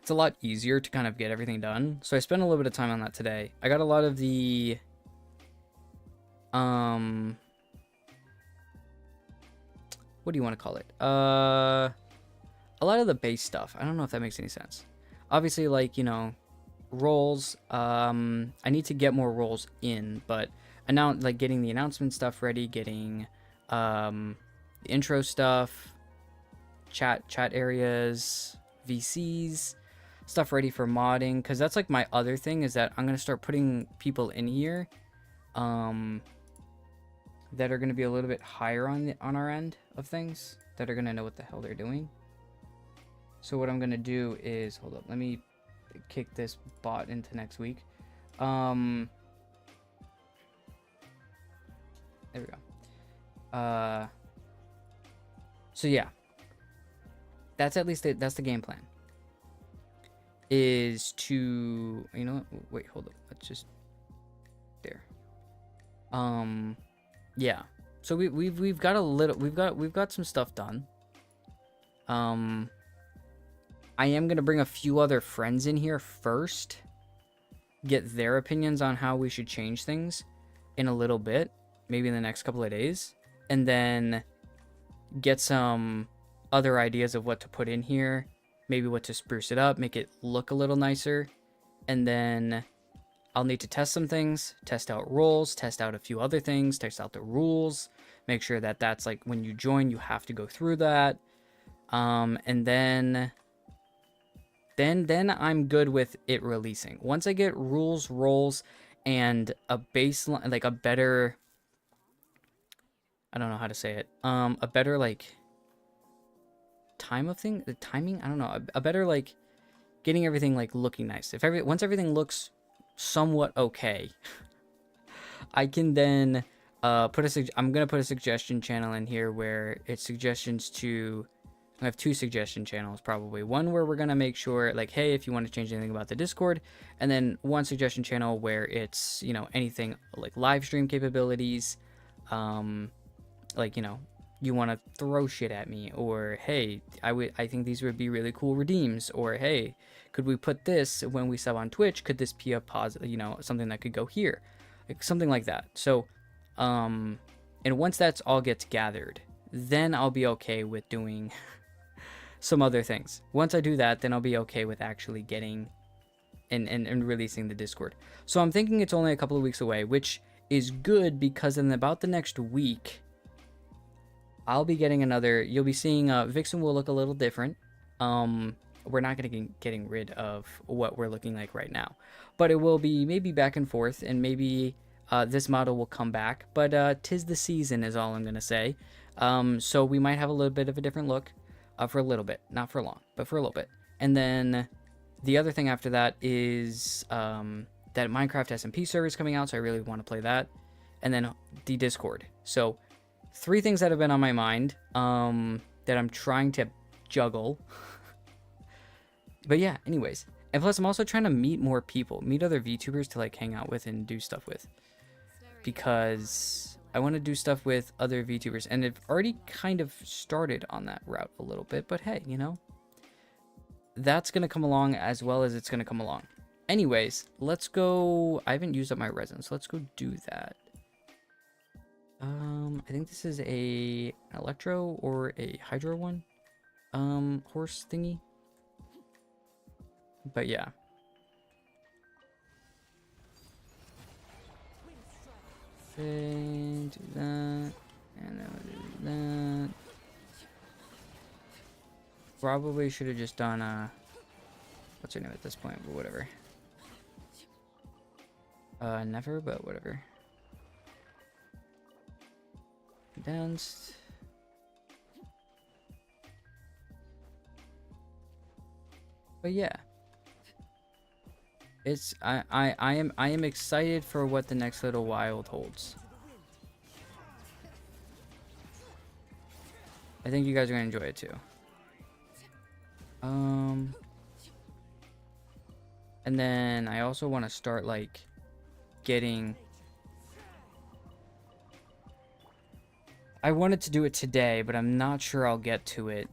A: it's a lot easier to kind of get everything done. So I spent a little bit of time on that today. I got a lot of the what do you want to call it? A lot of the base stuff. I don't know if that makes any sense. Obviously, like, you know, roles. I need to get more roles in, but like getting the announcement stuff ready, getting the intro stuff, chat areas, VCs, stuff ready for modding, because that's like my other thing, is that I'm gonna start putting people in here that are gonna be a little bit higher on our end of things, that are gonna know what the hell they're doing. So what I'm gonna do is, hold up, let me kick this bot into next week. There we go. So yeah, that's at least that's the game plan. Is to, you know what? Wait, hold up. Let's just there. Yeah. So we've got a little, we've got some stuff done. I am gonna bring a few other friends in here first, get their opinions on how we should change things in a little bit, maybe in the next couple of days, and then get some other ideas of what to put in here, maybe what to spruce it up, make it look a little nicer, and then I'll need to test some things, test out roles, test out a few other things, test out the rules, make sure that that's like when you join, you have to go through that, and then I'm good with it releasing. Once I get rules, roles, and a baseline, like a better, I don't know how to say it, a better like timing, I don't know, a better like getting everything like looking nice. Once everything looks somewhat okay, I can then I'm gonna put a suggestion channel in here where it's suggestions to, I have two suggestion channels probably. One where we're gonna make sure, like, hey, if you want to change anything about the Discord, and then one suggestion channel where it's, you know, anything like live stream capabilities, like, you know, you want to throw shit at me, or hey, I think these would be really cool redeems, or hey, could we put this when we sub on Twitch? Could this be a positive, you know, something that could go here, like something like that. So, and once that's all gets gathered, then I'll be okay with doing some other things. Once I do that, then I'll be okay with actually getting and releasing the Discord. So I'm thinking it's only a couple of weeks away, which is good, because in about the next week, I'll be getting another, you'll be seeing, Vixen will look a little different. We're not going to be getting rid of what we're looking like right now, but it will be maybe back and forth, and maybe this model will come back, but 'tis the season is all I'm going to say. So we might have a little bit of a different look for a little bit, not for long, but for a little bit. And then The other thing after that is that Minecraft SMP server is coming out, so I really want to play that. And then the Discord. So 3 things that have been on my mind that I'm trying to juggle. But yeah, anyways. And plus, I'm also trying to meet more people, meet other VTubers to like hang out with and do stuff with. Because I want to do stuff with other VTubers. And I've already kind of started on that route a little bit. But hey, you know, that's going to come along as well as it's going to come along. Anyways, let's go. I haven't used up my resin, so let's go do that. I think this is an electro or a hydro one. Horse thingy. But yeah. Okay, do that. And then we'll do that. Probably should have just done what's her name at this point, but whatever. Never, but whatever. Condensed. But yeah. It's I am excited for what the next little while holds. I think you guys are gonna enjoy it too. And then I also want to start like getting. I wanted to do it today, but I'm not sure I'll get to it.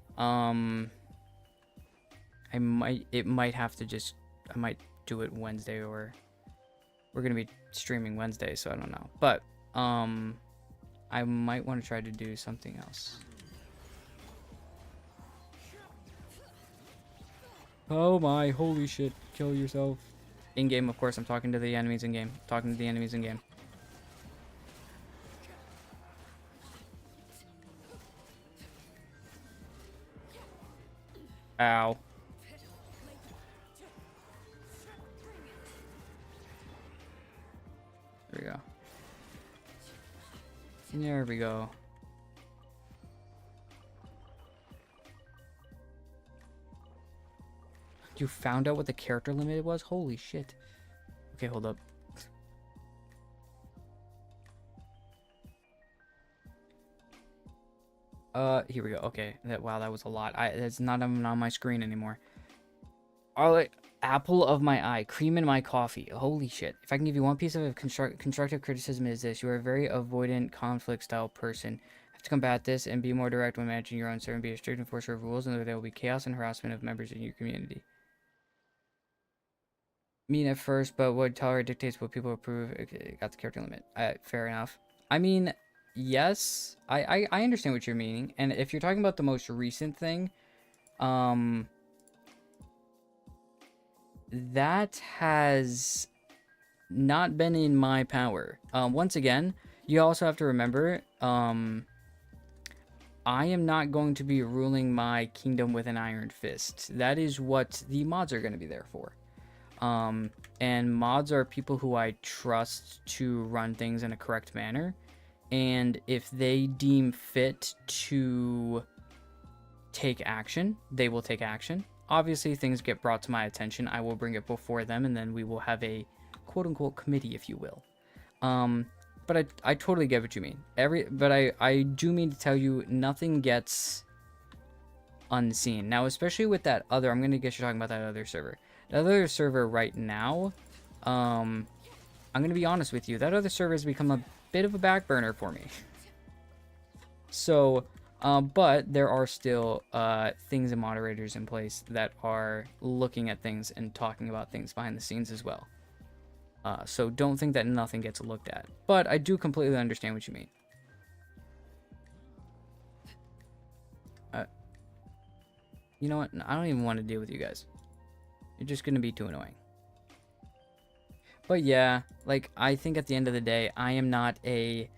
A: It might have to just, I might do it Wednesday, or we're gonna be streaming Wednesday, so I don't know. But I might want to try to do something else. Oh my, holy shit, kill yourself. In game, of course, I'm talking to the enemies in game. Talking to the enemies in game. Ow. There we go. There we go. You found out what the character limit was? Holy shit. Okay, hold up. Here we go. Okay. Wow, that was a lot. That's not even on my screen anymore. Apple of my eye, cream in my coffee. Holy shit. If I can give you one piece of constructive criticism, is this: you are a very avoidant, conflict style person. Have to combat this and be more direct when managing your own server, and be a strict enforcer of rules, and there will be chaos and harassment of members in your community. Mean at first, but what tolerate dictates what people approve. Okay, got the character limit. Fair enough. I mean, yes, I understand what you're meaning, and if you're talking about the most recent thing, that has not been in my power. Once again, you also have to remember, I am not going to be ruling my kingdom with an iron fist. That is what the mods are going to be there for. And mods are people who I trust to run things in a correct manner. And if they deem fit to take action, they will take action. Obviously, things get brought to my attention, I will bring it before them, and then we will have a quote-unquote committee, if you will. But I totally get what you mean. But I do mean to tell you, nothing gets unseen. Now, especially with that other, I'm going to get you talking about that other server. The other server right now, I'm going to be honest with you, that other server has become a bit of a back burner for me. So, but there are still things and moderators in place that are looking at things and talking about things behind the scenes as well. So don't think that nothing gets looked at. But I do completely understand what you mean. You know what? I don't even want to deal with you guys. You're just going to be too annoying. But yeah, like, I think at the end of the day, I am not a...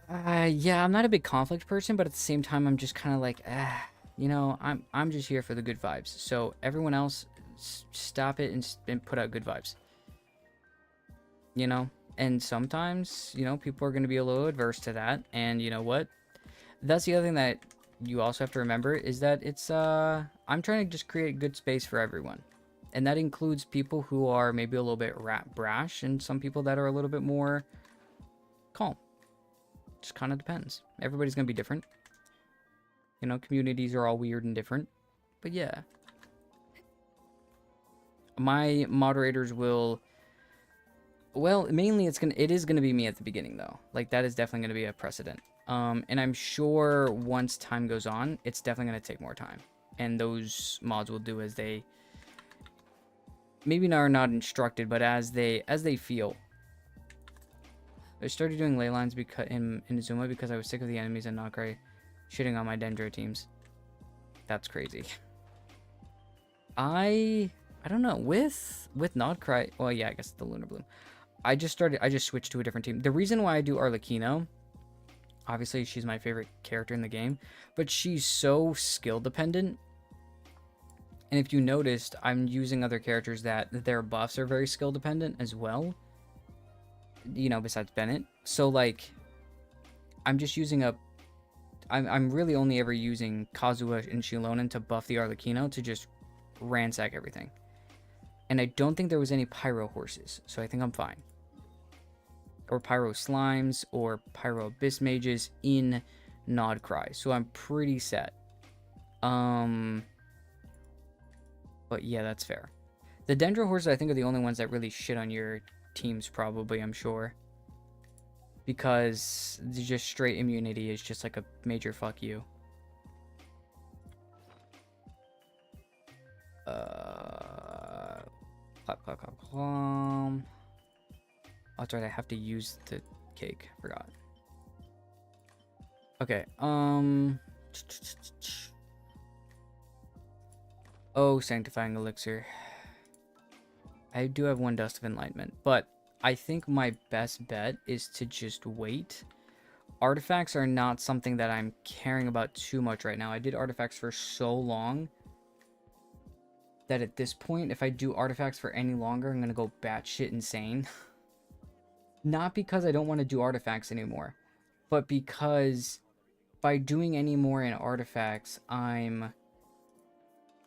A: yeah, I'm not a big conflict person, but at the same time, I'm just kind of like, you know, I'm just here for the good vibes. So everyone else, stop it and put out good vibes. You know? And sometimes, you know, people are going to be a little adverse to that. And you know what? That's the other thing that you also have to remember is that it's I'm trying to just create good space for everyone. And that includes people who are maybe a little bit brash and some people that are a little bit more calm. Just kind of depends. Everybody's going to be different. You know, communities are all weird and different. But yeah. My moderators will, well, mainly it is gonna be me at the beginning though. Like that is definitely gonna be a precedent. And I'm sure once time goes on, it's definitely gonna take more time. And those mods will do as they maybe are not instructed, but as they feel. I started doing ley lines because in Zuma because I was sick of the enemies and Noctri shitting on my Dendro teams. That's crazy. I don't know, with Nodcry, well yeah, I guess the Lunar Bloom. I just switched to a different team. The reason why I do Arlecchino, obviously she's my favorite character in the game, but she's so skill dependent. And if you noticed, I'm using other characters that their buffs are very skill dependent as well. You know, besides Bennett. So like, I'm just using I'm really only ever using Kazuha and Shilonen to buff the Arlecchino to just ransack everything. And I don't think there was any Pyro horses, so I think I'm fine. Or Pyro slimes, or Pyro abyss mages in Nodcry, so I'm pretty set. But yeah, that's fair. The Dendro horses, I think, are the only ones that really shit on your teams, probably, I'm sure. Because just straight immunity is just like a major fuck you. Clap, clap, clap, clom. Oh, that's right, I have to use the cake. Forgot. Okay, oh, sanctifying elixir. I do have one dust of enlightenment, but I think my best bet is to just wait. Artifacts are not something that I'm caring about too much right now. I did artifacts for so long that at this point, if I do artifacts for any longer, I'm going to go batshit insane. Not because I don't want to do artifacts anymore, but because by doing any more in artifacts, I'm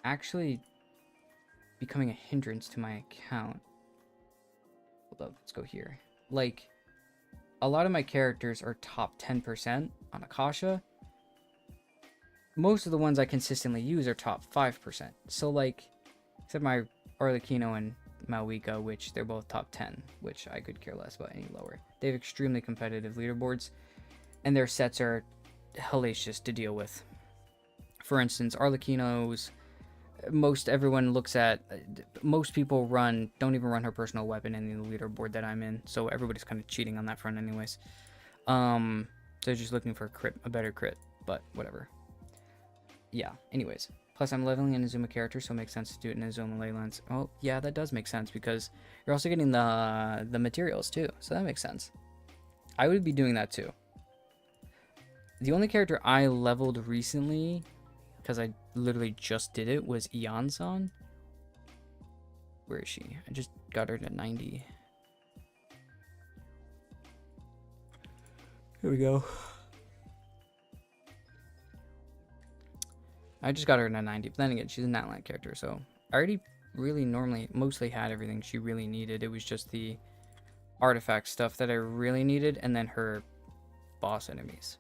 A: actually becoming a hindrance to my account. Hold up, let's go here. Like, a lot of my characters are top 10% on Akasha. Most of the ones I consistently use are top 5%. So, like, except my Arlecchino and Malwika, which they're both top 10, which I could care less about any lower. They have extremely competitive leaderboards, and their sets are hellacious to deal with. For instance, Arlecchino's, most people don't even run her personal weapon in the leaderboard that I'm in, so everybody's kind of cheating on that front anyways. So they're just looking for a better crit, but whatever. Yeah, anyways. Plus, I'm leveling in Azuma character, so it makes sense to do it in Azuma Leylands. Oh, yeah, that does make sense, because you're also getting the materials, too. So that makes sense. I would be doing that, too. The only character I leveled recently, because I literally just did it, was Ian-san. Where is she? I just got her to 90. Here we go. I just got her to 90, but then again, she's a Natlan character, so I already really mostly had everything she really needed. It was just the artifact stuff that I really needed, and then her boss enemies.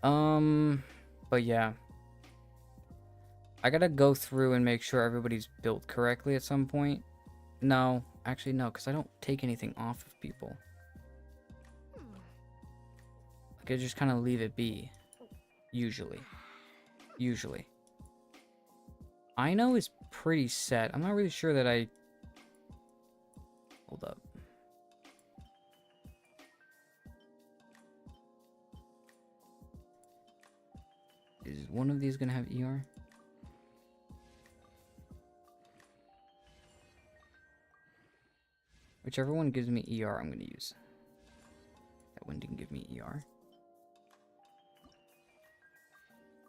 A: But yeah. I gotta go through and make sure everybody's built correctly at some point. No, actually no, because I don't take anything off of people. Like, I just kind of leave it be. Usually. I know is pretty set. I'm not really sure that I... Hold up. Is one of these gonna have ER? Whichever one gives me ER, I'm gonna use. That one didn't give me ER.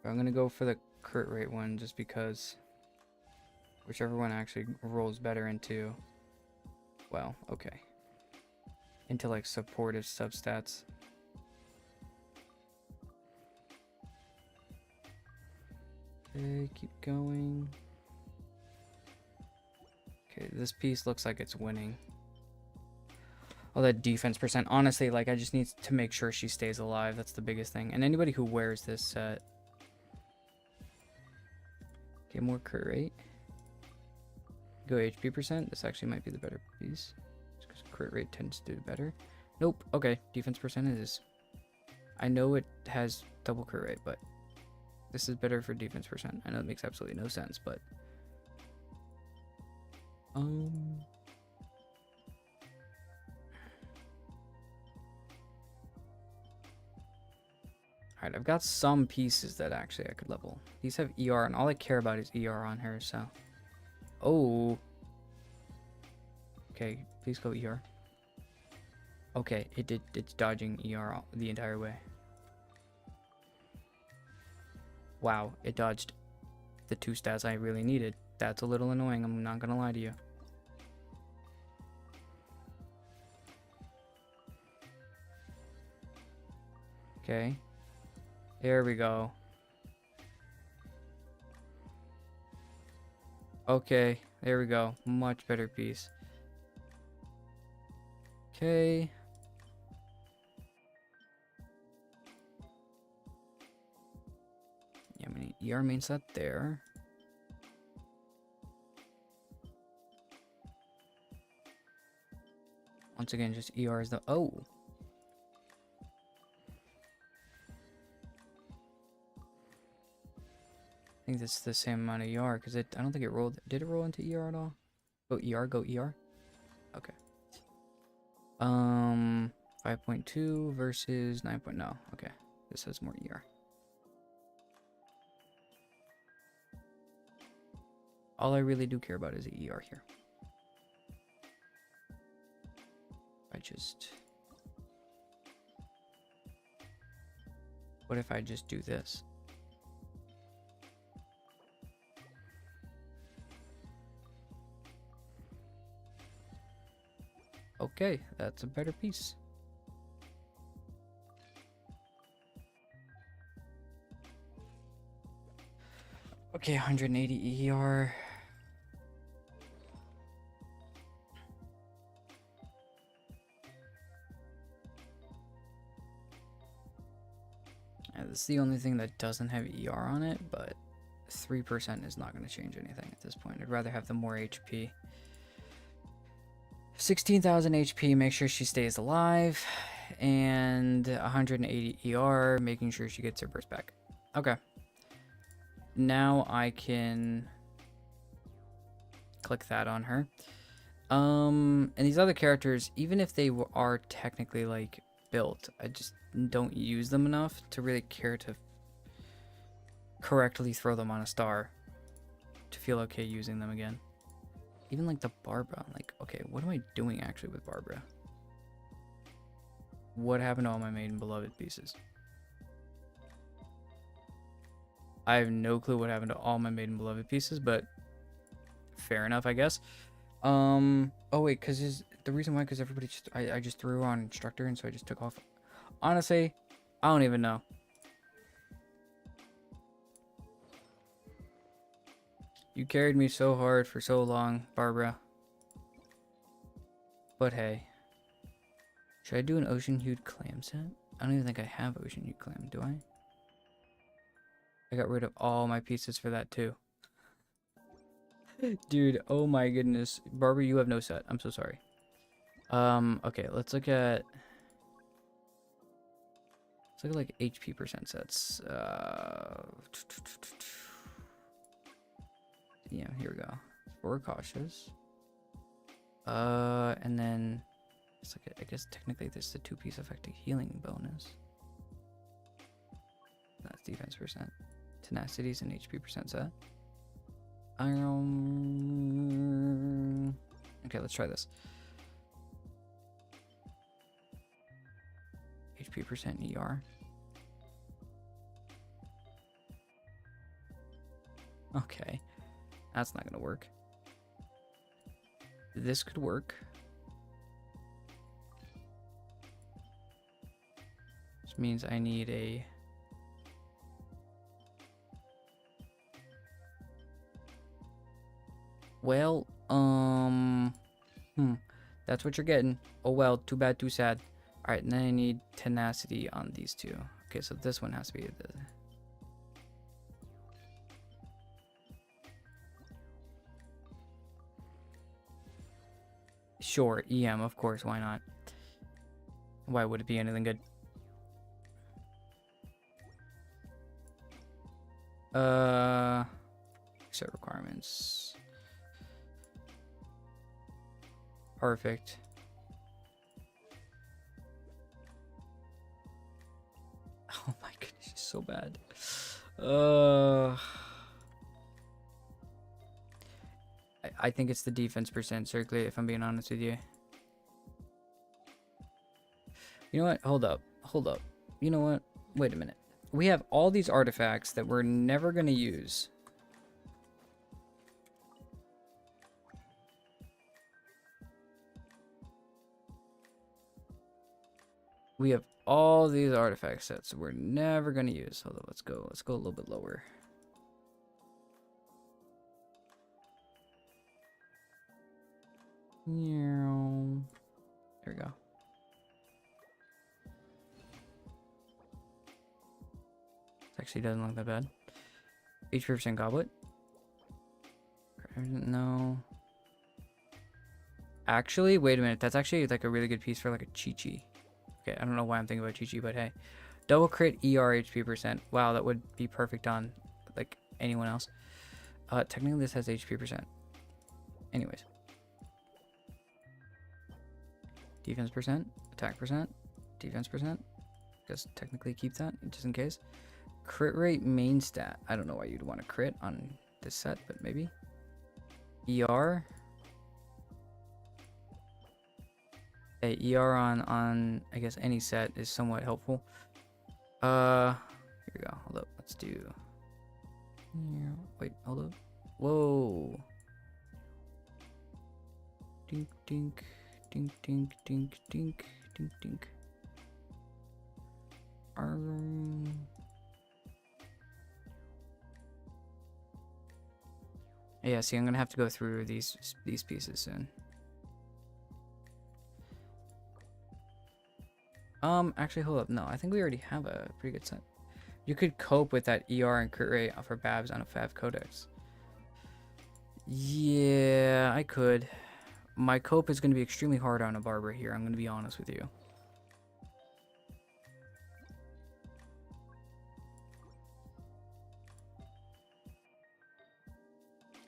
A: I'm gonna go for the crit rate one just because whichever one actually rolls better into, well, okay, into like supportive substats. Okay, keep going. Okay, this piece looks like it's winning. Oh, that defense percent. Honestly, like, I just need to make sure she stays alive. That's the biggest thing. And anybody who wears this set. Okay, more crit rate. Go HP percent. This actually might be the better piece. Because crit rate tends to do better. Nope. Okay, defense percent is. I know it has double crit rate, but this is better for defense percent. I know it makes absolutely no sense, but alright, I've got some pieces that actually I could level. These have ER, and all I care about is ER on her, so. Oh. Okay, please go ER. Okay, it's dodging ER the entire way. Wow, it dodged the 2 stats I really needed. That's a little annoying, I'm not gonna lie to you. Okay. There we go. Okay, there we go. Much better piece. Okay. Yeah, I mean, ER main set there. Once again, just ER is the... Oh! I think that's the same amount of ER, because I don't think it rolled... Did it roll into ER at all? Go ER, go ER? Okay. 5.2 versus 9.0. No. Okay. This has more ER. All I really do care about is the ER here. What if I just do this? Okay, that's a better piece. Okay, 180 ER. This is the only thing that doesn't have ER on it, but 3% is not going to change anything at this point. I'd rather have the more HP. 16,000 HP, make sure she stays alive, and 180 ER, making sure she gets her burst back. Okay. Now I can click that on her. And these other characters, even if they are technically like built, I just don't use them enough to really care to correctly throw them on a star to feel okay using them again. Even like the Barbara, like, okay, what am I doing actually with Barbara? What happened to all my Maiden Beloved pieces? I have no clue what happened to all my Maiden Beloved pieces, but fair enough, I guess. Oh wait, because the reason why, because everybody just, I just threw her on Instructor, and so I just took off. Honestly, I don't even know. You carried me so hard for so long, Barbara. But hey. Should I do an Ocean Hued Clam set? I don't even think I have Ocean Hued Clam, do I? I got rid of all my pieces for that too. Dude, oh my goodness. Barbara, you have no set. I'm so sorry. Okay, let's look at like HP percent sets. Yeah, here we go. We're cautious. And then it's like I guess technically this is the 2-piece effective healing bonus. That's defense percent. Tenacities and HP percent set. Okay, let's try this. HP percent ER. Okay, that's not gonna work. This could work. Which means I need a Well, that's what you're getting. Oh well, too bad, too sad. All right, and then I need tenacity on these two. Okay, so this one has to be the. Sure, EM, of course, why not? Why would it be anything good? Set requirements. Perfect. Oh my goodness, it's so bad. I think it's the defense percent circulate, if I'm being honest with you. You know what? Hold up. Hold up. You know what? Wait a minute. We have all these artifacts that we're never going to use. We have all these artifact sets that we're never going to use. Hold up. Let's go. Let's go a little bit lower. There we go. It actually doesn't look that bad. HP% goblet. No. Actually, wait a minute. That's actually like a really good piece for like a Chi-Chi. Okay, I don't know why I'm thinking about Chi-Chi, but hey. Double crit ER HP percent. Wow, that would be perfect on like anyone else. Technically this has HP percent. Anyways. Defense percent, attack percent, defense percent. Just technically keep that just in case. Crit rate main stat. I don't know why you'd want to crit on this set, but maybe. ER. Okay, ER on I guess any set is somewhat helpful. Here we go. Hold up. Let's do. Wait, hold up. Whoa. Dink dink dink dink dink dink dink dink. Yeah, see, I'm gonna have to go through these pieces soon. Actually, hold up. No, I think we already have a pretty good set. You could cope with that ER and crit rate for Babs on a Fav Codex. Yeah, I could. My cope is going to be extremely hard on a Barber here. I'm going to be honest with you.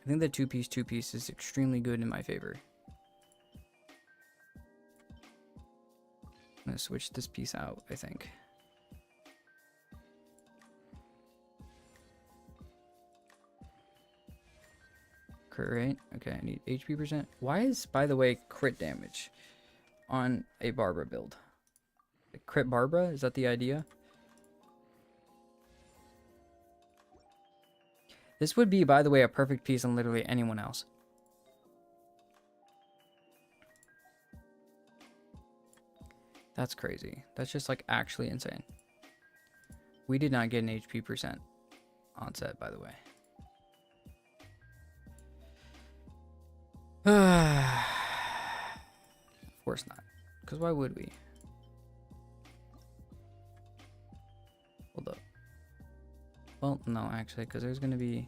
A: I think the two piece is extremely good in my favor. I'm going to switch this piece out, I think. Crit rate. Okay, I need HP percent. Why is, by the way, crit damage on a Barbara build? Crit Barbara? Is that the idea? This would be, by the way, a perfect piece on literally anyone else. That's crazy. That's just like actually insane. We did not get an HP percent on set, by the way. Of course not. Because why would we? Hold up. Well, no, actually, because there's going to be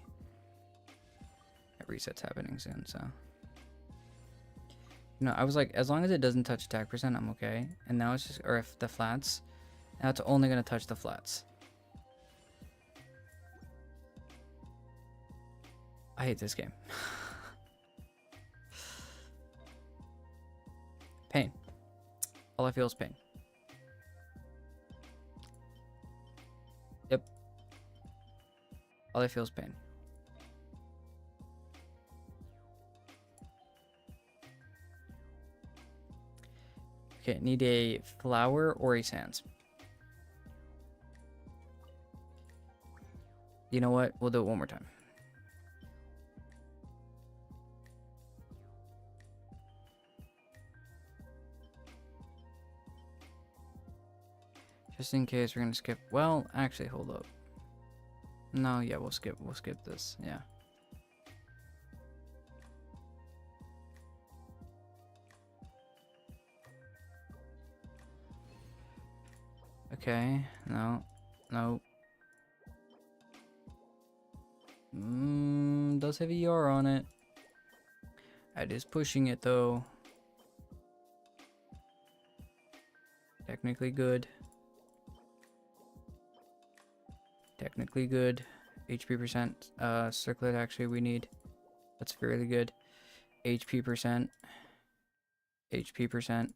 A: resets happening soon, so. You know, I was like, as long as it doesn't touch attack percent, I'm okay. And now it's just, or if the flats, now it's only going to touch the flats. I hate this game. Pain. All I feel is pain. Yep. All I feel is pain. Okay, need a flower or a sands. You know what? We'll do it one more time. Just in case we're gonna skip. Well, actually, hold up. No, yeah, we'll skip this. Yeah. Okay, no, no. Does have ER on it. It is pushing it though. Technically good. Technically good. HP percent. Circlet actually we need. That's fairly good. HP percent. HP percent.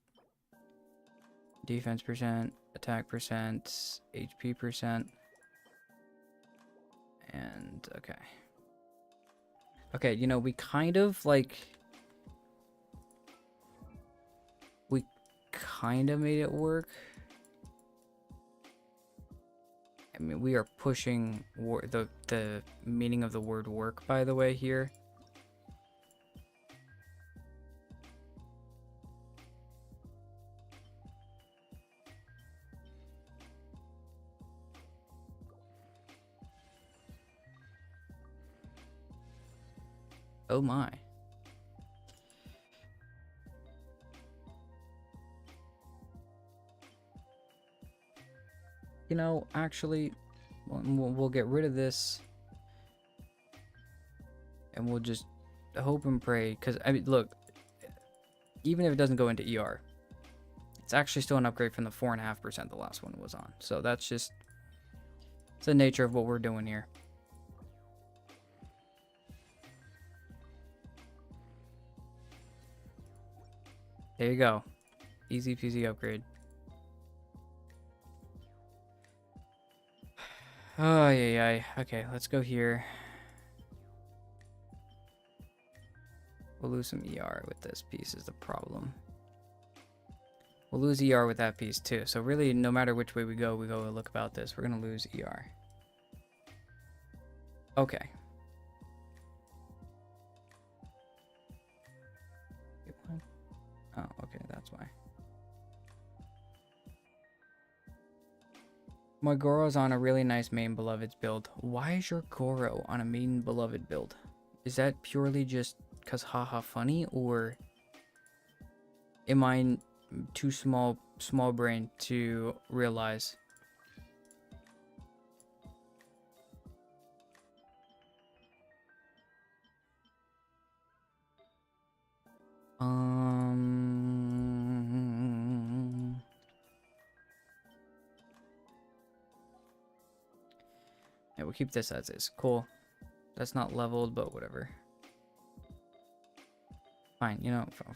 A: Defense percent. Attack percent. HP percent. And okay. Okay, you know, we kind of like... We kind of made it work. I mean, we are pushing the meaning of the word work, by the way, here. Oh my. You know, actually, we'll get rid of this. And we'll just hope and pray. Because, I mean, look. Even if it doesn't go into ER. It's actually still an upgrade from the 4.5% the last one was on. So that's just... It's the nature of what we're doing here. There you go. Easy peasy upgrade. Oh, yeah. Okay, let's go here. We'll lose some ER with this piece is the problem. We'll lose ER with that piece too. So really, no matter which way we go a look about this. We're going to lose ER. Okay. Oh, okay, that's why. My Goro's on a really nice main beloveds build. Why is your Goro on a main beloved build? Is that purely just because haha funny, or am I too small brain to realize? Yeah, we'll keep this as is. Cool. That's not leveled, but whatever. Fine, you know, fuck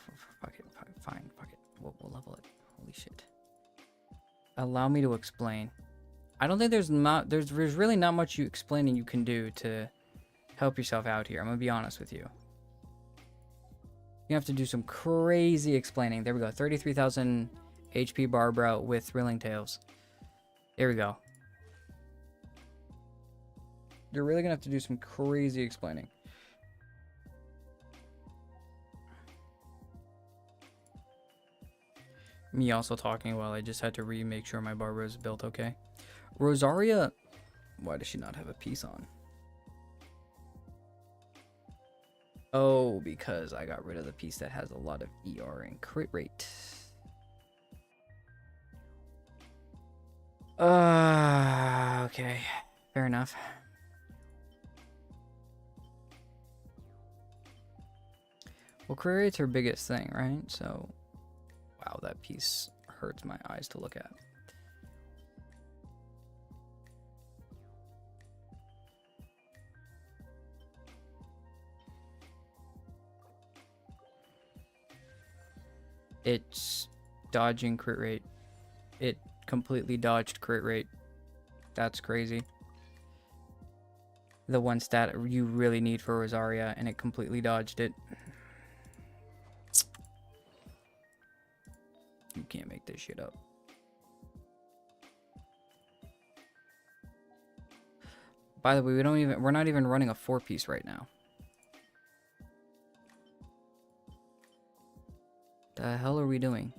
A: it. Fine, fuck it. We'll level it. Holy shit. Allow me to explain. I don't think there's really not much explaining you can do to help yourself out here. I'm gonna be honest with you. You have to do some crazy explaining. There we go. 33,000 HP Barbara with Thrilling Tales. There we go. You're really gonna have to do some crazy explaining. Me also talking while I just had to make sure my Barbara is built okay. Rosaria, why does she not have a piece on? Oh, because I got rid of the piece that has a lot of ER and crit rate. Okay. Fair enough. Well, crit rate's her biggest thing, right? So, wow, that piece hurts my eyes to look at. It's dodging crit rate. It completely dodged crit rate. That's crazy. The one stat you really need for Rosaria, and it completely dodged it. You can't make this shit up. By the way, we're not even running a 4-piece right now. The hell are we doing?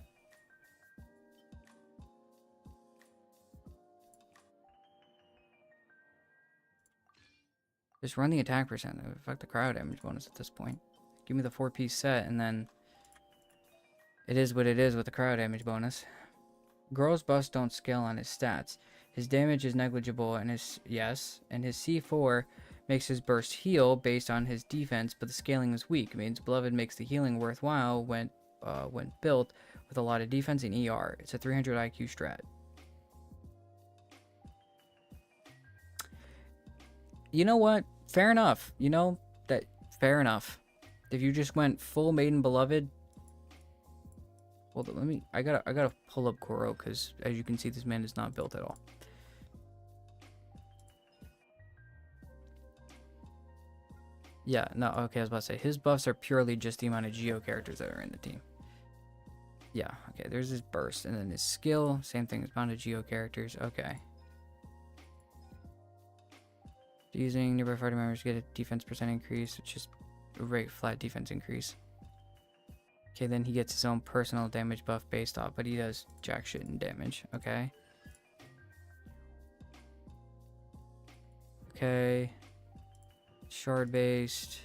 A: Just run the attack percent. Fuck the cryo damage bonus at this point. Give me the 4-piece set, and then it is what it is with the cryo damage bonus. Goro's buffs don't scale on his stats. His damage is negligible, and his C4 makes his burst heal based on his defense, but the scaling is weak. It means Beloved makes the healing worthwhile when built with a lot of defense and ER. It's a 300 IQ strat. You know what? Fair enough. You know that fair enough. If you just went full Maiden Beloved. Well, let me. I gotta pull up Goro because, as you can see, this man is not built at all. Yeah, no, okay, I was about to say his buffs are purely just the amount of Geo characters that are in the team. Yeah, okay, there's his burst, and then his skill, same thing as amount of Geo characters. Okay. Using nearby fighter members to get a defense percent increase, which is a rate flat defense increase. Okay, then he gets his own personal damage buff based off, but he does jack shit in damage. Okay. Okay. Shard based.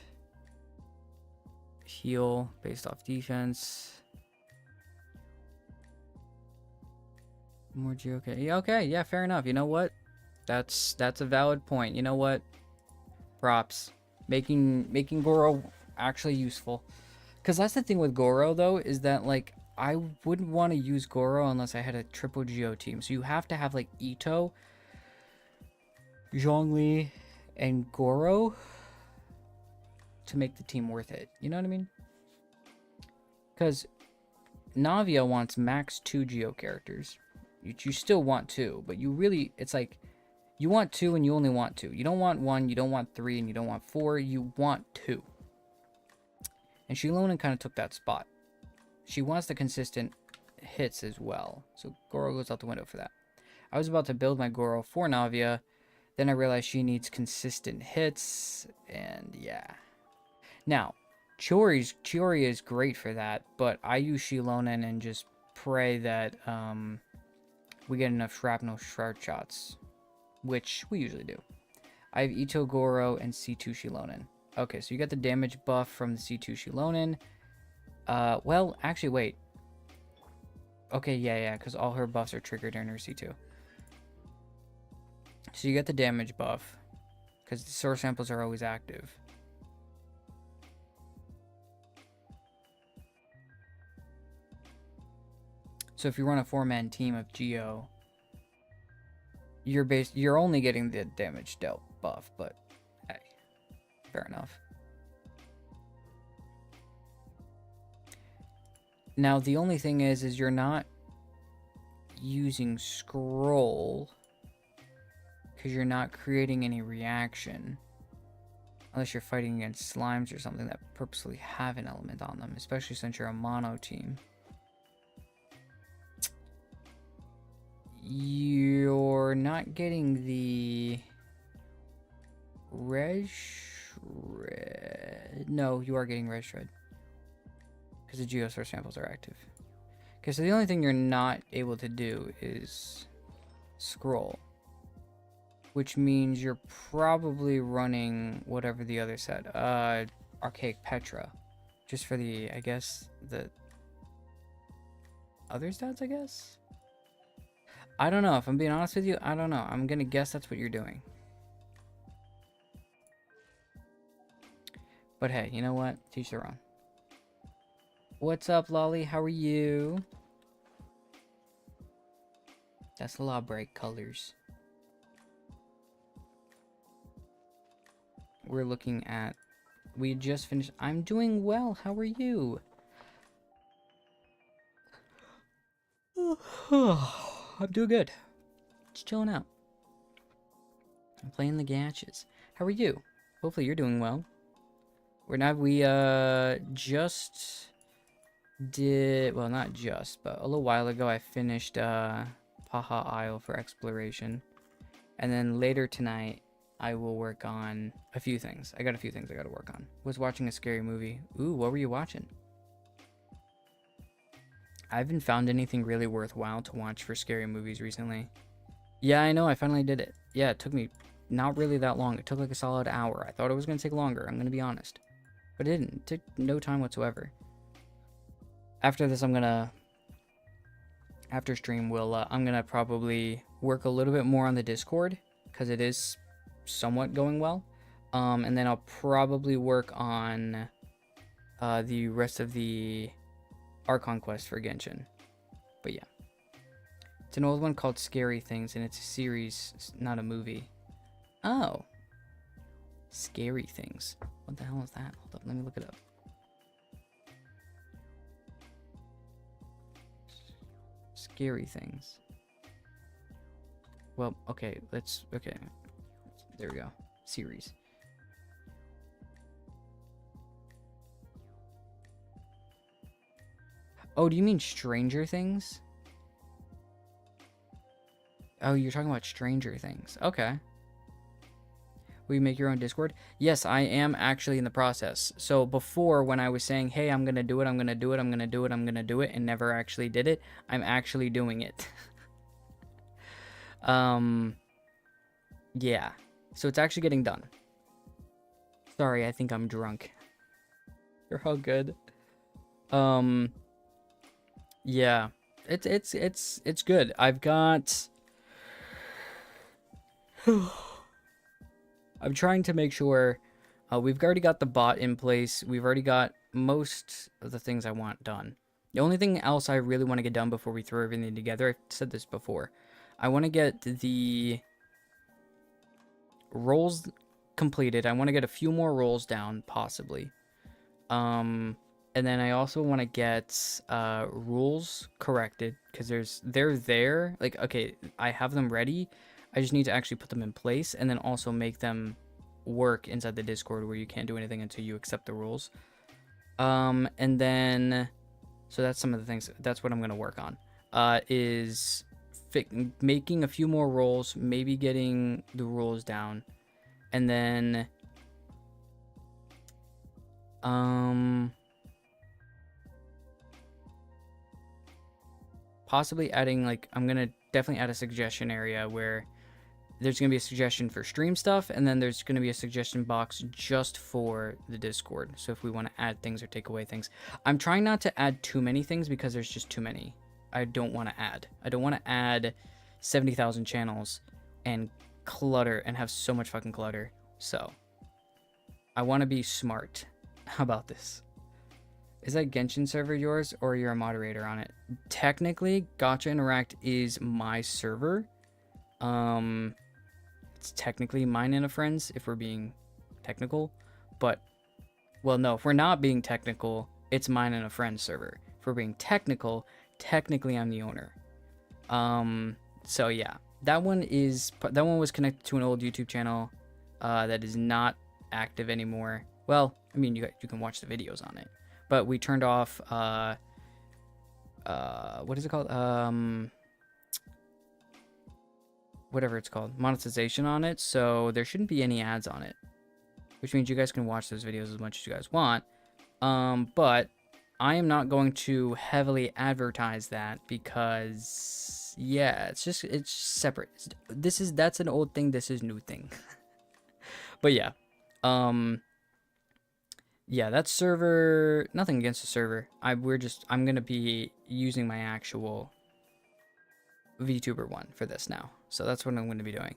A: Heal based off defense. More Geo. Okay. Yeah, okay. Yeah, fair enough. You know what? That's a valid point. You know what? Props. Making Goro actually useful. Because that's the thing with Goro, though, is that, like, I wouldn't want to use Goro unless I had a triple Geo team. So you have to have, like, Ito, Zhongli, and Goro to make the team worth it. You know what I mean? Because Navia wants max 2 Geo characters. You still want 2, but you really, it's like, you want 2 and you only want 2. You don't want 1, you don't want 3, and you don't want 4. You want 2. And Shilonen kind of took that spot. She wants the consistent hits as well. So Goro goes out the window for that. I was about to build my Goro for Navia. Then I realized she needs consistent hits. And yeah. Now, Chiori is great for that. But I use Shilonen and just pray that we get enough shrapnel shard shots. Which we usually do. I have Ito Goro and C2 Shilonen. Okay, so you got the damage buff from the C2 Shilonen. Well, actually, wait. Okay, yeah, because all her buffs are triggered in her C2. So you get the damage buff, because the source samples are always active. So if you run a 4-man team of Geo, you're only getting the damage dealt buff, but hey. Fair enough. Now, the only thing is you're not using scroll because you're not creating any reaction unless you're fighting against slimes or something that purposely have an element on them, especially since you're a mono team. You're not getting the red. No, you are getting red shred because the geosource samples are active. Okay, so the only thing you're not able to do is scroll, which means you're probably running whatever the other said, Archaic Petra, just for the, I guess, the other stats, I guess? I don't know, if I'm being honest with you, I don't know. I'm gonna guess that's what you're doing. But hey, you know what? Teach their own. What's up, Lolly? How are you? That's a lot bright colors. We're looking at... We just finished... I'm doing well. How are you? I'm doing good. Just chilling out. I'm playing the gaches. How are you? Hopefully you're doing well. We just did, well, not just, but a little while ago I finished Paha Isle for exploration, and then later tonight I will work on a few things. I got a few things I got to work on. Was watching a scary movie. Ooh, what were you watching? I haven't found anything really worthwhile to watch for scary movies recently. Yeah, I know, I finally did it. Yeah, it took me not really that long. It took like a solid hour. I thought it was going to take longer, I'm going to be honest. But it didn't. It took no time whatsoever. After this, I'm gonna after stream, I'm gonna probably work a little bit more on the Discord because it is somewhat going well. And then I'll probably work on the rest of the Archon quest for Genshin. But yeah, it's an old one called Scary Things, and it's a series, not a movie. Oh, Scary Things. What the hell is that? Hold up, let me look it up. Scary Things. Well, okay, okay. There we go. Series. Oh, do you mean Stranger Things? Oh, you're talking about Stranger Things. Okay. Will you make your own Discord? Yes, I am actually in the process. So before, when I was saying, hey, I'm going to do it, I'm going to do it, I'm going to do it, I'm going to do it, and never actually did it, I'm actually doing it. Yeah. So it's actually getting done. Sorry, I think I'm drunk. You're all good. Yeah. It's good. I've got I'm trying to make sure we've already got the bot in place. We've already got most of the things I want done. The only thing else I really want to get done before we throw everything together, I've said this before, I want to get the roles completed. I want to get a few more roles down, possibly. And then I also want to get rules corrected because they're there. Like, okay, I have them ready. I just need to actually put them in place and then also make them work inside the Discord where you can't do anything until you accept the rules. And then, so that's some of the things. That's what I'm gonna work on. Is making a few more roles, maybe getting the rules down, and then possibly adding, like, I'm gonna definitely add a suggestion area where there's gonna be a suggestion for stream stuff, and then there's gonna be a suggestion box just for the Discord. So if we want to add things or take away things, I'm trying not to add too many things because there's just too many. I don't want to add. I don't want to add 70,000 channels and clutter and have so much fucking clutter. So I want to be smart about this. Is that Genshin server yours or you're a moderator on it? Technically, Gacha Interact is my server. It's technically mine and a friend's if we're being technical, but well, no, if we're not being technical, it's mine and a friend's server. If we're being technical, technically I'm the owner. So yeah, that one was connected to an old YouTube channel that is not active anymore. Well, I mean, you can watch the videos on it, but we turned off what is it called? Whatever it's called, monetization on it, so there shouldn't be any ads on it, which means you guys can watch those videos as much as you guys want. But I am not going to heavily advertise that because yeah, it's separate. That's an old thing, this is new thing. But yeah, yeah, that server, nothing against the server. I'm gonna be using my actual VTuber one for this now, so that's what I'm going to be doing.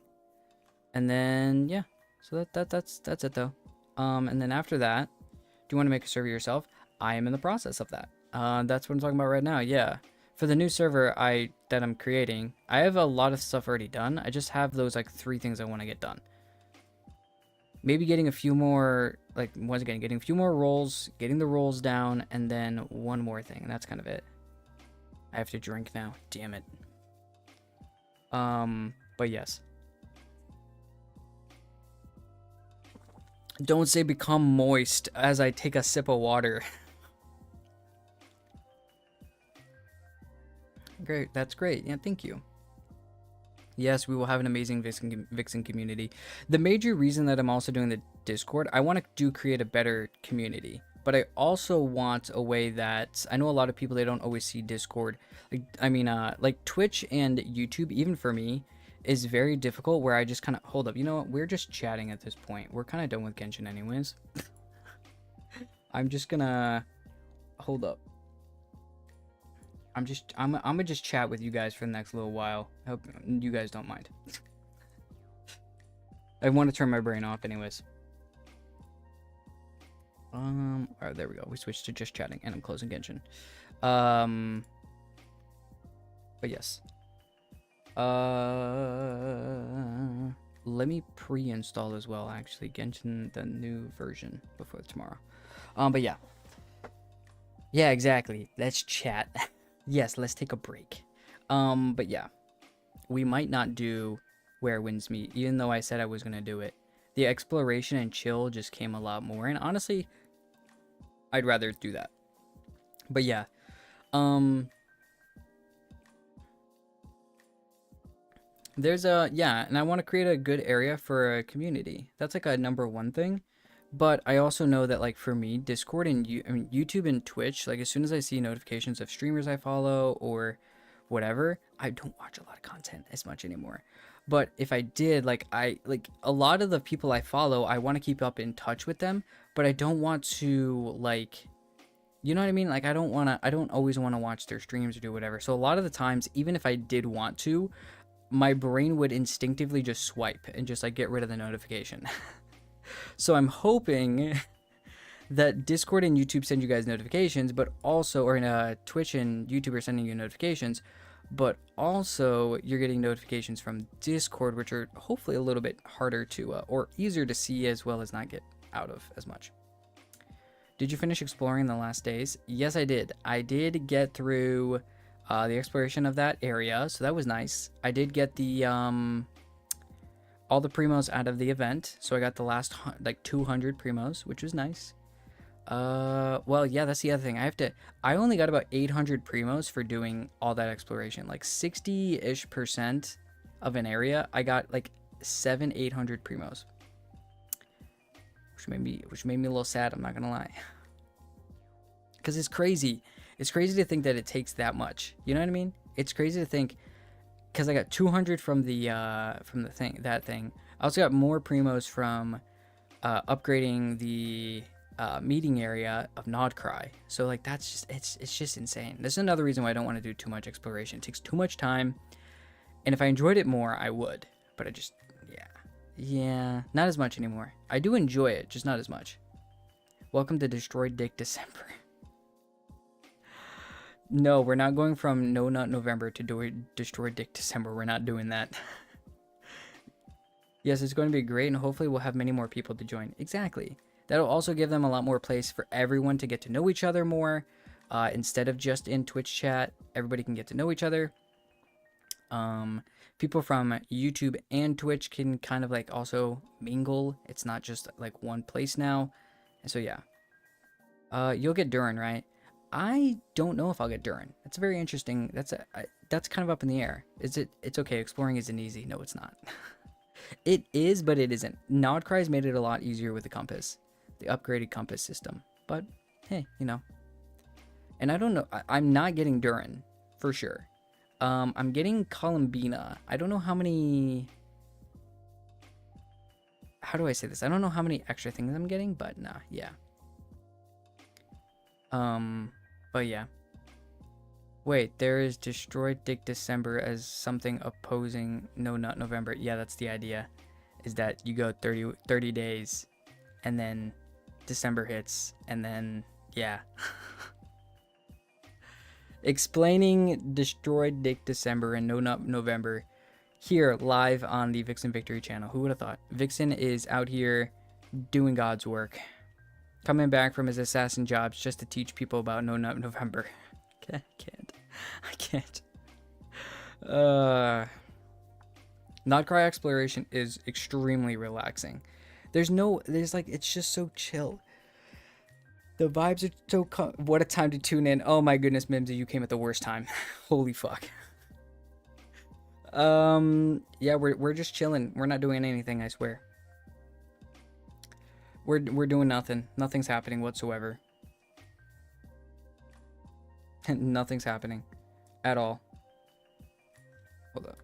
A: And then yeah, so that's it though. And then after that, do you want to make a server yourself? I am in the process of that. That's what I'm talking about right now. Yeah, for the new server that I'm creating, I have a lot of stuff already done. I just have those like 3 things I want to get done. Maybe getting a few more, like, once again, getting a few more roles, getting the roles down, and then one more thing, and that's kind of it. I have to drink now, damn it. But yes. Don't say become moist as I take a sip of water. Great, that's great. Yeah, thank you. Yes, we will have an amazing Vixen community. The major reason that I'm also doing the Discord, I want to create a better community. But I also want a way that, I know a lot of people, they don't always see Discord. Like Twitch and YouTube, even for me, is very difficult where I just kind of, hold up, you know what? We're just chatting at this point. We're kind of done with Genshin anyways. I'm just gonna, hold up. I'm gonna just chat with you guys for the next little while. I hope you guys don't mind. I want to turn my brain off anyways. Alright, there we go. We switched to just chatting, and I'm closing Genshin. But yes. Let me pre-install as well, actually, Genshin, the new version, before tomorrow. But yeah. Yeah, exactly. Let's chat. Yes, let's take a break. But yeah. We might not do Where Winds Meet, even though I said I was gonna do it. The exploration and chill just came a lot more, and honestly, I'd rather do that. But yeah. There's a, yeah, and I want to create a good area for a community. That's like a number one thing. But I also know that, like, for me, Discord and YouTube and Twitch, like, as soon as I see notifications of streamers I follow or whatever, I don't watch a lot of content as much anymore. But if I did, like, a lot of the people I follow, I want to keep up in touch with them, but I don't want to, like, you know what I mean? Like, I don't always want to watch their streams or do whatever. So a lot of the times, even if I did want to, my brain would instinctively just swipe and just, like, get rid of the notification. So I'm hoping that Discord and YouTube send you guys notifications, but also, or in Twitch and YouTube are sending you notifications, but also you're getting notifications from Discord, which are hopefully a little bit harder to, or easier to see, as well as not get out of as much. Did you finish exploring the last days? Yes, I did. I did get through the exploration of that area, so that was nice. I did get the all the primos out of the event, so I got the last like 200 primos, which was nice. Well, yeah, that's the other thing. I only got about 800 primos for doing all that exploration. Like 60-ish% of an area, I got like 800 primos. Which made me a little sad, I'm not gonna lie. Cause it's crazy. It's crazy to think that it takes that much. You know what I mean? It's crazy to think, because I got 200 from the thing. I also got more primos from upgrading the meeting area of Nodcry. So like that's just it's just insane. This is another reason why I don't want to do too much exploration. It takes too much time, and if I enjoyed it more, I would. But I just yeah, not as much anymore. I do enjoy it, just not as much. Welcome to Destroyed Dick December. No, we're not going from No Nut November to Destroyed Dick December. We're not doing that. Yes, it's going to be great, and hopefully we'll have many more people to join. Exactly. That'll also give them a lot more place for everyone to get to know each other more. Instead of just in Twitch chat, everybody can get to know each other. People from YouTube and Twitch can kind of like also mingle. It's not just like one place now. And so yeah. You'll get Durin, right? I don't know if I'll get Durin. That's very interesting. That's kind of up in the air. It's okay. Exploring isn't easy. No, it's not. It is, but it isn't. Nodcry's made it a lot easier with the compass. The upgraded compass system. But hey, you know. And I don't know. I'm not getting Durin for sure. I'm getting Columbina. I don't know how many. How do I say this? I don't know how many extra things I'm getting, but nah, yeah. But yeah. Wait, there is Destroyed Dick December as something opposing No Nut November. Yeah, that's the idea. Is that you go 30 days, and then December hits, and then yeah. Explaining Destroyed Dick December and No Nut November here live on the Vixen Victory channel. Who would have thought? Vixen is out here doing God's work. Coming back from his assassin jobs just to teach people about No Nut November. I can't. Nodcry exploration is extremely relaxing. There's like, it's just so chill. The vibes are so what a time to tune in. Oh my goodness, Mimsy, you came at the worst time. Holy fuck. Yeah, we're just chilling. We're not doing anything, I swear. We're doing nothing. Nothing's happening whatsoever. Nothing's happening at all. Hold up.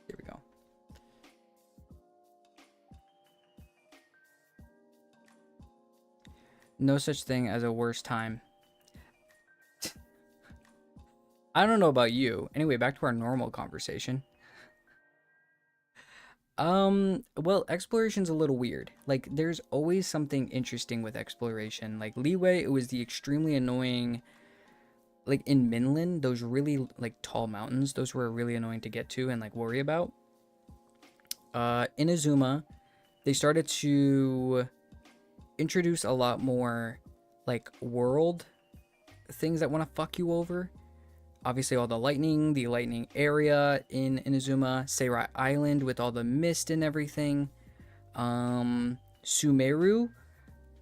A: Here we go. No such thing as a worse time. I don't know about you. Anyway, back to our normal conversation. Well, exploration's a little weird. Like, there's always something interesting with exploration. Like, Leeway, it was the extremely annoying, like, in Minland, those really, like, tall mountains, those were really annoying to get to and, like, worry about. In Azuma, they started to introduce a lot more, like, world things that want to fuck you over. Obviously, all the lightning area in Inazuma, Seirai Island with all the mist and everything. Sumeru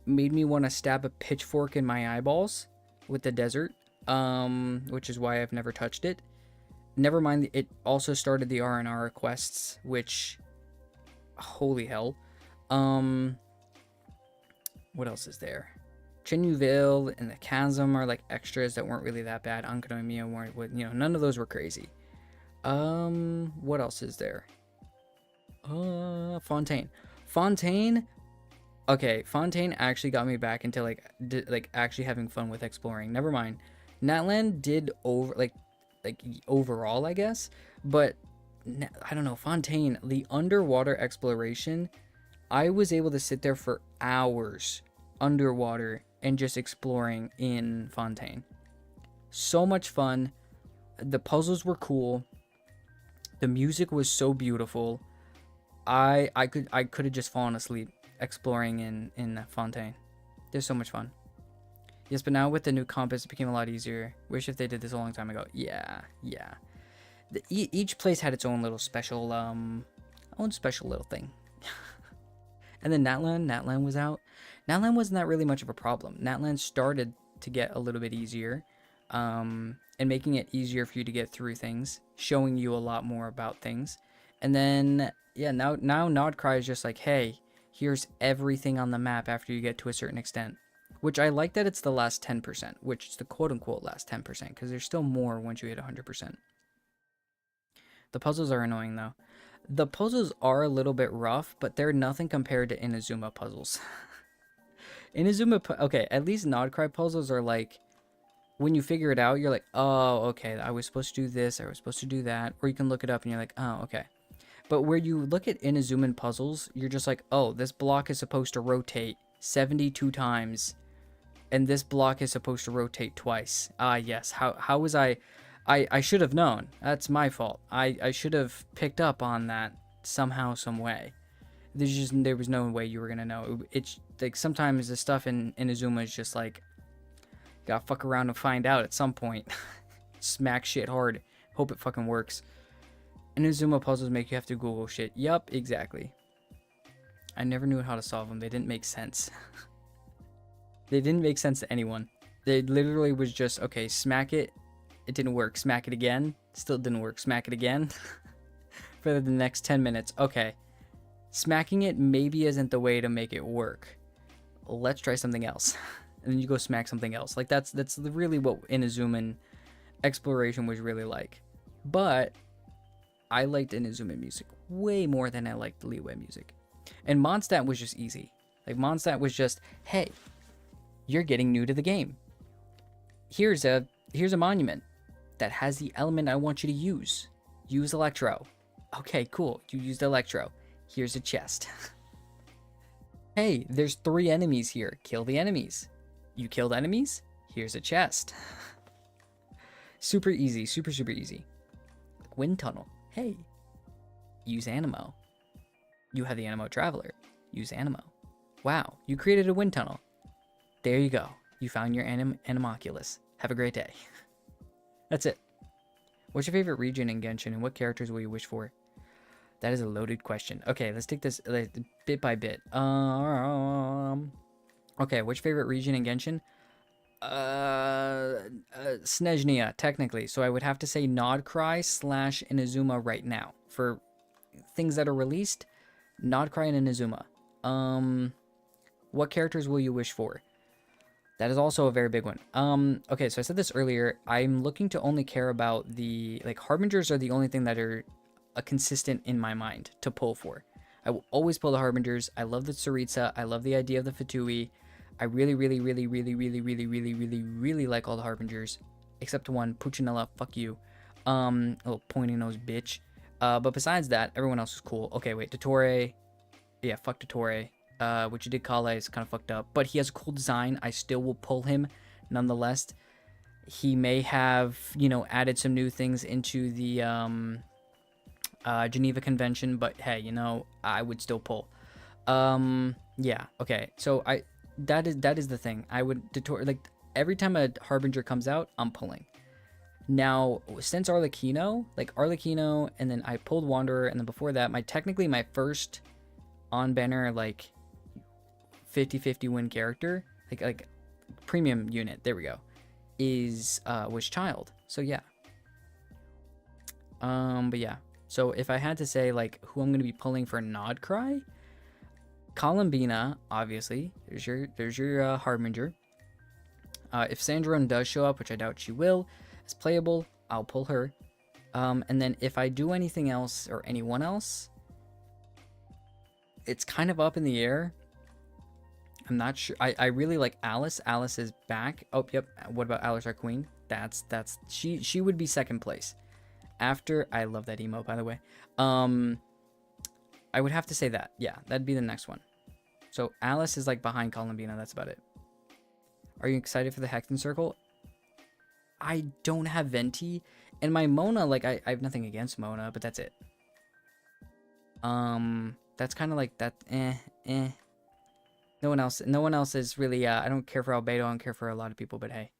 A: made me want to stab a pitchfork in my eyeballs with the desert, which is why I've never touched it. Never mind, it also started the R&R quests, which, holy hell. What else is there? Chinuville and the Chasm are like extras that weren't really that bad. Ankonomiya weren't, none of those were crazy. What else is there? Fontaine. Okay, Fontaine actually got me back into like actually having fun with exploring. Never mind. Natland did overall, I guess, but I don't know. Fontaine, the underwater exploration, I was able to sit there for hours underwater and just exploring in Fontaine. So much fun. The puzzles were cool. The music was so beautiful. I could have just fallen asleep exploring in Fontaine. There's so much fun. Yes, but now with the new compass, it became a lot easier. Wish if they did this a long time ago. Yeah. Each place had its own little special little thing. And then Natland was out. Natland wasn't that really much of a problem. Natland started to get a little bit easier, and making it easier for you to get through things, showing you a lot more about things. And then, yeah, now Nodcry is just like, hey, here's everything on the map after you get to a certain extent. Which I like that it's the last 10%, which is the quote-unquote last 10%, because there's still more once you hit 100%. The puzzles are annoying, though. The puzzles are a little bit rough, but they're nothing compared to Inazuma puzzles. Okay, at least Nodcry puzzles are like, when you figure it out, you're like, oh, okay, I was supposed to do this, I was supposed to do that. Or you can look it up and you're like, oh, okay. But where you look at Inazuman puzzles, you're just like, oh, this block is supposed to rotate 72 times. And this block is supposed to rotate twice. Yes. How was I should have known. That's my fault. I should have picked up on that somehow, some way. There was no way you were gonna know. It's like sometimes the stuff in Inazuma is just like, gotta fuck around and find out at some point. Smack shit hard. Hope it fucking works. Inazuma puzzles make you have to Google shit. Yup, exactly. I never knew how to solve them. They didn't make sense. They didn't make sense to anyone. They literally was just, okay, smack it. It didn't work. Smack it again. Still didn't work. Smack it again. For the next 10 minutes. Okay. Smacking it maybe isn't the way to make it work. Let's try something else. And then you go smack something else. Like, that's really what Inazuman exploration was really like. But I liked Inazuman music way more than I liked Leeway music. And Mondstadt was just easy. Like, Mondstadt was just, hey, you're getting new to the game. Here's a monument that has the element I want you to use. Use Electro. Okay, cool. You used Electro. Here's a chest. Hey, there's 3 enemies here. Kill the enemies. You killed enemies? Here's a chest. Super easy. Super, super easy. Wind tunnel. Hey. Use Animo. You have the Animo Traveler. Use Animo. Wow, you created a wind tunnel. There you go. You found your Animoculus. Have a great day. That's it. What's your favorite region in Genshin, and what characters will you wish for? That is a loaded question. Okay, let's take this bit by bit. Okay, which favorite region in Genshin? Snezhnia, technically. So I would have to say Nodcry / Inazuma right now. For things that are released, Nodcry and Inazuma. What characters will you wish for? That is also a very big one. Okay, so I said this earlier. I'm looking to only care about the, like, Harbingers are the only thing that are consistent in my mind to pull for. I will always pull the Harbingers. I love the Tsaritsa. I love the idea of the Fatui. I really, really, really, really, really, really, really, really, really like all the Harbingers. Except one, Puccinella, fuck you. Little pointy nose bitch. But besides that, everyone else is cool. Okay, wait, Dottore. Yeah, fuck Dottore. What you did Kale is kind of fucked up. But he has a cool design. I still will pull him nonetheless. He may have, added some new things into the Geneva Convention, but hey, I would still pull. Yeah, okay. So that is the thing. I would like every time a Harbinger comes out, I'm pulling. Now, since Arlecchino, and then I pulled Wanderer, and then before that, my first on banner 50-50 win character, like premium unit, there we go, was Child. So yeah. But yeah. So if I had to say who I'm gonna be pulling for Nod Cry, Columbina, obviously. There's your Harbinger. If Sandrone does show up, which I doubt she will, as playable, I'll pull her. And then if I do anything else or anyone else, it's kind of up in the air. I'm not sure. I really like Alice. Alice is back. Oh, yep. What about Alice, our queen? She would be second place. After, I love that emo, by the way. I would have to say that. Yeah, that'd be the next one. So Alice is behind Columbina. That's about it. Are you excited for the Hexen Circle? I don't have Venti. And my Mona, I have nothing against Mona, but that's it. That's kind of that, No one else is really, I don't care for Albedo, I don't care for a lot of people, but hey.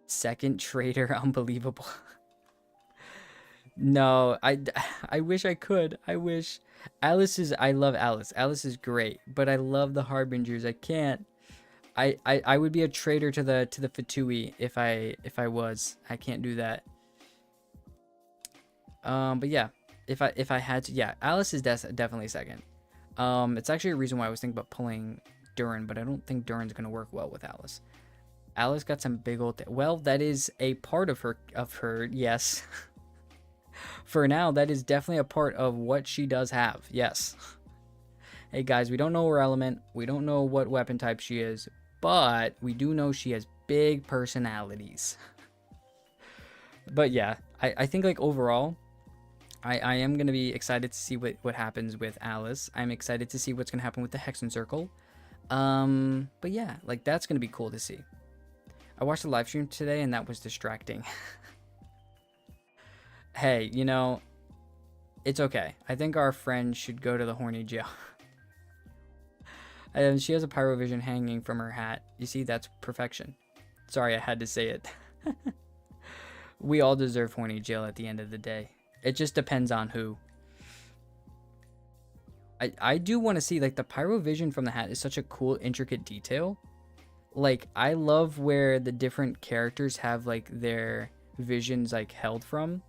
A: Second Trader, unbelievable. No, I wish I could. I wish. I love Alice. Alice is great, but I love the Harbingers. I can't. I would be a traitor to the Fatui if I was. I can't do that. But yeah, if I had to, yeah, Alice is definitely second. It's actually a reason why I was thinking about pulling Durin, but I don't think Durin's gonna work well with Alice. Alice got some big old. Well, that is a part of her. Yes. For now, that is definitely a part of what she does have. Yes. Hey guys, we don't know her element. We don't know what weapon type she is, but we do know she has big personalities. But yeah, I think overall, I am going to be excited to see what happens with Alice. I'm excited to see what's going to happen with the Hexen Circle. But yeah, that's going to be cool to see. I watched the live stream today and that was distracting. Hey, it's okay. I think our friend should go to the horny jail. And she has a pyrovision hanging from her hat. You see, that's perfection. Sorry, I had to say it. We all deserve horny jail at the end of the day. It just depends on who. I do want to see, the pyrovision from the hat is such a cool, intricate detail. I love where the different characters have, their visions, held from.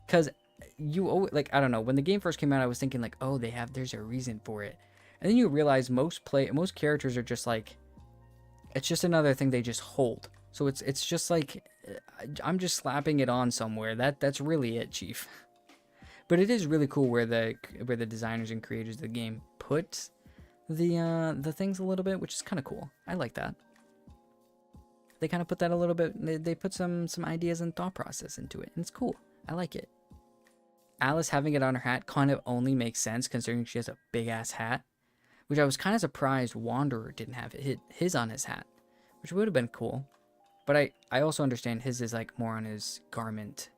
A: Because you always, I don't know, when the game first came out, I was thinking oh, there's a reason for it. And then you realize most characters are just it's just another thing they just hold. So it's just I'm just slapping it on somewhere. That's really it, Chief. But it is really cool where the designers and creators of the game put the things a little bit, which is kind of cool. I like that. They kind of put that a little bit, they put some ideas and thought process into it, and it's cool. I like it. Alice having it on her hat kind of only makes sense considering she has a big ass hat, which I was kind of surprised Wanderer didn't have his on his hat, which would have been cool. But I also understand his is more on his garment,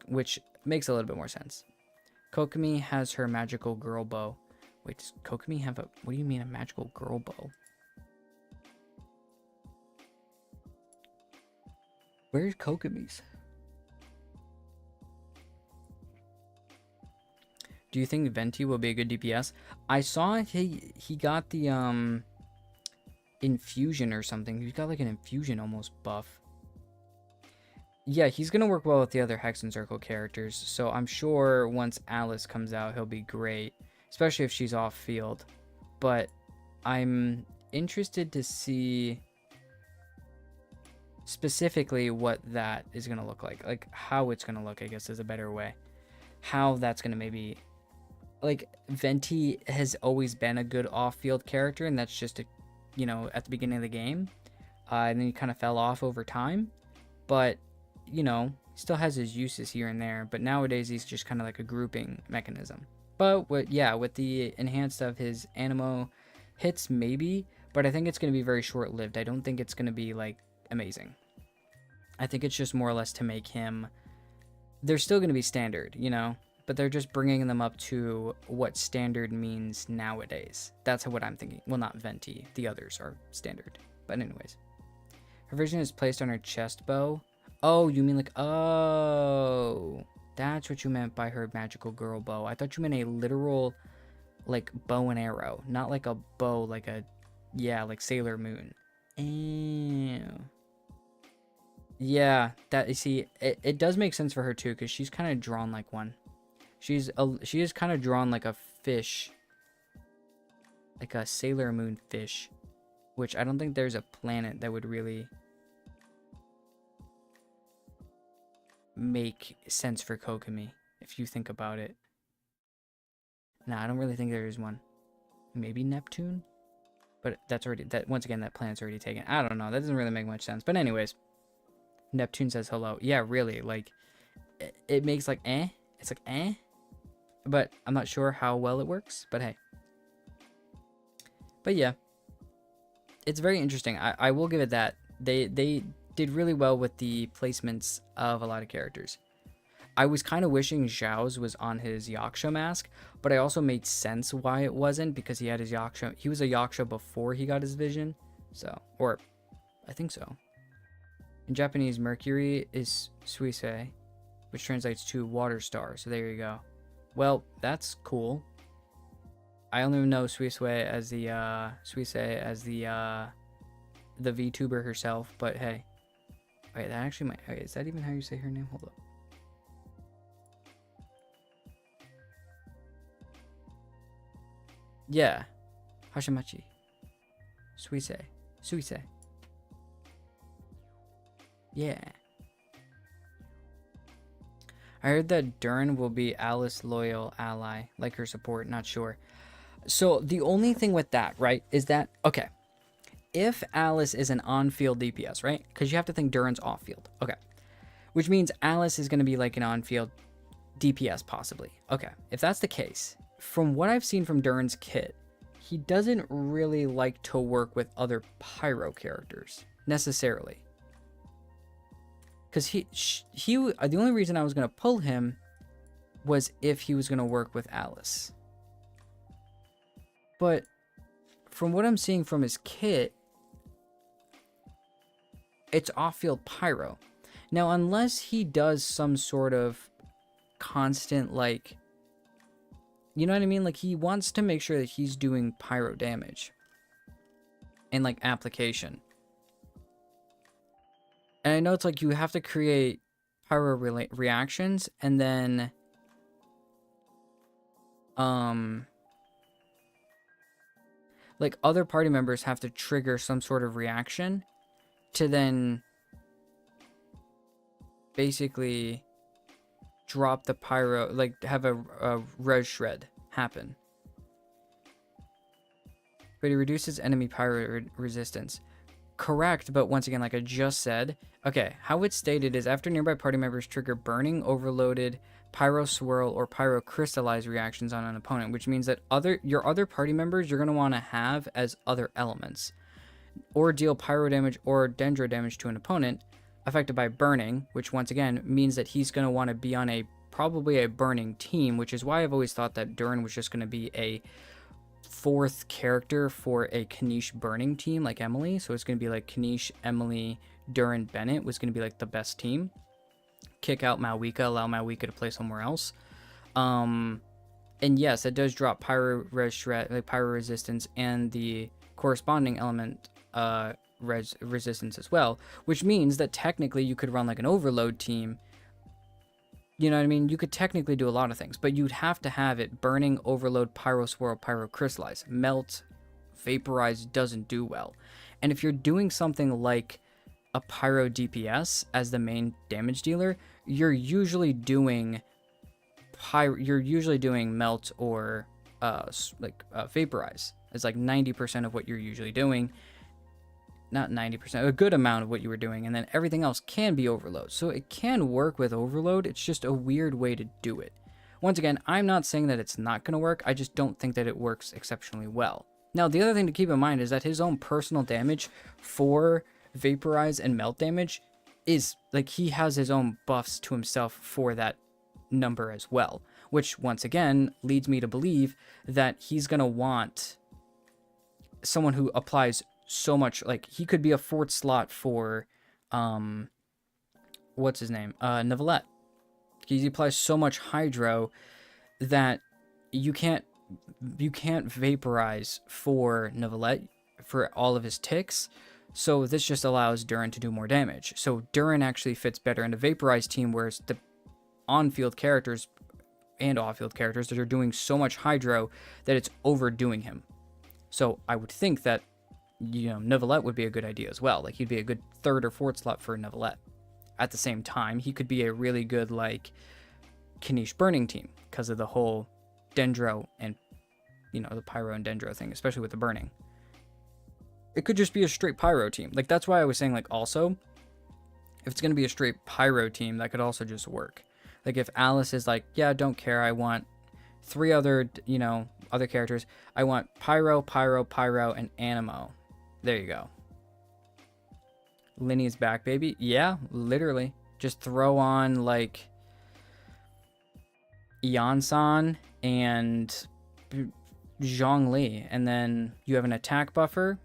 A: which makes a little bit more sense. Kokomi has her magical girl bow. Wait, does Kokomi have what do you mean a magical girl bow? Where's Kokomi's? Do you think Venti will be a good DPS? I saw he got the infusion or something. He's got an infusion almost buff. Yeah, he's gonna work well with the other Hexen Circle characters. So I'm sure once Alice comes out, he'll be great, especially if she's off field. But I'm interested to see specifically what that is gonna look like how it's gonna look. I guess is a better way. How that's gonna maybe like Venti has always been a good off-field character, and that's just a, you know, at the beginning of the game, and then he kind of fell off over time. But you know, still has his uses here and there. But nowadays he's just kind of like a grouping mechanism. But with the enhanced of his Animo hits, maybe, but I think it's going to be very short-lived. I don't think it's going to be like amazing. I think it's just more or less to make him. They're still going to be standard, you know, but they're just bringing them up to what standard means nowadays. That's what I'm thinking. Well, not Venti. The others are standard. But anyways. Her vision is placed on her chest bow. Oh, you mean like, oh. That's what you meant by her magical girl bow. I thought you meant a literal, like, bow and arrow. Not like a bow, like a, yeah, like Sailor Moon. Ew. Yeah, that, you see, it does make sense for her too, because she's kind of drawn like one. She is kind of drawn like a fish. Like a Sailor Moon fish. Which I don't think there's a planet that would really make sense for Kokomi, if you think about it. Nah, I don't really think there is one. Maybe Neptune? But that's already, that once again, that planet's already taken. I don't know, that doesn't really make much sense. But anyways, Neptune says hello. Yeah, really, like, it makes like, eh? It's like, eh? But I'm not sure how well it works, but hey. But yeah. It's very interesting. I will give it that. They did really well with the placements of a lot of characters. I was kind of wishing Zhao's was on his Yaksha mask, but I also made sense why it wasn't, because he had his Yaksha. He was a Yaksha before he got his vision. So, or I think so. In Japanese, Mercury is Suisei, which translates to water star. So there you go. Well, that's cool. I only know Suisei as the VTuber herself, but hey. Wait, that actually might, okay, is that even how you say her name? Hold up. Yeah. Hashimachi. Suisei. Yeah. I heard that Durin will be Alice's loyal ally, like her support, not sure. So the only thing with that, right, is that, okay, if Alice is an on-field DPS, right, because you have to think Durin's off-field, okay, which means Alice is going to be like an on-field DPS possibly. Okay, if that's the case, from what I've seen from Durin's kit, he doesn't really like to work with other pyro characters, necessarily. Because the only reason I was going to pull him was if he was going to work with Alice. But from what I'm seeing from his kit, it's off-field pyro. Now, unless he does some sort of constant, like, you know what I mean? Like, he wants to make sure that he's doing pyro damage and, like, application. And I know it's like you have to create pyro reactions, and then like other party members have to trigger some sort of reaction to then basically drop the pyro, like have a res shred happen. But he reduces enemy pyro resistance. Correct, but once again, like I just said, okay, how it's stated is after nearby party members trigger burning, overloaded, pyro swirl, or pyro crystallize reactions on an opponent, which means that your other party members you're going to want to have as other elements, or deal pyro damage or dendro damage to an opponent affected by burning, which once again means that he's going to want to be on probably a burning team, which is why I've always thought that Durin was just going to be a fourth character for a Kanish burning team like Emily. So it's going to be like Kanish, Emily, Durin, Bennett was going to be like the best team. Kick out Malwika, allow Malwika to play somewhere else. And yes, it does drop pyro resistance and the corresponding element resistance as well, which means that technically you could run like an overload team. You know what I mean? You could technically do a lot of things, but you'd have to have it burning, overload, pyro swirl, pyro crystallize. Melt, vaporize doesn't do well. And if you're doing something like a pyro DPS as the main damage dealer, you're usually doing you're usually doing melt or vaporize. It's like 90% of what you're usually doing. Not 90%, a good amount of what you were doing, and then everything else can be overload. So it can work with overload. It's just a weird way to do it. Once again, I'm not saying that it's not going to work. I just don't think that it works exceptionally well. Now, the other thing to keep in mind is that his own personal damage for vaporize and melt damage is like he has his own buffs to himself for that number as well, which once again leads me to believe that he's going to want someone who applies so much. Like he could be a fourth slot for what's his name, Neuvillette. He applies so much hydro that you can't vaporize for Neuvillette for all of his ticks. So this just allows Durin to do more damage. So Durin actually fits better in the vaporize team, whereas the on-field characters and off-field characters that are doing so much hydro that it's overdoing him. So I would think that, you know, Neuvillette would be a good idea as well. Like he'd be a good third or fourth slot for Neuvillette. At the same time, he could be a really good like Kanish burning team because of the whole Dendro and, you know, the Pyro and Dendro thing, especially with the burning. It could just be a straight Pyro team. Like that's why I was saying like also, if it's going to be a straight Pyro team, that could also just work. Like if Alice is like, yeah, don't care, I want 3 other, you know, other characters. I want Pyro, Pyro, Pyro, and Animo. There you go. Linny is back, baby. Yeah, literally. Just throw on like Yansan and Zhongli, and then you have an attack buffer.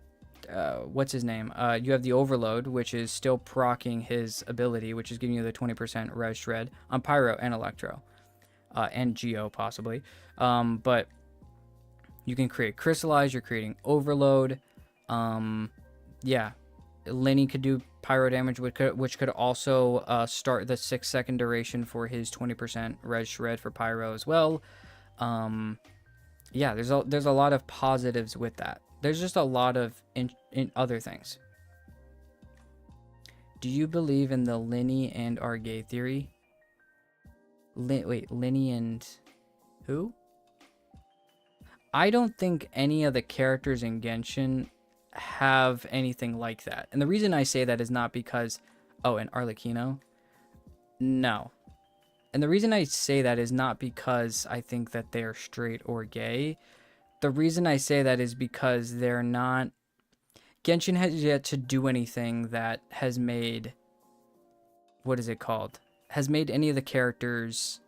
A: What's his name? You have the Overload, which is still proccing his ability, which is giving you the 20% res shred on Pyro and Electro, and Geo possibly. But you can create Crystallize. You're creating Overload. Yeah, Linny could do Pyro damage, which could also start the 6-second duration for his 20% res shred for Pyro as well. Yeah, there's a lot of positives with that. There's just a lot of in other things. Do you believe in the Linny and our gay theory? Wait, Linny and who? I don't think any of the characters in Genshin have anything like that. And the reason I say that is not because, oh, and Arlecchino? No. And the reason I say that is not because I think that they're straight or gay. The reason I say that is because they're not... Genshin has yet to do anything that has made... What is it called? Has made any of the characters...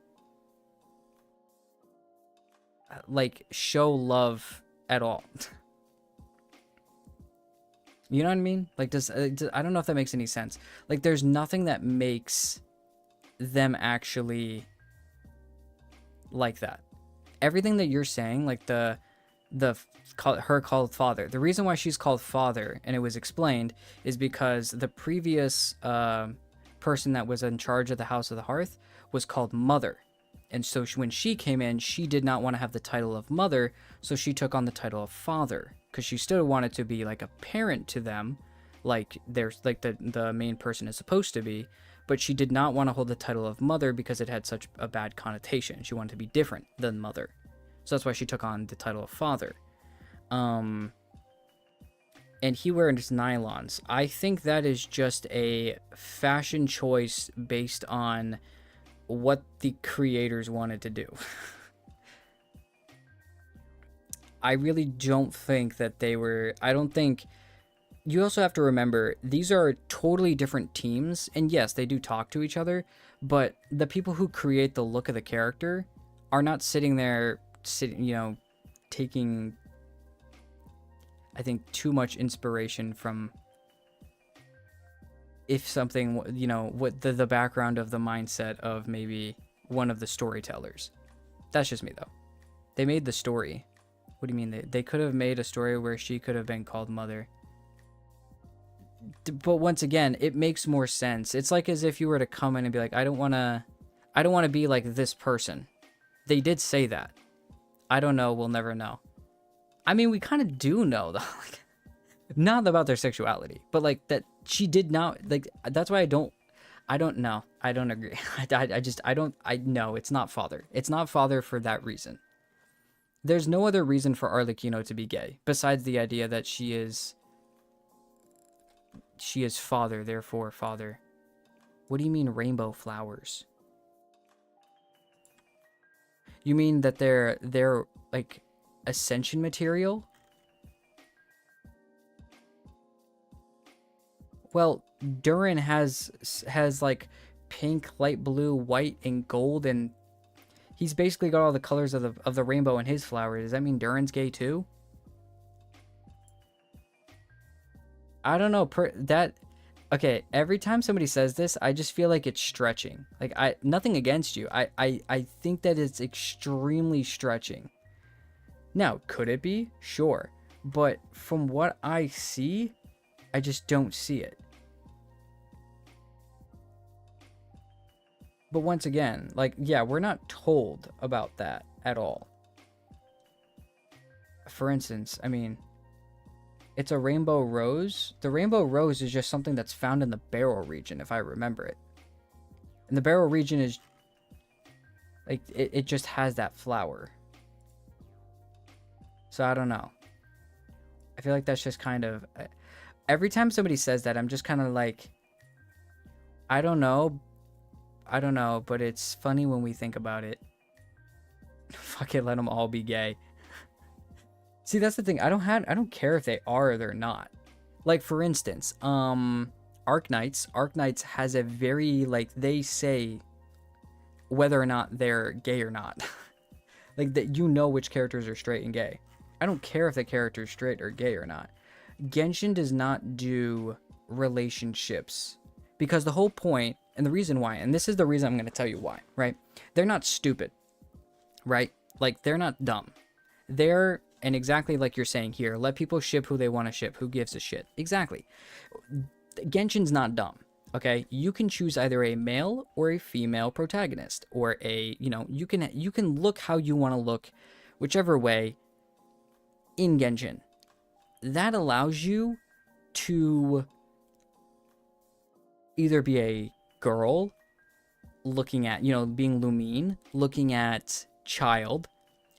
A: like, show love at all. You know what I mean? Like, I don't know if that makes any sense. Like, there's nothing that makes them actually like that. Everything that you're saying, like her called father. The reason why she's called father, and it was explained, is because the previous person that was in charge of the House of the Hearth was called mother. And so when she came in, she did not want to have the title of mother, so she took on the title of father, because she still wanted to be like a parent to them, like there's like the main person is supposed to be, but she did not want to hold the title of mother because it had such a bad connotation. She wanted to be different than mother. So that's why she took on the title of father. And he wears nylons. I think that is just a fashion choice based on what the creators wanted to do. I really don't think that they were... I don't think... You also have to remember, these are totally different teams, and yes, they do talk to each other, but the people who create the look of the character are not sitting there, taking, I think, too much inspiration from if something, what the background of the mindset of maybe one of the storytellers. That's just me, though. They made the story. What do you mean? They could have made a story where she could have been called mother. But once again, it makes more sense. It's like as if you were to come in and be like, I don't want to be like this person. They did say that. I don't know. We'll never know. I mean, we kind of do know, though. Like, not about their sexuality, but like that she did not, like, that's why I don't know. I don't agree. I no, it's not father. It's not father for that reason. There's no other reason for Arlecchino to be gay besides the idea that she is father, therefore father. What do you mean rainbow flowers? You mean that they're like ascension material? Well, Durin has like pink, light blue, white, and gold, and he's basically got all the colors of the rainbow in his flower. Does that mean Durin's gay too? I don't know. Okay, every time somebody says this, I just feel like it's stretching. Like nothing against you. I think that it's extremely stretching. Now, could it be? Sure. But from what I see, I just don't see it. But once again, like, yeah, we're not told about that at all. For instance, I mean, it's a rainbow rose. The rainbow rose is just something that's found in the Barrow region, if I remember it. And the Barrow region is, like, it just has that flower. So I don't know. I feel like that's just kind of... Every time somebody says that, I'm just kind of like... I don't know, but it's funny when we think about it. Fuck it, let them all be gay. See, that's the thing. I don't care if they are or they're not. Like, for instance, Arknights has a very, like, they say whether or not they're gay or not. Like, that, you know which characters are straight and gay. I don't care if the character is straight or gay or not. Genshin does not do relationships because the whole point and the reason why, and this is the reason I'm going to tell you why, right? They're not stupid, right? Like, they're not dumb. They're, and exactly like you're saying here, let people ship who they want to ship. Who gives a shit? Exactly. Genshin's not dumb, okay? You can choose either a male or a female protagonist, or a, you know, you can look how you want to look, whichever way, in Genshin. That allows you to either be a girl looking at, you know, being Lumine, looking at Child,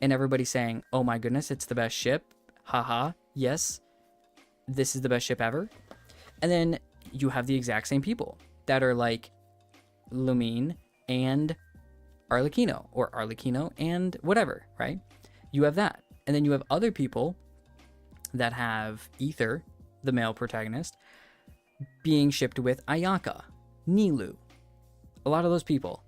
A: and everybody saying, oh my goodness, it's the best ship. Haha, yes, this is the best ship ever. And then you have the exact same people that are like Lumine and Arlecchino, or Arlecchino and whatever, right? You have that. And then you have other people that have Ether, the male protagonist, being shipped with Ayaka, Nilu, a lot of those people.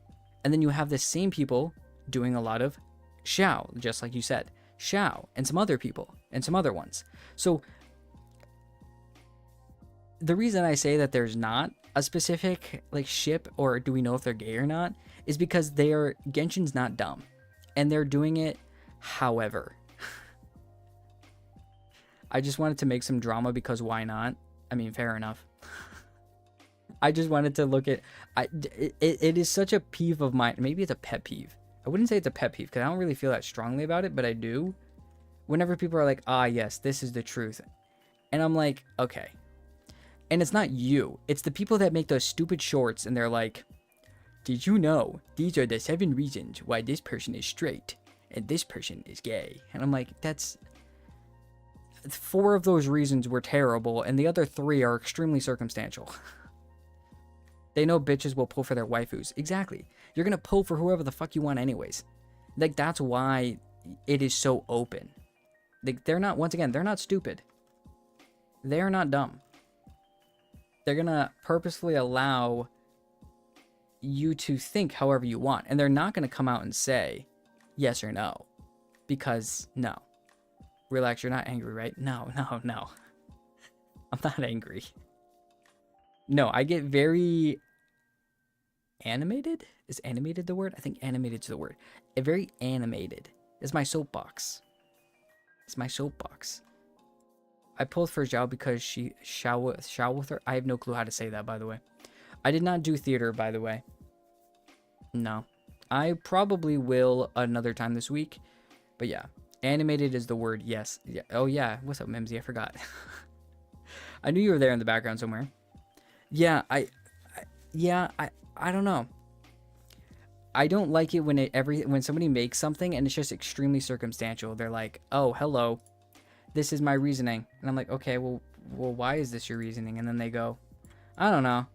A: And then you have the same people doing a lot of Xiao, just like you said, Xiao, and some other people, and some other ones. So the reason I say that there's not a specific like ship, or do we know if they're gay or not, is because Genshin's not dumb, and they're doing it however. I just wanted to make some drama because why not? I mean, fair enough. I just wanted to look at... It is such a peeve of mine. Maybe it's a pet peeve. I wouldn't say it's a pet peeve because I don't really feel that strongly about it, but I do. Whenever people are like, ah, yes, this is the truth. And I'm like, okay. And it's not you. It's the people that make those stupid shorts and they're like, did you know these are the 7 reasons why this person is straight and this person is gay? And I'm like, that's... 4 of those reasons were terrible, and the other 3 are extremely circumstantial. They know bitches will pull for their waifus. Exactly. You're gonna pull for whoever the fuck you want anyways. Like, that's why it is so open. Like, they're not, once again, they're not stupid. They're not dumb. They're gonna purposefully allow you to think however you want, and they're not gonna come out and say yes or no, because no. Relax, you're not angry, right? No. I'm not angry. No, I get very animated. Is animated the word? I think animated's the word. Very animated. It's my soapbox. It's my soapbox. I pulled for Zhao because she Xiao with her. I have no clue how to say that, by the way. I did not do theater, by the way. No. I probably will another time this week. But yeah. Animated is the word, yes. Yeah. Oh, yeah. What's up, Mimsy? I forgot. I knew you were there in the background somewhere. Yeah, Yeah, I don't know. I don't like it when when somebody makes something and it's just extremely circumstantial. They're like, "Oh, hello, this is my reasoning," and I'm like, "Okay, well, why is this your reasoning?" And then they go, "I don't know,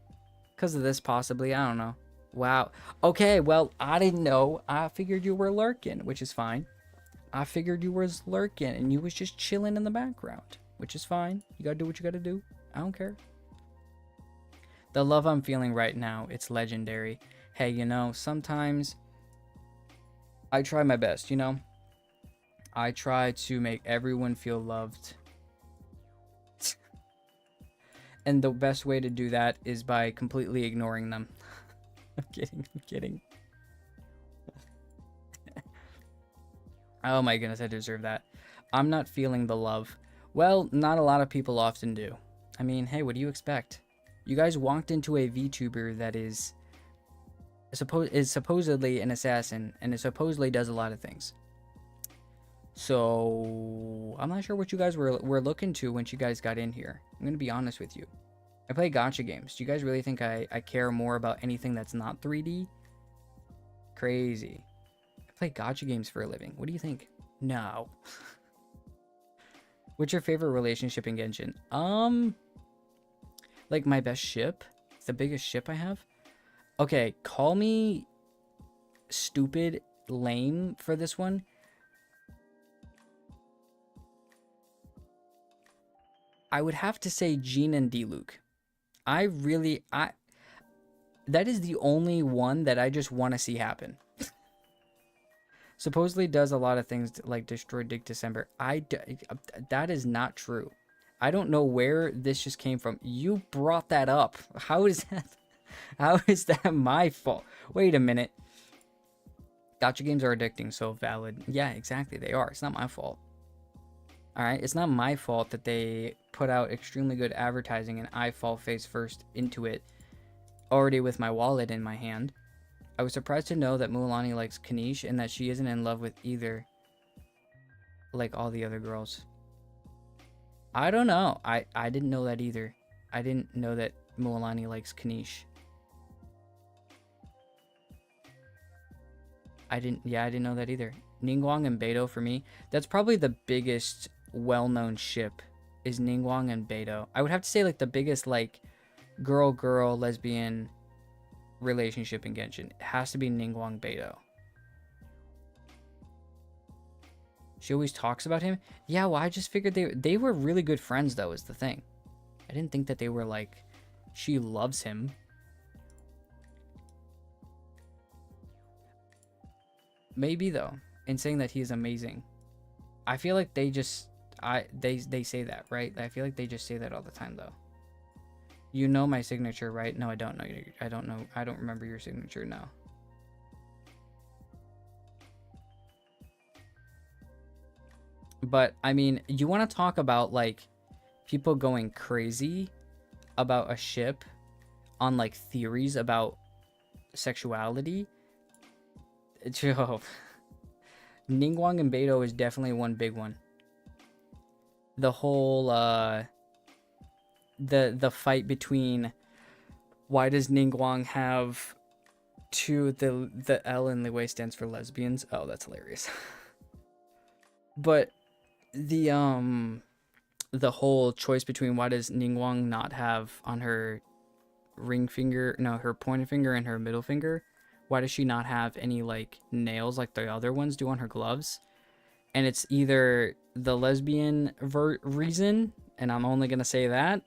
A: because of this possibly. I don't know." Wow. Okay, well, I didn't know. I figured you were lurking, which is fine. I figured you was lurking and you was just chilling in the background, which is fine. You gotta do what you gotta do. I don't care. The love I'm feeling right now, it's legendary. Hey, you know, sometimes I try my best, you know? I try to make everyone feel loved. And the best way to do that is by completely ignoring them. I'm kidding, I'm kidding. Oh my goodness, I deserve that. I'm not feeling the love. Well, not a lot of people often do. I mean, hey, what do you expect? You guys walked into a VTuber that is supposedly an assassin, and it supposedly does a lot of things. So I'm not sure what you guys were looking to when you guys got in here. I'm gonna be honest with you. I play gacha games. Do you guys really think I care more about anything that's not 3D? Crazy. I play gacha games for a living. What do you think? No. What's your favorite relationship in Genshin? Like my best ship? The biggest ship I have? Okay, call me stupid, lame for this one. I would have to say Jean and D-Luke. That is the only one that I just want to see happen. Supposedly does a lot of things like destroy Dick December. That is not true. I don't know where this just came from. You brought that up. How is that my fault? Wait a minute. Gacha games are addicting, so valid. Yeah, exactly. They are. It's not my fault. Alright, it's not my fault that they put out extremely good advertising and I fall face first into it, already with my wallet in my hand. I was surprised to know that Mualani likes Kanish and that she isn't in love with either, like all the other girls. I don't know. I didn't know that either. I didn't know that Mualani likes Kanish. I didn't know that either. Ningguang and Beidou for me. That's probably the biggest well-known ship is Ningguang and Beidou. I would have to say like the biggest like girl-girl lesbian relationship in Genshin. It has to be Ningguang Beidou. She always talks about him. Yeah, well, I just figured they were really good friends though, is the thing. I didn't think that they were like she loves him. Maybe though, in saying that he is amazing. I feel like they just they say that, right? I feel like they just say that all the time though. You know my signature, right? No, I don't know. I don't know. I don't remember your signature now. But I mean, you want to talk about like people going crazy about a ship on like theories about sexuality? Ningguang and Beidou is definitely one big one. The whole the fight between why does Ningguang have the L in Liyue stands for lesbians. Oh, that's hilarious. But the whole choice between why does Ningguang not have on her ring finger, no, her pointer finger and her middle finger, why does she not have any like nails like the other ones do on her gloves? And it's either the lesbian reason, and I'm only gonna say that,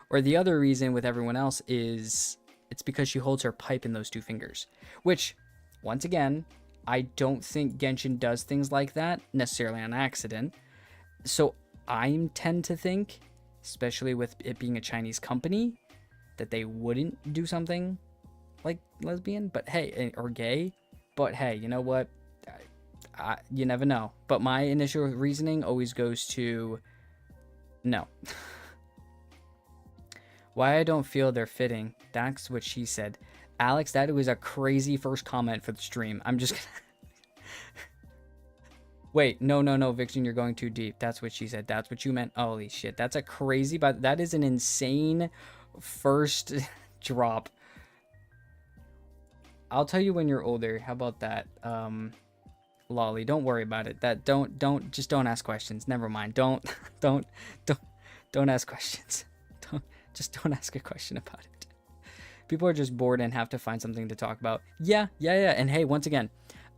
A: or the other reason with everyone else is it's because she holds her pipe in those two fingers. Which, once again, I don't think Genshin does things like that necessarily on accident. So I tend to think, especially with it being a Chinese company, that they wouldn't do something like lesbian, but hey, or gay. But hey, you know what? You never know. But my initial reasoning always goes to no. Why I don't feel they're fitting. That's what she said. Alex, that was a crazy first comment for the stream. I'm just gonna... Wait, no, Vixen, you're going too deep. That's what she said. That's what you meant. Holy shit. That's a crazy, but that is an insane first drop. I'll tell you when you're older. How about that? Lolly, don't worry about it. That don't ask questions. Never mind. Don't don't ask questions. Don't ask a question about it. People are just bored and have to find something to talk about. Yeah. And hey, once again,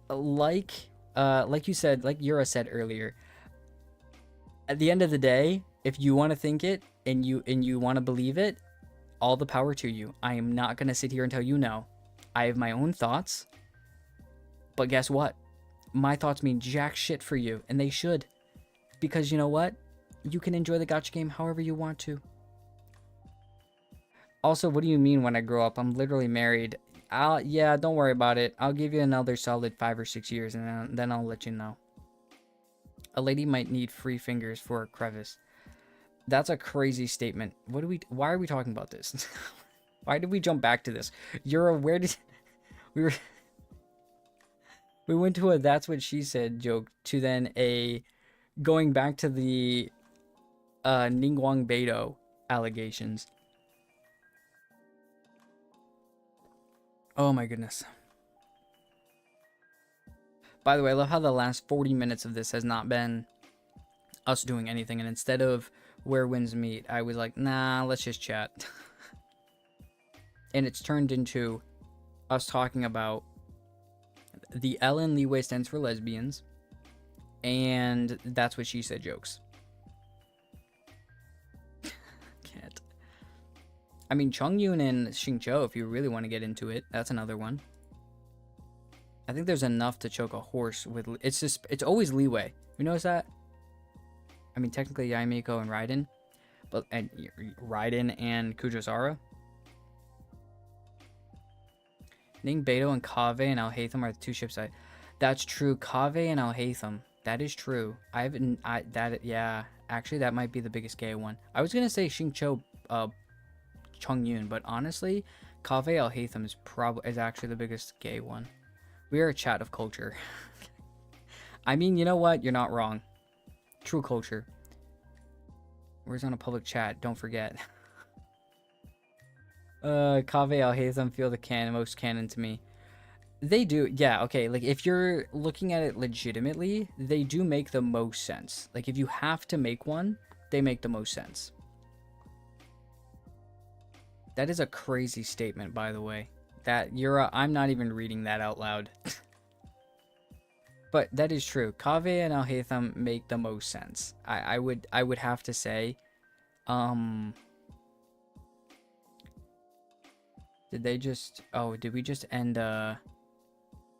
A: like you said, like Yura said earlier, at the end of the day, if you want to think it and you want to believe it, all the power to you. I am not going to sit here and tell you no. I have my own thoughts. But guess what? My thoughts mean jack shit for you, and they should. Because you know what? You can enjoy the gacha game however you want to. Also, what do you mean when I grow up? I'm literally married. Yeah, don't worry about it. I'll give you another solid 5 or 6 years, and then I'll let you know. A lady might need free fingers for a crevice. That's a crazy statement. Why are we talking about this? Why did we jump back to this? Where did we went to a that's what she said joke to then a going back to the Ningguang Beidou allegations. Oh my goodness. By the way, I love how the last 40 minutes of this has not been us doing anything, and instead of where winds meet, I was like, nah, let's just chat. And it's turned into us talking about the L in Leeway stands for lesbians, and that's what she said jokes. Can't. I mean, Chongyun and Xingqiu, if you really want to get into it, that's another one. I think there's enough to choke a horse with. It's always Leeway. You notice that? I mean, technically Yaimiko and Raiden, but Raiden and Kujosara. Ning Beidou and Kave and Alhaitham are the two ships that's true. Kave and Alhaitham. That is true. Yeah, actually that might be the biggest gay one. I was gonna say Xingqiu Chongyun, but honestly, Kave Alhaitham is actually the biggest gay one. We are a chat of culture. I mean, you know what? You're not wrong. True culture. Where's on a public chat? Don't forget. Kave Alhaitham feel the most canon to me. They do, yeah, okay, like if you're looking at it legitimately, they do make the most sense. Like if you have to make one, they make the most sense. That is a crazy statement, by the way. I'm not even reading that out loud. But that is true. Kave and Alhaitham make the most sense. I would have to say, did we just end,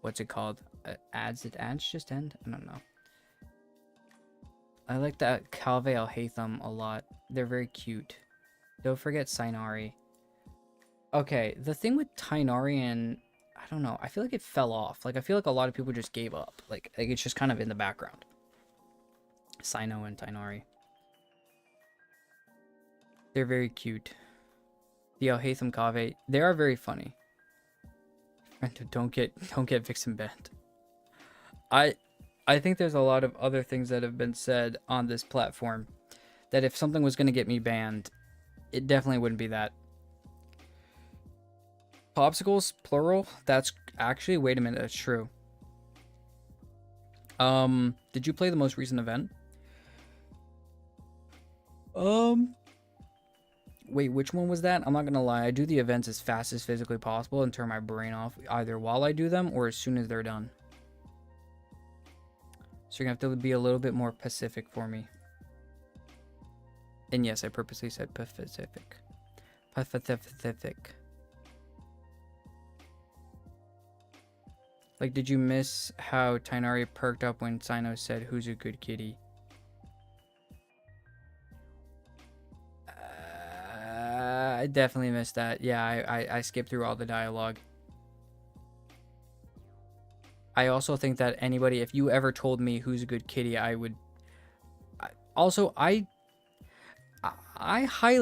A: what's it called? Ads? Did ads just end? I don't know. I like that Kave Alhaitham a lot. They're very cute. Don't forget Sainari. Okay, the thing with Tainari and I don't know, I feel like it fell off. Like I feel like a lot of people just gave up. Like it's just kind of in the background. Sino and Tainari. They're very cute. The Alhaitham Kave, they are very funny. Don't get Vixen banned. I think there's a lot of other things that have been said on this platform that if something was going to get me banned, it definitely wouldn't be that. Popsicles, plural? That's actually, wait a minute, that's true. Did you play the most recent event? Wait, which one was that? I'm not gonna lie, I do the events as fast as physically possible and turn my brain off either while I do them or as soon as they're done. So you're gonna have to be a little bit more Pacific for me. And yes, I purposely said Pacific. Pacific. Like, did you miss how Tainari perked up when Sino said, "Who's a good kitty?" I definitely missed that. Yeah, I skipped through all the dialogue. I also think that anybody, if you ever told me who's a good kitty, I would... I'm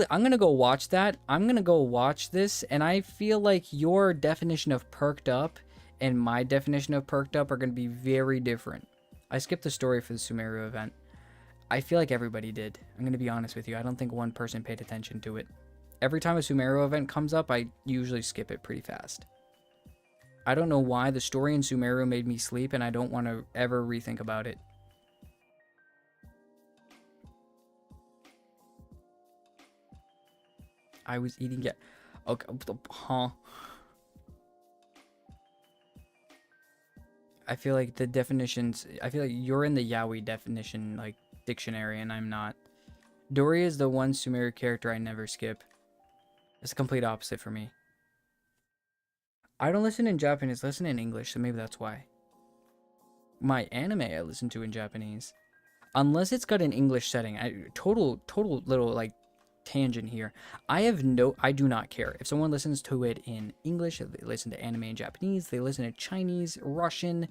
A: gonna go watch that. I'm gonna go watch this, and I feel like your definition of perked up and my definition of perked up are going to be very different. I skipped the story for the Sumeru event. I feel like everybody did. I'm going to be honest with you. I don't think one person paid attention to it. Every time a Sumeru event comes up, I usually skip it pretty fast. I don't know why the story in Sumeru made me sleep, and I don't want to ever rethink about it. I was eating it. Okay, huh? I feel like the definitions. I feel like you're in the yaoi definition like dictionary, and I'm not. Dory is the one Sumeru character I never skip. It's a complete opposite for me. I don't listen in Japanese. I listen in English, so maybe that's why. My anime I listen to in Japanese, unless it's got an English setting. Total little like tangent here. I do not care if someone listens to it in English. They listen to anime in Japanese. They listen to Chinese, Russian,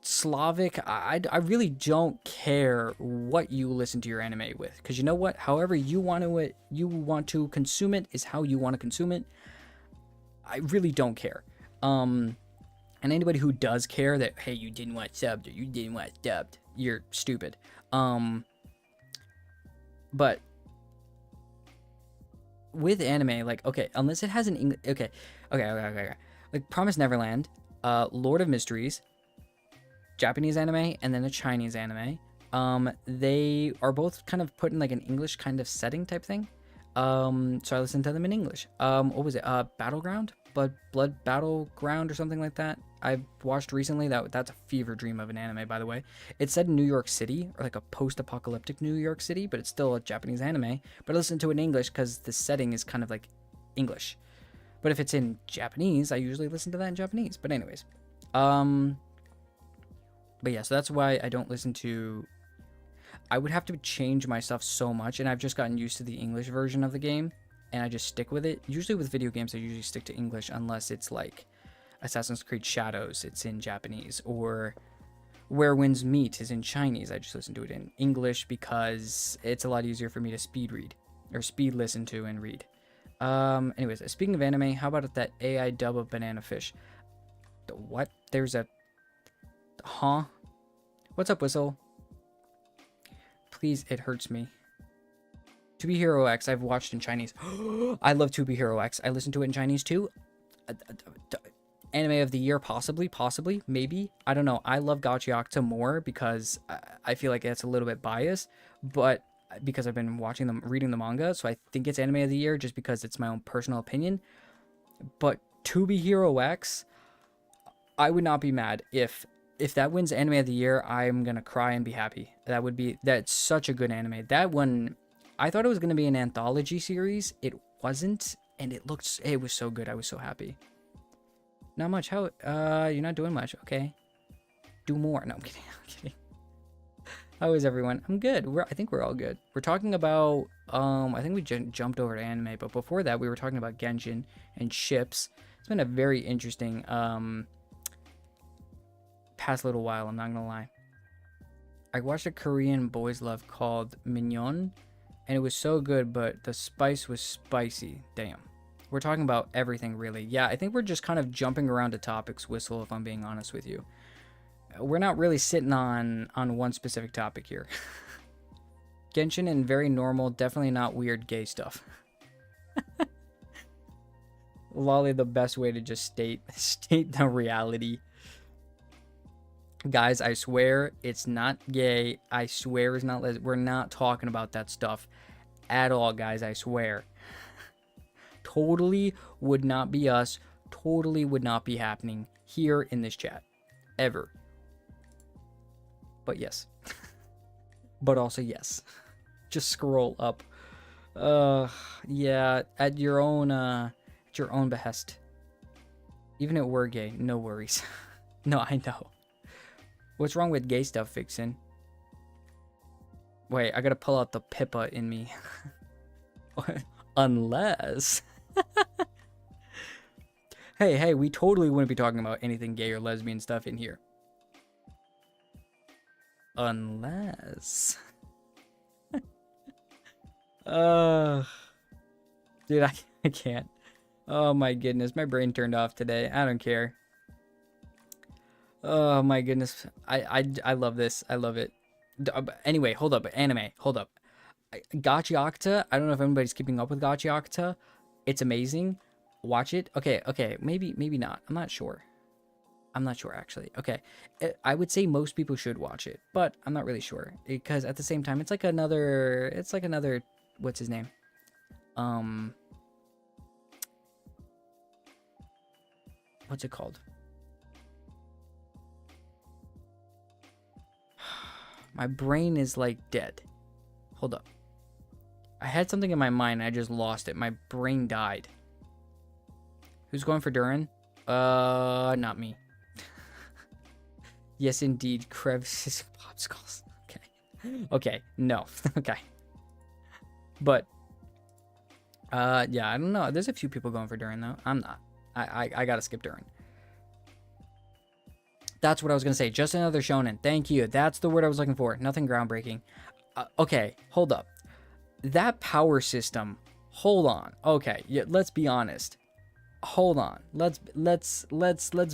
A: Slavic. I really don't care what you listen to your anime with, because you know what? However you want to consume it is how you want to consume it. I really don't care. And anybody who does care that, hey, you didn't watch subbed or you didn't watch dubbed, you're stupid. But with anime, like, okay, unless it has an English, okay, like Promise Neverland, Lord of Mysteries, Japanese anime, and then a Chinese anime. They are both kind of put in like an English kind of setting type thing. So I listened to them in English. What was it? Battleground? Blood Battleground or something like that. I watched recently. That's a fever dream of an anime, by the way. It's set in New York City, or like a post-apocalyptic New York City, but it's still a Japanese anime. But I listened to it in English because the setting is kind of like English. But if it's in Japanese, I usually listen to that in Japanese. But anyways, but yeah, so that's why I don't listen to. I would have to change my stuff so much, and I've just gotten used to the English version of the game, and I just stick with it. Usually with video games, I usually stick to English unless it's like Assassin's Creed Shadows, it's in Japanese, or Where Winds Meet is in Chinese. I just listen to it in English because it's a lot easier for me to speed read, or speed listen to and read. Anyways, speaking of anime, how about that AI dub of Banana Fish? What? There's a... Huh? What's up, Whistle? Please, it hurts me. To Be Hero X, I've watched in Chinese. I love To Be Hero X. I listen to it in Chinese too. Anime of the year, possibly, maybe. I don't know. I love Gachiakta more because I feel like it's a little bit biased, but because I've been reading the manga, so I think it's anime of the year just because it's my own personal opinion. But To Be Hero X, I would not be mad if that wins anime of the year. I'm gonna cry and be happy. That's such a good anime. That one, I thought it was gonna be an anthology series. It wasn't, and it was so good. I was so happy. Not much. How you're not doing much. Okay, do more. No, I'm kidding. I'm kidding. How is everyone? I'm good. I think we're all good. We're talking about I think we jumped over to anime, but before that we were talking about Genshin and ships. It's been a very interesting past little while, I'm not gonna lie. I watched a Korean boys love called Mignon, and it was so good, but the spice was spicy. Damn. We're talking about everything, really. Yeah, I think we're just kind of jumping around to topics, Whistle, if I'm being honest with you. We're not really sitting on one specific topic here. Genshin and very normal, definitely not weird gay stuff. Lolly, the best way to just state the reality. Guys, I swear it's not gay. I swear it's not we're not talking about that stuff at all, guys. I swear. Totally would not be us. Totally would not be happening here in this chat. Ever. But yes. But also yes. Just scroll up. Yeah, at your own behest. Even if we're gay, no worries. No, I know. What's wrong with gay stuff, Vixen? Wait, I gotta pull out the Pippa in me. Unless... Hey, we totally wouldn't be talking about anything gay or lesbian stuff in here. Unless... Dude, I can't. Oh my goodness, my brain turned off today. I don't care. Oh my goodness, I love this. I love it. Anyway, hold up, anime. Hold up. Gachiakta. I don't know if anybody's keeping up with Gachiakta. It's amazing. watch it. Okay, maybe not. I'm not sure. I'm not sure actually. Okay, I would say most people should watch it, but I'm not really sure because at the same time, it's like another. What's his name? Um, what's it called? My brain is like dead. Hold up. I had something in my mind. I just lost it. My brain died. Who's going for Durin? Not me. Yes, indeed. Crevices, popsicles. Okay. Okay. No. Okay. But, yeah, I don't know. There's a few people going for Durin, though. I'm not. I gotta skip Durin. That's what I was gonna say. Just another shonen. Thank you. That's the word I was looking for. Nothing groundbreaking. Okay. Hold up. That power system. Hold on. Okay. Yeah, let's be honest. Hold on. Let's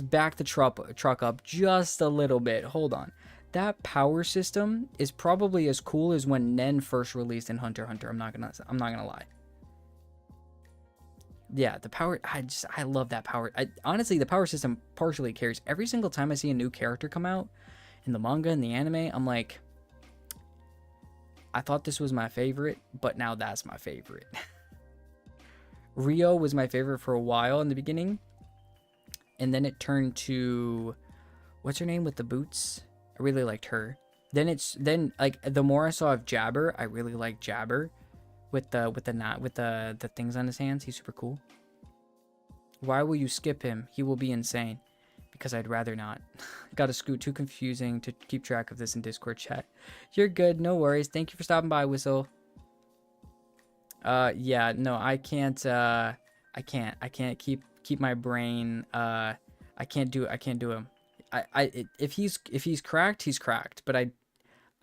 A: back the truck up just a little bit. Hold on. That power system is probably as cool as when Nen first released in Hunter x Hunter. I'm not gonna lie. Yeah, the power. I love that power. Honestly, the power system partially carries every single time I see a new character come out in the manga and the anime. I'm like, I thought this was my favorite, but now that's my favorite. Rio was my favorite for a while in the beginning, and then it turned to what's her name with the boots. I really liked her. Then like the more I saw of Jabber, I really liked Jabber with the things on his hands. He's super cool. Why will you skip him? He will be insane. Because I'd rather not. Gotta scoot. Too confusing to keep track of this in Discord chat. You're good. No worries. Thank you for stopping by, Whistle. Yeah, no, I can't keep my brain, I can't do him. If he's cracked, he's cracked, but I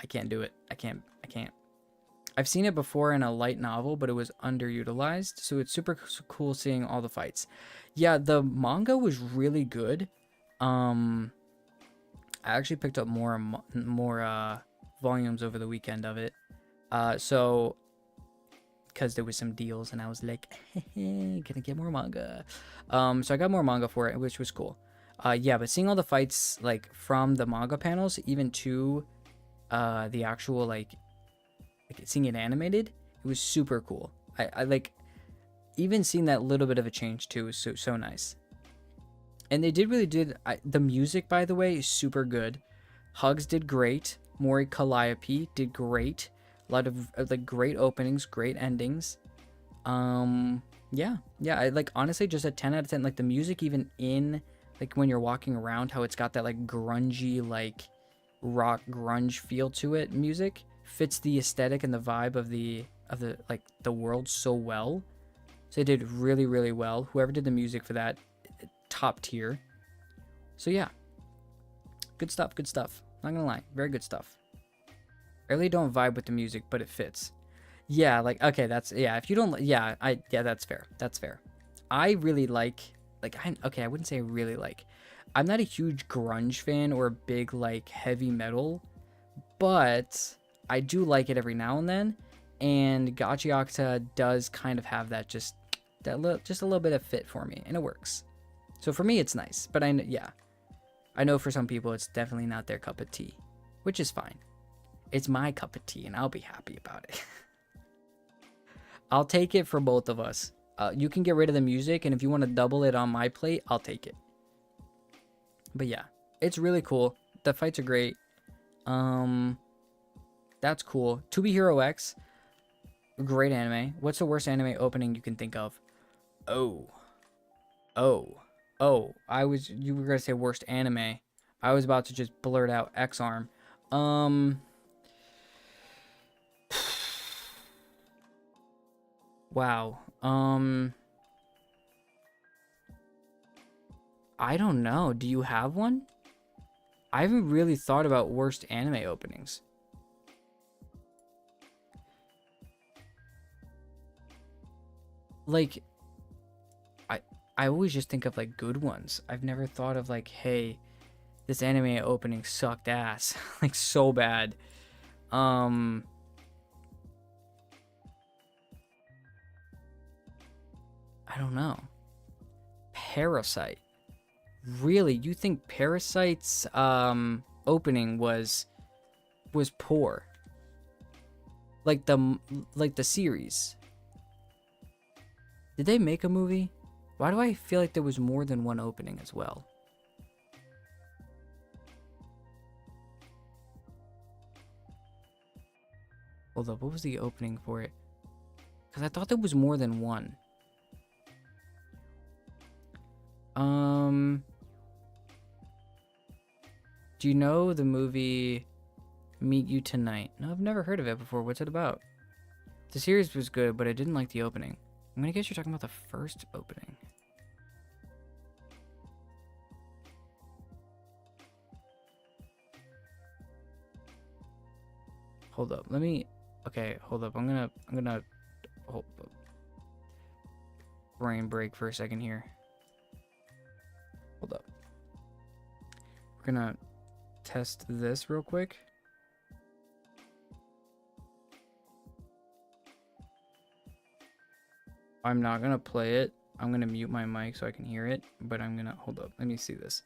A: can't do it. I can't. I've seen it before in a light novel, but it was underutilized, so it's super cool seeing all the fights. Yeah, the manga was really good. I actually picked up more volumes over the weekend of it. So because there was some deals and I was like, gonna get more manga. So I got more manga for it, which was cool. Yeah, but seeing all the fights like from the manga panels, even to the actual like seeing it animated, it was super cool. I like even seeing that little bit of a change too was so nice. And they the music, by the way, is super good. Hugs did great. Mori Calliope did great. A lot of like great openings, great endings. Yeah, I like honestly just a 10 out of 10. Like the music, even in like when you're walking around, how it's got that like grungy, like rock grunge feel to it. Music fits the aesthetic and the vibe of the like the world so well. So they did really, really well. Whoever did the music for that, top tier. So yeah, good stuff. Not gonna lie, very good stuff. I really don't vibe with the music, but it fits. Yeah, like okay, that's yeah. If you don't, yeah, that's fair. That's fair. I really like I wouldn't say I really like. I'm not a huge grunge fan or a big like heavy metal, but I do like it every now and then. And Gachiakta does kind of have that just a little bit of fit for me, and it works. So for me, it's nice. But I know for some people it's definitely not their cup of tea, which is fine. It's my cup of tea, and I'll be happy about it. I'll take it for both of us. You can get rid of the music, and if you want to double it on my plate, I'll take it. But yeah, it's really cool. The fights are great. That's cool. To Be Hero X, great anime. What's the worst anime opening you can think of? Oh. You were gonna say worst anime. I was about to just blurt out X-Arm. Wow. I don't know. Do you have one? I haven't really thought about worst anime openings. Like, I always just think of like good ones. I've never thought of like, hey, this anime opening sucked ass. Like so bad. I don't know. Parasite. Really? You think Parasite's opening was poor? Like the series. Did they make a movie? Why do I feel like there was more than one opening as well? Hold up, what was the opening for it? Because I thought there was more than one. Do you know the movie Meet You Tonight? No, I've never heard of it before. What's it about? The series was good, but I didn't like the opening. I'm gonna guess you're talking about the first opening. Hold up, let me... Okay, hold up, I'm gonna... Hold up. Brain break for a second here. Hold up. We're gonna test this real quick. I'm not gonna play it. I'm gonna mute my mic so I can hear it, but I'm gonna... Hold up, let me see this.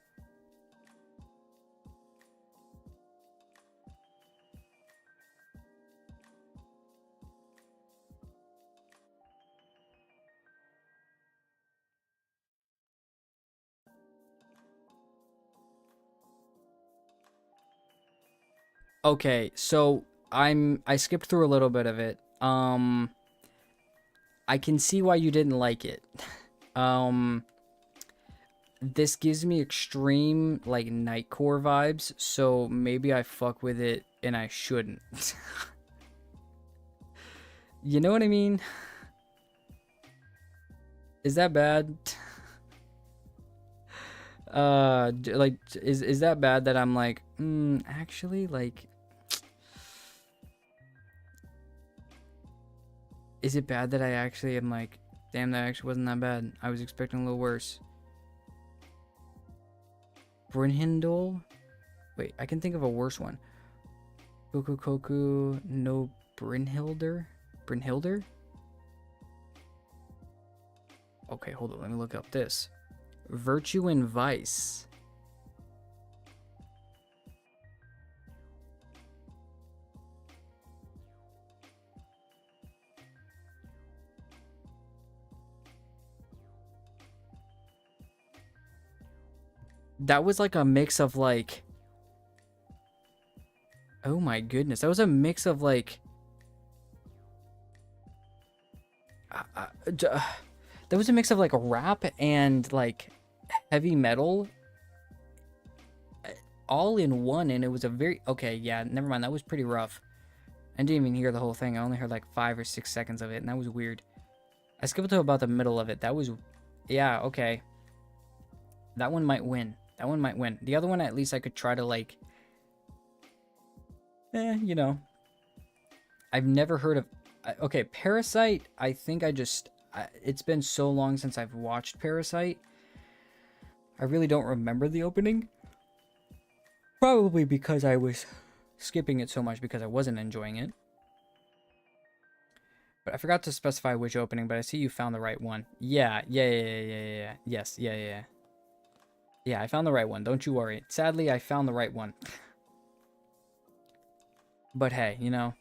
A: Okay, so I skipped through a little bit of it. I can see why you didn't like it. This gives me extreme like Nightcore vibes, so maybe I fuck with it and I shouldn't. You know what I mean? Is that bad? Like is that bad that I'm like, actually like is it bad that I actually am like, damn, that actually wasn't that bad. I was expecting a little worse. Brynhildol? Wait, I can think of a worse one. Koku Koku no Brynhilder? Brynhilder? Okay, hold on, let me look up this. Virtue and Vice. That was like a mix of like... Oh my goodness. That was a mix of like... That was a mix of like rap and like heavy metal all in one, and it was a very... Okay, yeah, never mind. That was pretty rough. I didn't even hear the whole thing. I only heard like 5 or 6 seconds of it, and that was weird. I skipped to about the middle of it. That was... Yeah, okay. That one might win. That one might win. The other one, at least I could try to like... you know. I've never heard of... Okay, Parasite, I think I just... It's been so long since I've watched Parasite. I really don't remember the opening. Probably because I was skipping it so much because I wasn't enjoying it. But I forgot to specify which opening, but I see you found the right one. Yeah. Yes, yeah. Yeah, I found the right one. Don't you worry. Sadly, I found the right one. But hey, you know.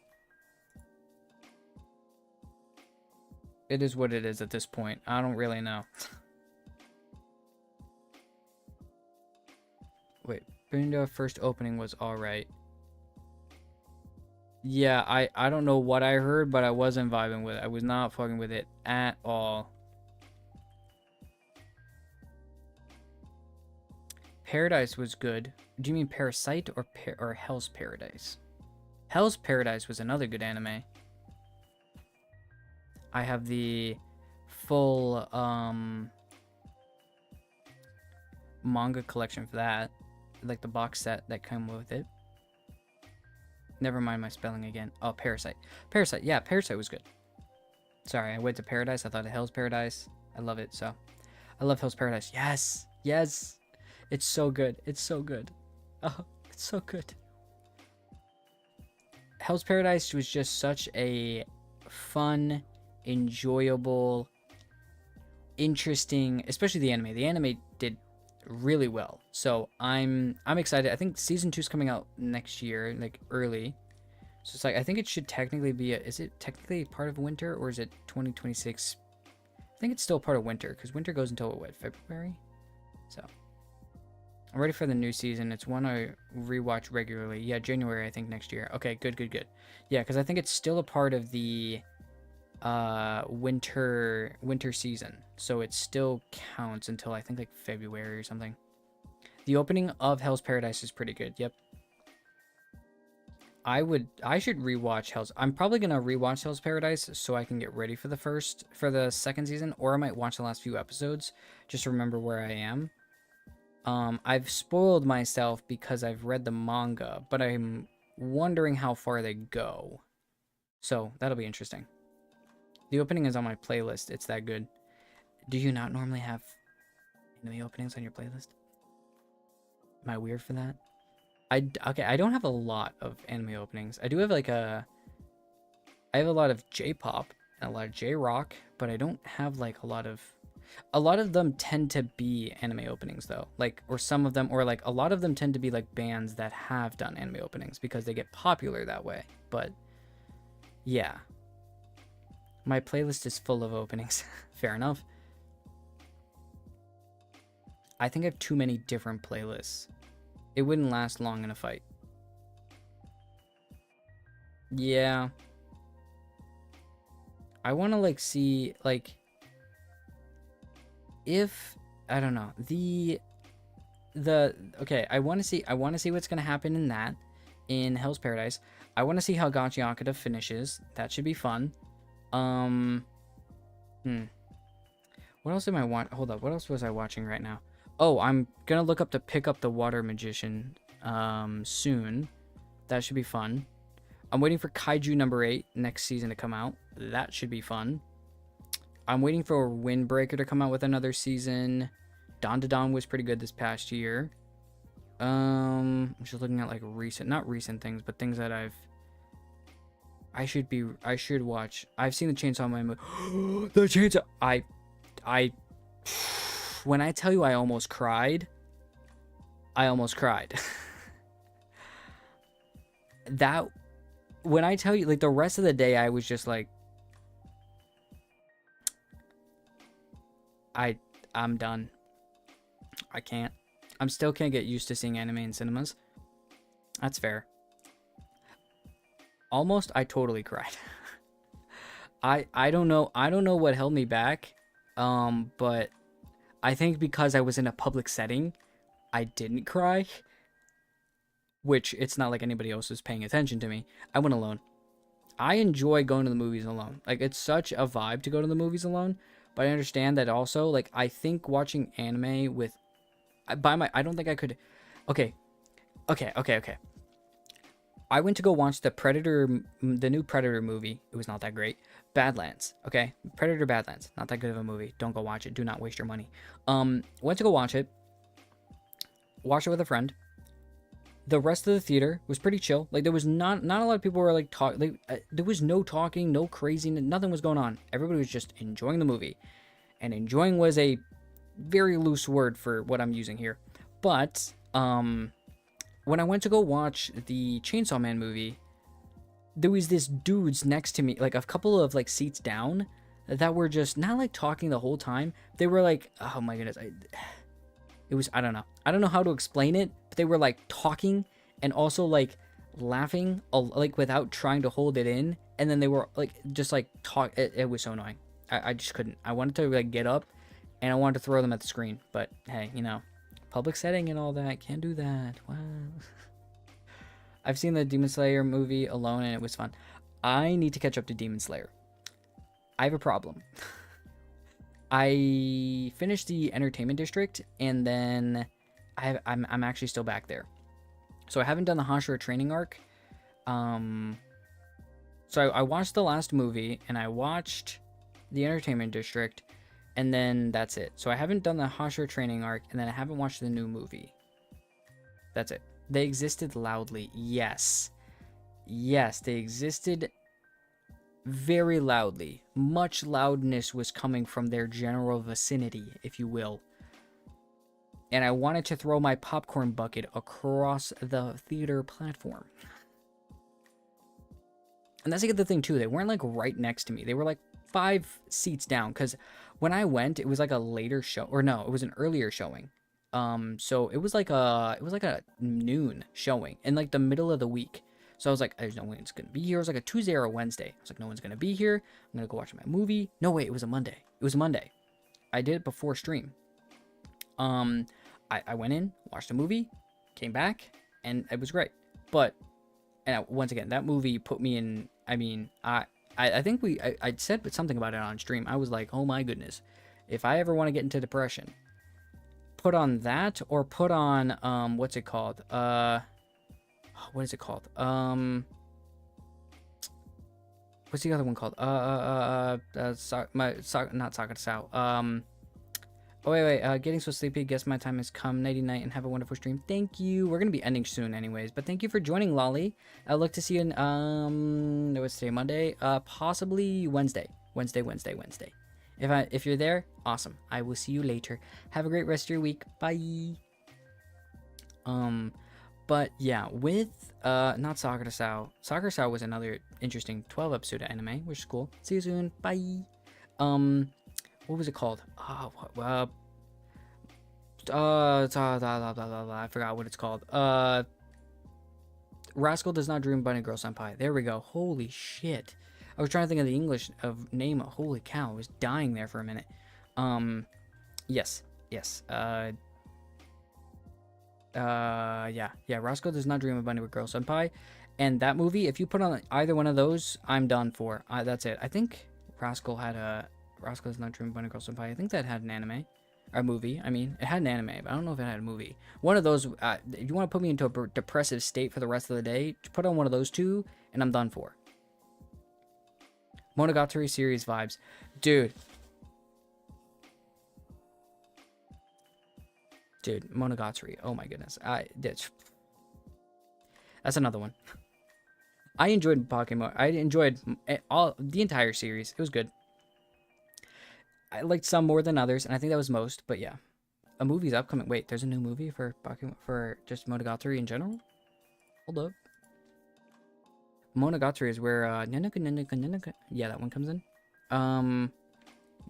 A: It is what it is at this point. I don't really know. Wait, Brenda first opening was alright. Yeah, I don't know what I heard, but I wasn't vibing with it. I was not fucking with it at all. Paradise was good. Do you mean Parasite or Hell's Paradise? Hell's Paradise was another good anime. I have the full manga collection for that. Like the box set that came with it. Never mind my spelling again. Oh, Parasite. Parasite, yeah, Parasite was good. Sorry, I went to Paradise. I thought of Hell's Paradise. I love it, so. I love Hell's Paradise. Yes! Yes! It's so good. It's so good. Oh, it's so good. Hell's Paradise was just such a fun, enjoyable interesting, especially the anime. The anime did really well, so I'm excited. I think season 2 is coming out next year, like early. So it's like I think it should technically be is it technically part of winter, or is it 2026? I think it's still part of winter because winter goes until what, February? So I'm ready for the new season. It's one I rewatch regularly. Yeah, January I think next year. Okay, good, good, good. Yeah, because I think it's still a part of the winter season, so it still counts until I think like February or something. The opening of Hell's Paradise is pretty good. Yep. I should rewatch Hell's. I'm probably gonna rewatch Hell's Paradise so I can get ready for the second season, or I might watch the last few episodes just to remember where I am. I've spoiled myself because I've read the manga, but I'm wondering how far they go. So that'll be interesting. The opening is on my playlist. It's that good. Do you not normally have anime openings on your playlist? Am I weird for that? Okay, I don't have a lot of anime openings. I do have I have a lot of J-pop and a lot of J-rock, but I don't have like a lot of them tend to be anime openings though. Like, or some of them, or like a lot of them tend to be like bands that have done anime openings because they get popular that way. But yeah, my playlist is full of openings. Fair enough. I think I have too many different playlists. It wouldn't last long in a fight. Yeah. I want to like see like if I don't know. Okay, I want to see what's going to happen in Hell's Paradise. I want to see how Gachi Akata finishes. That should be fun. What else am I want? Hold up. What else was I watching right now? Oh, I'm gonna look up to pick up the Water Magician soon. That should be fun. I'm waiting for Kaiju number 8 next season to come out. That should be fun. I'm waiting for Windbreaker to come out with another season. Dawn to Dawn was pretty good this past year. I'm just looking at like not recent things, but things that I should watch. I've seen the Chainsaw Man movie. The Chainsaw. When I tell you I almost cried. That, when I tell you, like, the rest of the day, I was just like, I'm done. I can't. I'm still can't get used to seeing anime in cinemas. That's fair. Almost, I totally cried. I don't know what held me back. But I think because I was in a public setting, I didn't cry. Which, it's not like anybody else was paying attention to me. I went alone. I enjoy going to the movies alone. Like, it's such a vibe to go to the movies alone. But I understand that also, like, I think watching anime with... I don't think I could... Okay. I went to go watch the new Predator movie. It was not that great. Badlands, okay? Predator Badlands. Not that good of a movie. Don't go watch it. Do not waste your money. Went to go watch it. Watched it with a friend. The rest of the theater was pretty chill. Like, there was not a lot of people were like talking. There was no talking, no craziness, nothing was going on. Everybody was just enjoying the movie. And enjoying was a very loose word for what I'm using here. But when I went to go watch the Chainsaw Man movie, there was this dudes next to me, like a couple of like seats down, that were just not like talking the whole time. They were like, oh my goodness, I don't know how to explain it, but they were like talking and also like laughing, like without trying to hold it in, and then they were like just like talk. It was so annoying. I just couldn't. I wanted to like get up and I wanted to throw them at the screen, but hey, you know, public setting and all that, can't do that. Wow. I've seen the Demon Slayer movie alone and it was fun. I need to catch up to Demon Slayer. I have a problem. I finished the Entertainment District and then I'm actually still back there. So I haven't done the Hashira training arc. So I watched the last movie and I watched the Entertainment District and then that's it. So I haven't done the Hashira training arc and then I haven't watched the new movie. That's it. They existed loudly. Yes. Yes, they existed very loudly. Much loudness was coming from their general vicinity, if you will. And I wanted to throw my popcorn bucket across the theater platform. And that's like the thing too. They weren't like right next to me. They were like 5 seats down. Because when I went, it was like a later show, or no, it was an earlier showing. So it was like a noon showing in like the middle of the week. So I was like, there's no one's gonna be here. It was like a Tuesday or a Wednesday. I was like, no one's gonna be here. I'm gonna go watch my movie. No, wait, it was a Monday. It was a Monday. I did it before stream. I went in, watched a movie, came back, and it was great. But, and once again, that movie put me in. I mean, I think I said something about it on stream. I was like, oh my goodness, if I ever want to get into depression, put on that or put on what's it called? What is it called? What's the other one called? Not Sakata Sao. Oh wait. Getting so sleepy. Guess my time has come. Nighty night, and have a wonderful stream. Thank you. We're gonna be ending soon, anyways. But thank you for joining, Lolly. I'll look to see you in what's today? Monday. Possibly Wednesday. Wednesday. If you're there, awesome. I will see you later. Have a great rest of your week. Bye. But yeah, with not Sakura Sao. Sakura Sao was another interesting 12 episode anime, which is cool. See you soon. Bye. What was it called? I forgot what it's called. Rascal Does Not Dream Bunny Girl Senpai. There we go. Holy shit. I was trying to think of the English of name. Holy cow, I was dying there for a minute. Yes. Yeah. Rascal Does Not Dream of Bunny with Girl Senpai. And that movie, if you put on either one of those, I'm done for. That's it. I think Rascal Does Not Dream of Bunny Girl Senpai. I think that had an anime. Or a movie. I mean, it had an anime, but I don't know if it had a movie. One of those, if you want to put me into a depressive state for the rest of the day, put on one of those two, and I'm done for. Monogatari series vibes. Dude, Monogatari. Oh my goodness. That's another one. I enjoyed Pokemon. I enjoyed the entire series. It was good. I liked some more than others, and I think that was most. But yeah, a movie's upcoming. Wait, there's a new movie for Pokemon, for just Monogatari in general. Hold up. Monogatari is where yeah, that one comes in.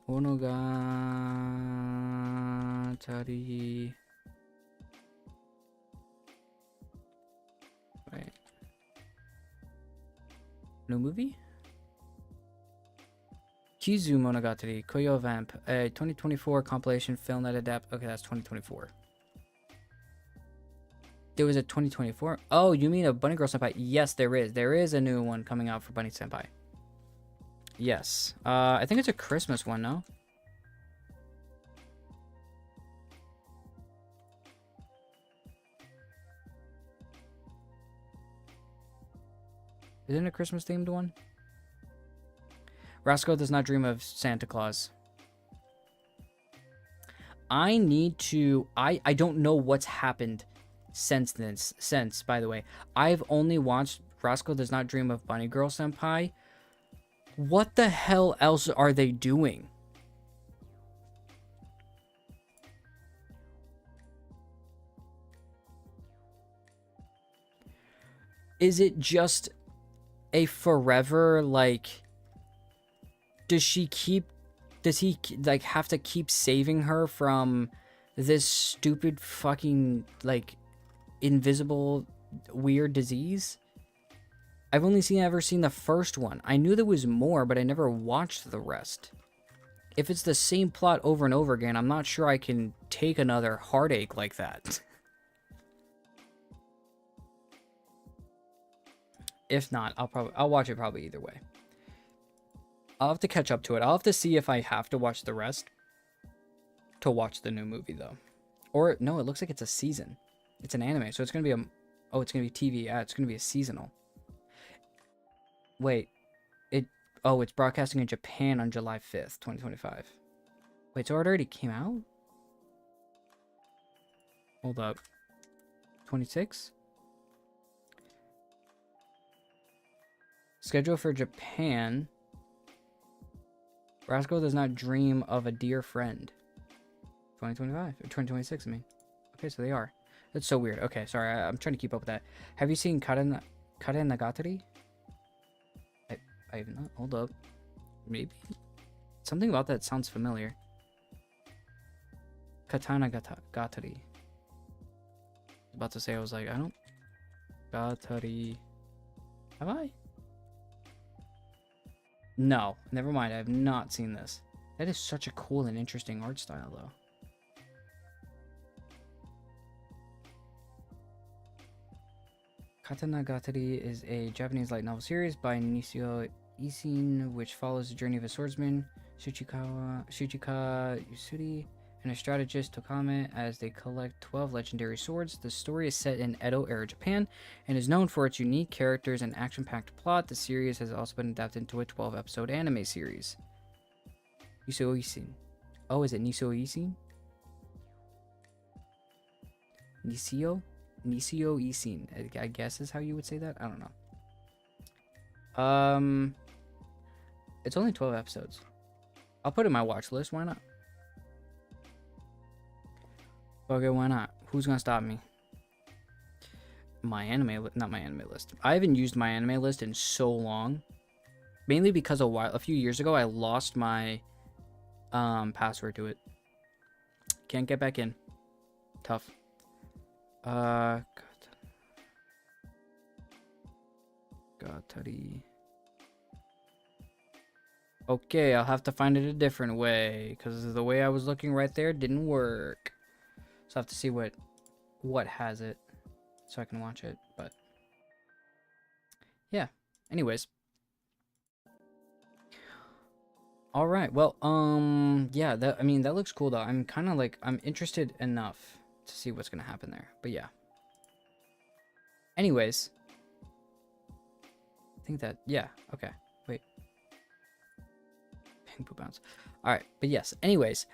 A: Monogatari. Wait. New movie? Kizu Monogatari, Koyo Vamp, a 2024 compilation film that adapt. Okay, that's 2024. There was a 2024. Oh, you mean a Bunny Girl Senpai? Yes, there is. There is a new one coming out for Bunny Senpai. Yes. I think it's a Christmas one, no? Isn't it a Christmas themed one? Rascal Does Not Dream of Santa Claus. I need to... I don't know what's happened since, by the way. I've only watched Rascal Does Not Dream of Bunny Girl Senpai. What the hell else are they doing? Is it just a forever, like... Does he like have to keep saving her from this stupid fucking like invisible weird disease? I've only ever seen the first one. I knew there was more, but I never watched the rest. If it's the same plot over and over again, I'm not sure I can take another heartache like that. If not, I'll watch it probably either way. I'll have to catch up to it. I'll have to see if I have to watch the rest to watch the new movie, though. Or, no, it looks like it's a season. It's an anime, so it's going to be it's going to be TV. Yeah, it's going to be a seasonal. Wait. It's broadcasting in Japan on July 5th, 2025. Wait, so it already came out? Hold up. 26? Schedule for Japan... Rascal does not dream of a dear friend. 2025 or 2026, I mean. Okay, so they are. That's so weird. Okay, sorry, I'm trying to keep up with that. Have you seen Karen Nagatari? I have not. Hold up. Maybe something about that sounds familiar. Katana Gatari. About to say, I was like, I don't. Gatari. Have I? No, never mind. I have not seen this. That is such a cool and interesting art style, though. Katana Gatari is a Japanese light novel series by Nishio Isin, which follows the journey of a swordsman, Shuchika Yusuri, and a strategist, Tokame, as they collect 12 legendary swords. The story is set in Edo-era Japan and is known for its unique characters and action-packed plot. The series has also been adapted into a 12-episode anime series. Nishio Isin. Oh, is it Nishio Isin? Nishio Isin, I guess is how you would say that. I don't know. It's only 12 episodes. I'll put it in my watch list. Why not? Okay, why not? Who's gonna stop me? Not my anime list. I haven't used my anime list in so long, mainly because a few years ago I lost my password to it. Can't get back in. Tough. Gatari. Okay, I'll have to find it a different way because the way I was looking right there didn't work. So I have to see what has it so I can watch it. But yeah. Anyways. All right. Well, yeah, that looks cool though. I'm kind of like I'm interested enough to see what's going to happen there. But yeah. Anyways, I think that yeah, okay. Wait. Ping poo bounce. All right, but yes. Anyways,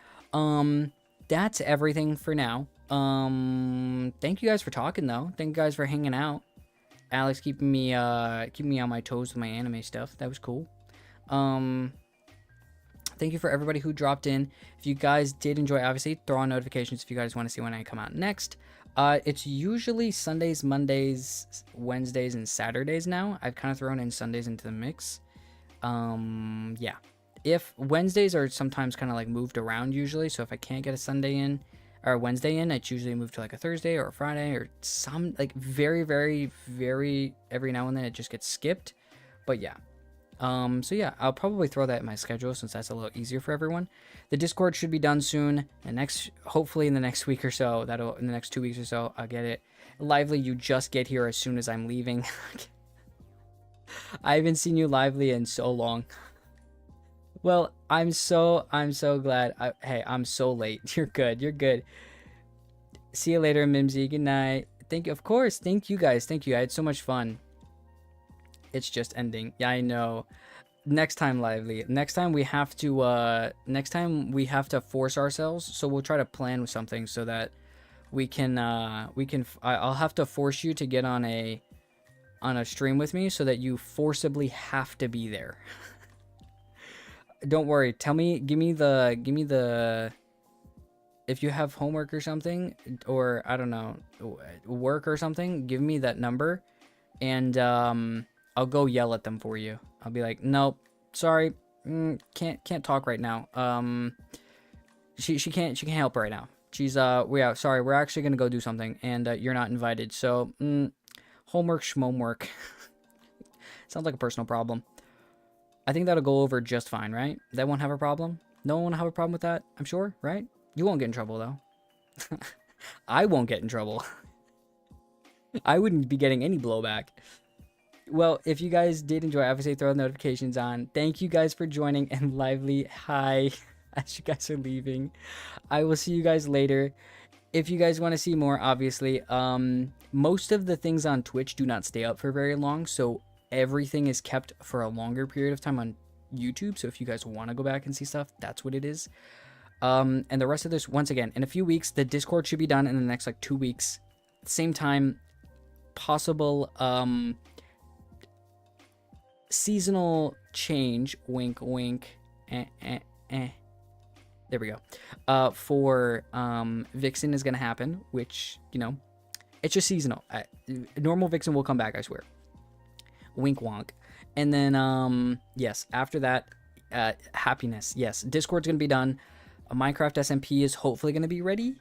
A: that's everything for now. Thank you guys for talking though. Thank you guys for hanging out. Alex keeping me on my toes with my anime stuff. That was cool. Thank you for everybody who dropped in. If you guys did enjoy, obviously, throw on notifications if you guys want to see when I come out next. It's usually Sundays, Mondays, Wednesdays, and Saturdays now. I've kind of thrown in Sundays into the mix. Yeah. If Wednesdays are sometimes kind of like moved around usually, so if I can't get a Sunday in or a Wednesday in, it's usually moved to like a Thursday or a Friday or some like very, very, very every now and then it just gets skipped. But yeah. So yeah, I'll probably throw that in my schedule since that's a little easier for everyone. The Discord should be done soon. Hopefully in the next week or so, in the next 2 weeks or so, I'll get it. Lively, you just get here as soon as I'm leaving. I haven't seen you Lively in so long. Well, I'm so glad. Hey, I'm so late. You're good. See you later, Mimsy. Good night. Of course. Thank you guys. Thank you. I had so much fun. It's just ending. Yeah, I know. Next time, Lively. Next time we have to force ourselves. So we'll try to plan with something so that we can I'll have to force you to get on a stream with me so that you forcibly have to be there. Don't worry. Give me the if you have homework or something, or I don't know, work or something, give me that number and I'll go yell at them for you. I'll be like, nope, sorry, can't talk right now. She can't help right now. She's sorry, we're actually gonna go do something, and you're not invited. So homework, schmomework. Sounds like a personal problem. I think that'll go over just fine, right? That won't have a problem. No one will have a problem with that. I'm sure, right? You won't get in trouble though. I won't get in trouble. I wouldn't be getting any blowback. Well, if you guys did enjoy, obviously throw the notifications on. Thank you guys for joining, and Lively, hi, as you guys are leaving. I will see you guys later. If you guys want to see more, obviously, most of the things on Twitch do not stay up for very long, so everything is kept for a longer period of time on YouTube. So if you guys want to go back and see stuff, that's what it is. And the rest of this, once again, in a few weeks, the Discord should be done in the next like 2 weeks. Same time, possible seasonal change, wink wink, There we go. For Vixen is gonna happen, which, you know, it's just seasonal. Normal Vixen will come back, I swear. Wink wonk. And then yes, after that, happiness. Yes, Discord's gonna be done. A Minecraft SMP is hopefully gonna be ready.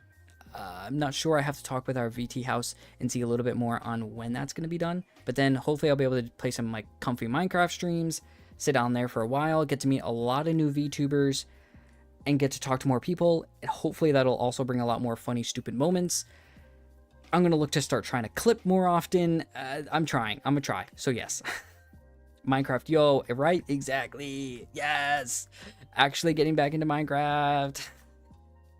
A: I'm not sure. I have to talk with our VT house and see a little bit more on when that's going to be done. But then hopefully I'll be able to play some like comfy Minecraft streams, sit down there for a while, get to meet a lot of new VTubers, and get to talk to more people. And hopefully that'll also bring a lot more funny, stupid moments. I'm going to look to start trying to clip more often. I'm trying. I'm going to try. So yes. Minecraft, yo, right? Exactly. Yes. Actually getting back into Minecraft.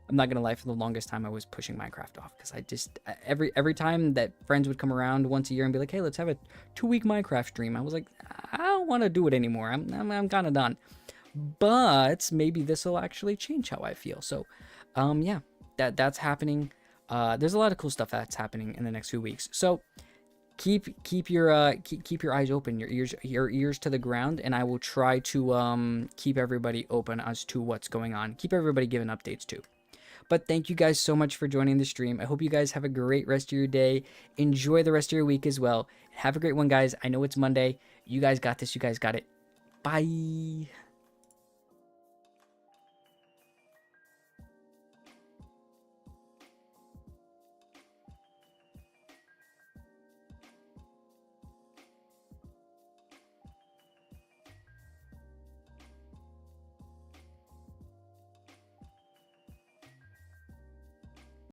A: I'm not gonna lie, for the longest time I was pushing Minecraft off because I just every time that friends would come around once a year and be like, hey, let's have a 2-week Minecraft stream, I was like, I don't want to do it anymore. I'm kind of done. But maybe this will actually change how I feel. So yeah, that's happening. There's a lot of cool stuff that's happening in the next few weeks. So keep your eyes open, your ears to the ground, and I will try to keep everybody open as to what's going on. Keep everybody giving updates too. But thank you guys so much for joining the stream. I hope you guys have a great rest of your day. Enjoy the rest of your week as well. Have a great one, guys. I know it's Monday. You guys got this. You guys got it. Bye.